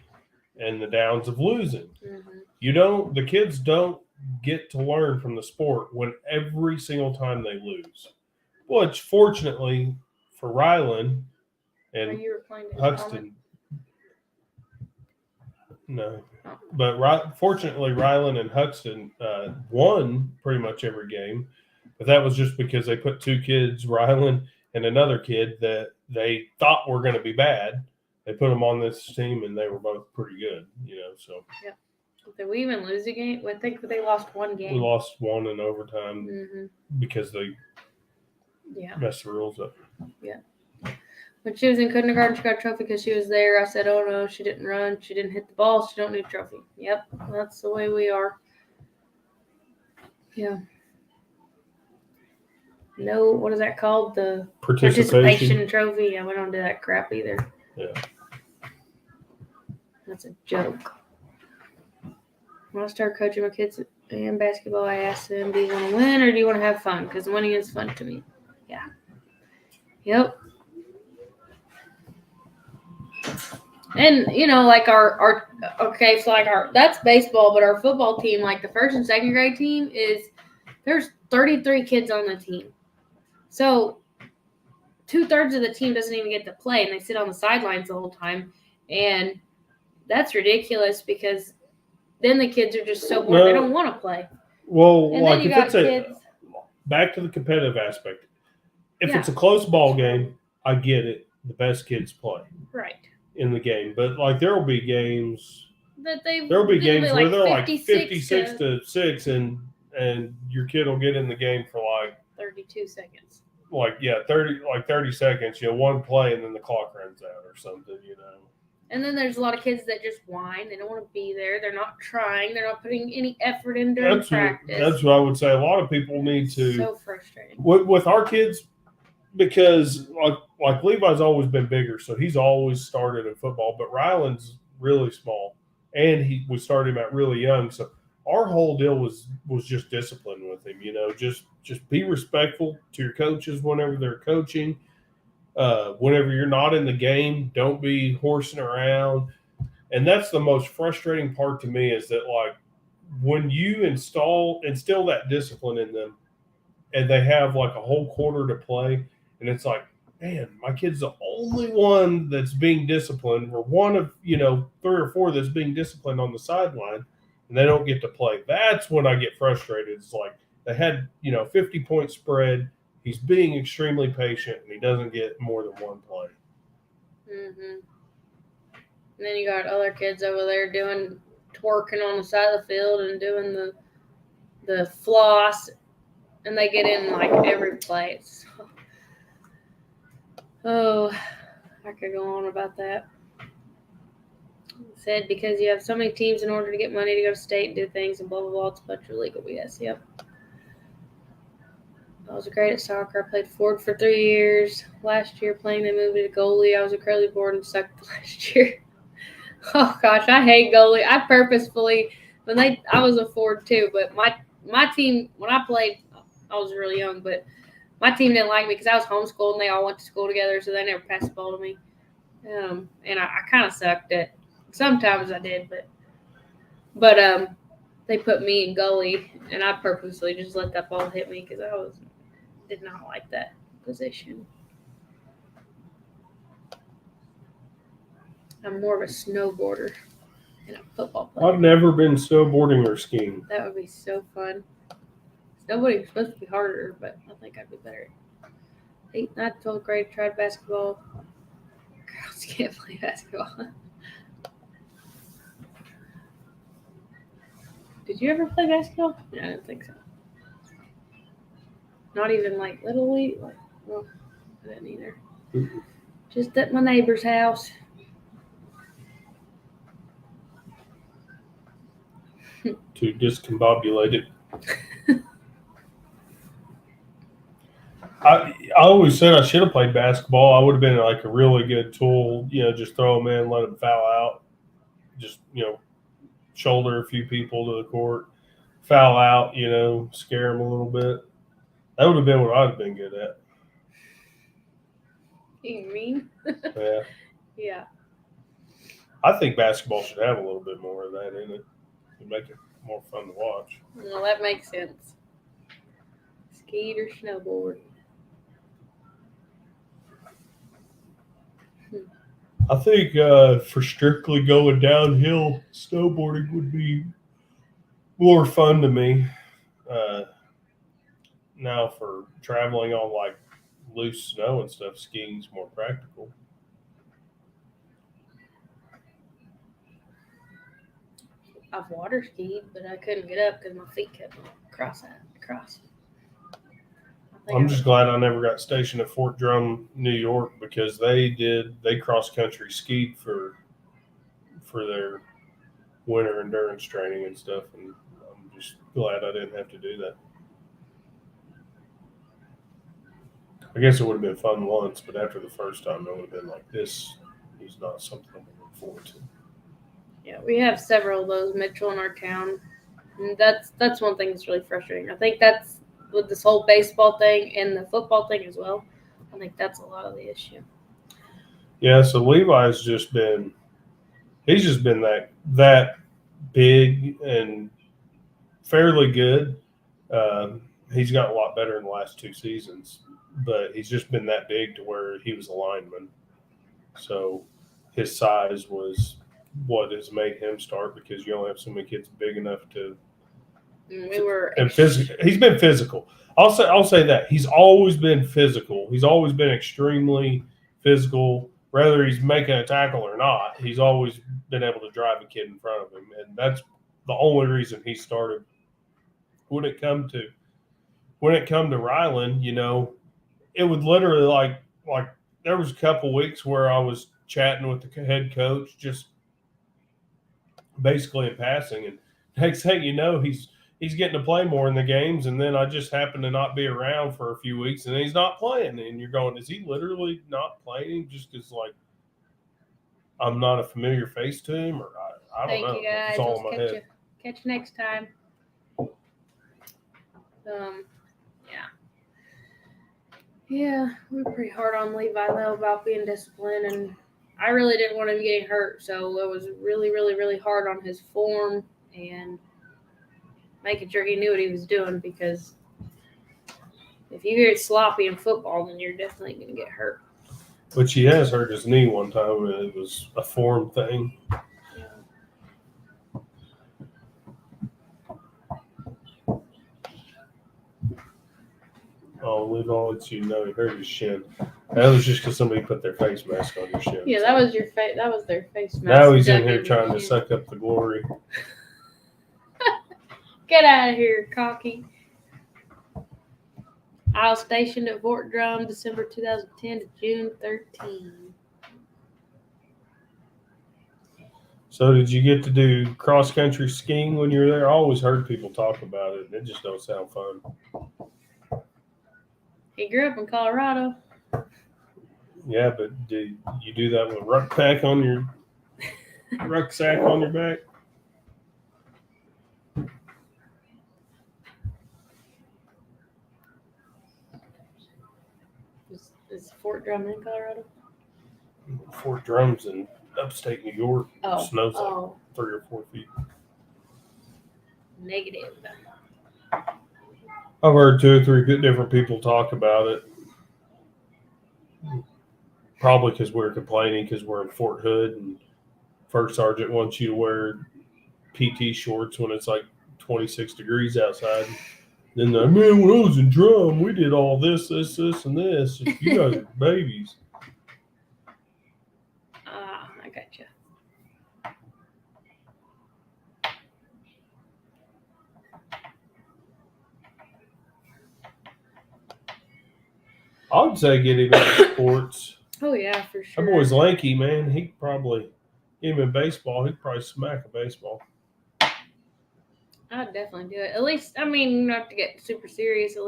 and the downs of losing. Mm-hmm. The kids don't get to learn from the sport when every single time they lose. Which, fortunately, for Rylan and Huxton. No. But fortunately, Rylan and Huxton won pretty much every game. But that was just because they put 2 kids, Rylan and another kid, that they thought were going to be bad. They put them on this team, and they were both pretty good, so. Yeah. Did we even lose a game? I think they lost 1 game. We lost 1 in overtime because they messed the rules up. Yeah. When she was in kindergarten, she got a trophy because she was there. I said, oh, no, she didn't run. She didn't hit the ball. She don't need a trophy. Yep, that's the way we are. Yeah. No, what is that called? The participation trophy. Yeah, we don't do that crap either. Yeah. That's a joke. When I started coaching my kids in basketball, I asked them, do you want to win or do you want to have fun? Because winning is fun to me. Yeah. Yep. And, like that's baseball, but our football team, like the 1st and 2nd grade team there's 33 kids on the team. So 2/3 of the team doesn't even get to play, and they sit on the sidelines the whole time. And that's ridiculous because then the kids are just so bored. They don't want to play. Well, and if it's back to the competitive aspect. If it's a close ball game, I get it. the best kids play Right. in the game. But like there will be games That they There'll be games where they're like 56 56 to 6 and your kid will get in the game for 32 seconds. 30 seconds, one play and then the clock runs out or something, And then there's a lot of kids that just whine. They don't want to be there. They're not trying. They're not putting any effort in during practice. That's what I would say. A lot of people need to So frustrating. with our kids, because like Levi's always been bigger, so he's always started in football, but Ryland's really small and we started him out really young. So our whole deal was just discipline with him, just be respectful to your coaches whenever they're coaching. Whenever you're not in the game, don't be horsing around. And that's the most frustrating part to me is that when you instill that discipline in them and they have a whole quarter to play and it's like, man, my kid's the only one that's being disciplined or one of, 3 or 4 that's being disciplined on the sideline and they don't get to play. That's when I get frustrated. It's like they had, 50-point spread. He's being extremely patient, and he doesn't get more than one play. And then you got other kids over there twerking on the side of the field and doing the floss, and they get in every play. Oh, I could go on about that. It said because you have so many teams in order to get money to go to state and do things and blah, blah, blah, it's a bunch of illegal BS. Yep. I was great at soccer. I played forward for 3 years. Last year playing, they moved me to goalie. I was incredibly bored and sucked last year. Oh gosh, I hate goalie. I purposefully I was a forward too, but my team when I played, I was really young, but my team didn't like me because I was homeschooled and they all went to school together, so they never passed the ball to me. And I kind of sucked at. Sometimes I did, but they put me in goalie, and I purposely just let that ball hit me because did not like that position. I'm more of a snowboarder than a football player. I've never been snowboarding or skiing. That would be so fun. Snowboarding is supposed to be harder, but I think I'd be better. 8th, 9th, 12th grade, tried basketball. Girls can't play basketball. Did you ever play basketball? No, I don't think so. Not even Little League? Well, I didn't either. Mm-hmm. Just at my neighbor's house. To discombobulate it. I always said I should have played basketball. I would have been a really good tool, just throw them in, let them foul out. Just, shoulder a few people to the court, foul out, scare them a little bit. That would have been what I'd been good at. You mean? Yeah. Yeah. I think basketball should have a little bit more of that in it. It'd make it more fun to watch. Well, that makes sense. Ski or snowboard. I think for strictly going downhill, snowboarding would be more fun to me. Now for traveling on loose snow and stuff, skiing's more practical. I've water skied, but I couldn't get up because my feet kept across. I'm just glad I never got stationed at Fort Drum, New York, because they cross country skied for their winter endurance training and stuff, and I'm just glad I didn't have to do that. I guess it would have been fun once, but after the first time, it would have been this is not something I'm looking forward to. Yeah, we have several of those, Mitchell, in our town, and that's one thing that's really frustrating. I think that's with this whole baseball thing and the football thing as well. I think that's a lot of the issue. Yeah, so Levi's just been that big and fairly good. He's got a lot better in the last 2 seasons, but he's just been that big to where he was a lineman. So his size was what has made him start, because you only have so many kids big enough to. He's been physical. I'll say that he's always been physical. He's always been extremely physical. Whether he's making a tackle or not, he's always been able to drive a kid in front of him, and that's the only reason he started. When it come to Ryland, it would literally like there was a couple weeks where I was chatting with the head coach, just basically in passing, and next thing you know, he's getting to play more in the games, and then I just happen to not be around for a few weeks, and he's not playing, and you're going, is he literally not playing just because like I'm not a familiar face to him, or I don't know. Thank you guys. It's all in my Let's head. catch you next time. Yeah, we were pretty hard on Levi though about being disciplined, and I really didn't want him getting hurt, so it was really, really, really hard on his form and making sure he knew what he was doing, because if you get sloppy in football, then you're definitely going to get hurt. Which he has hurt his knee one time, and it was a form thing. Oh, we've all let you know he hurt his shin. That was just because somebody put their face mask on your shin. Yeah, that was your face. That was their face mask. Now he's in Dug here your trying to shin. suck up the glory. Get out of here, cocky. I was stationed at Fort Drum, December 2010 to June 13. So did you get to do cross-country skiing when you were there? I always heard people talk about it, and it just don't sound fun. He grew up in Colorado. Yeah, but did you do that with rucksack on your back? Is Fort Drum in Colorado? Fort Drum's in upstate New York. Oh. Snow's like Oh, 3 or 4 feet. negative. I've heard 2 or 3 different people talk about it. Probably because we're complaining because we're in Fort Hood, and First Sergeant wants you to wear PT shorts when it's like 26 degrees outside. Then they're, man, when I was in Drum, we did all this, and this. You guys are babies. I got you. I'd say get him into sports. Oh yeah, for sure. That boy's lanky, man. He could probably get him in baseball. He could probably smack a baseball. I'd definitely do it. At least, I mean, not to get super serious. At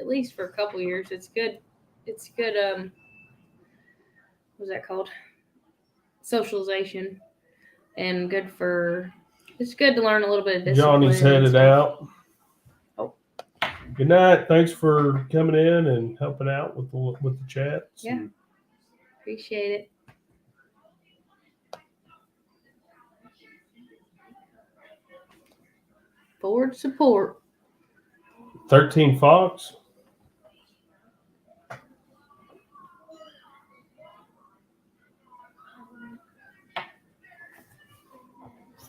least for a couple years, it's good. It's good. What's that called? Socialization, and good for. It's good to learn a little bit of discipline. Johnny's and headed stuff. out. Oh. Good night. Thanks for coming in and helping out with the chats. Yeah. Appreciate it. Forward support. 13 Fox.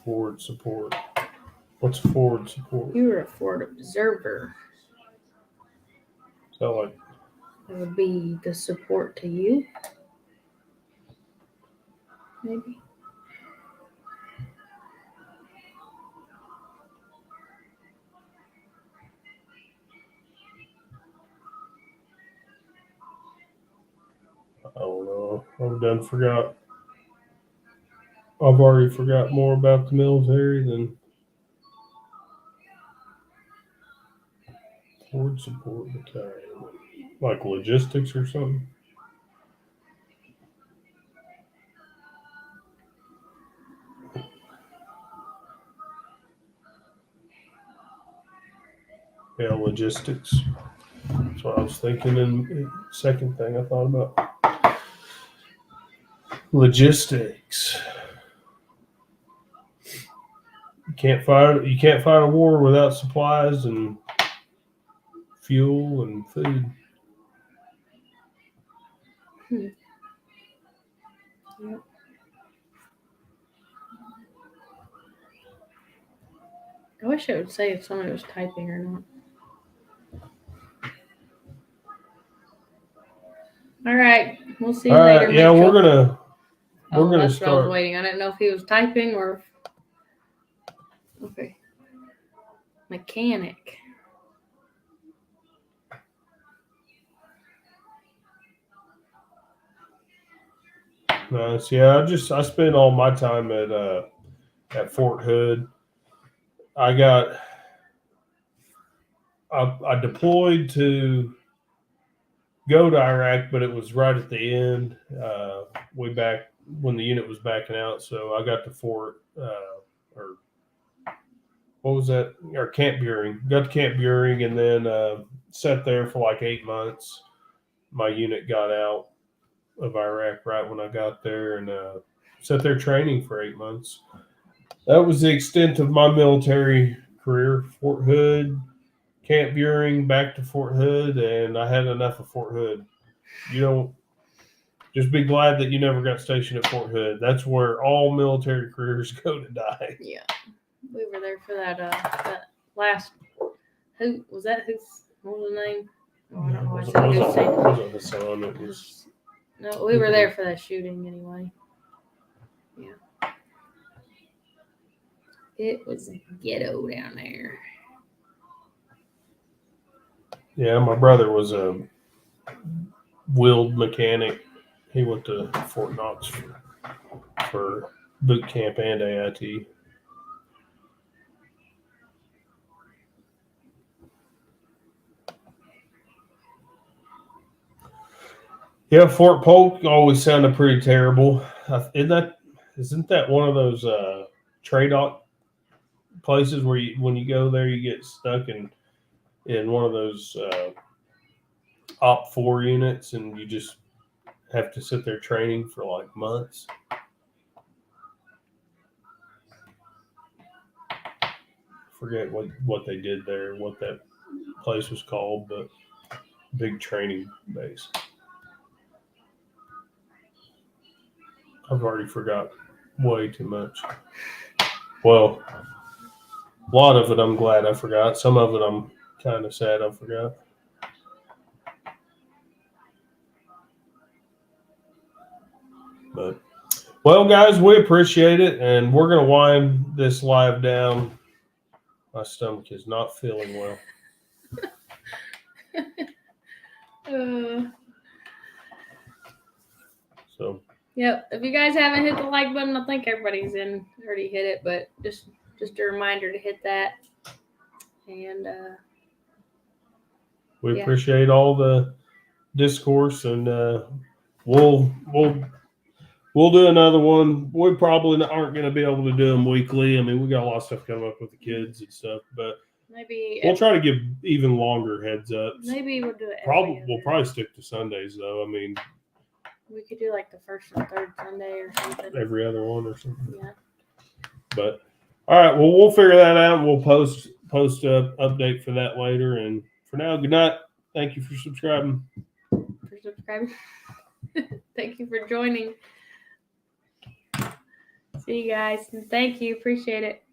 Forward support. What's forward support? You were a forward observer. Is that like It would be the support to you. Maybe. I don't know. I've already forgot more about the military than forward support battalion. Like logistics or something. Yeah, logistics. That's what I was thinking. And second thing I thought about. Logistics. You can't fight a war without supplies and fuel and food. Yep. I wish it would say if somebody was typing or not. All right. We'll see you All later. right, yeah, Mitchell. we're gonna Oh, we're gonna that's what I was start. waiting. I didn't know if he was typing or. Okay. Mechanic. Nice. Yeah, I spend all my time at Fort Hood. I deployed to go to Iraq, but it was right at the end, way back when the unit was backing out. So I got to Fort or what was that? Or Camp Buring. Got to Camp Buring and then sat there for like 8 months. My unit got out of Iraq right when I got there and sat there training for 8 months. That was the extent of my military career. Fort Hood, Camp Buring, back to Fort Hood, and I had enough of Fort Hood. You don't just be glad that you never got stationed at Fort Hood. That's where all military careers go to die. Yeah. We were there for that last. Who was that? What was the name? Oh, I don't know. I said who's name. It wasn't Hassan. It was No, we were there for that shooting anyway. Yeah. It was ghetto down there. yeah. My brother was a wheeled mechanic. He went to Fort Knox for boot camp and AIT. Yeah, Fort Polk always sounded pretty terrible. Isn't that one of those trade places where when you go there you get stuck in one of those Op 4 units and you just have to sit there training for like months? Forget what they did there, what that place was called, but big training base. I've already forgot way too much. Well, a lot of it I'm glad I forgot. Some of it I'm kind of sad I forgot. But, well, guys, we appreciate it, and we're going to wind this live down. My stomach is not feeling well. So, Yep. If you guys haven't hit the like button, I think everybody's already hit it, but just a reminder to hit that. And we Yeah. appreciate all the discourse, and we'll do another one. We probably aren't going to be able to do them weekly. I mean, we got a lot of stuff coming up with the kids and stuff, but maybe we'll try to give even longer heads ups. maybe we'll do it. We'll probably stick to Sundays though. I mean, we could do like the first and third Sunday or something. every other one or something. Yeah. But all right, well, we'll figure that out. We'll post a update for that later. And for now, good night. Thank you for subscribing. Thank you for joining. See you guys. And thank you. Appreciate it.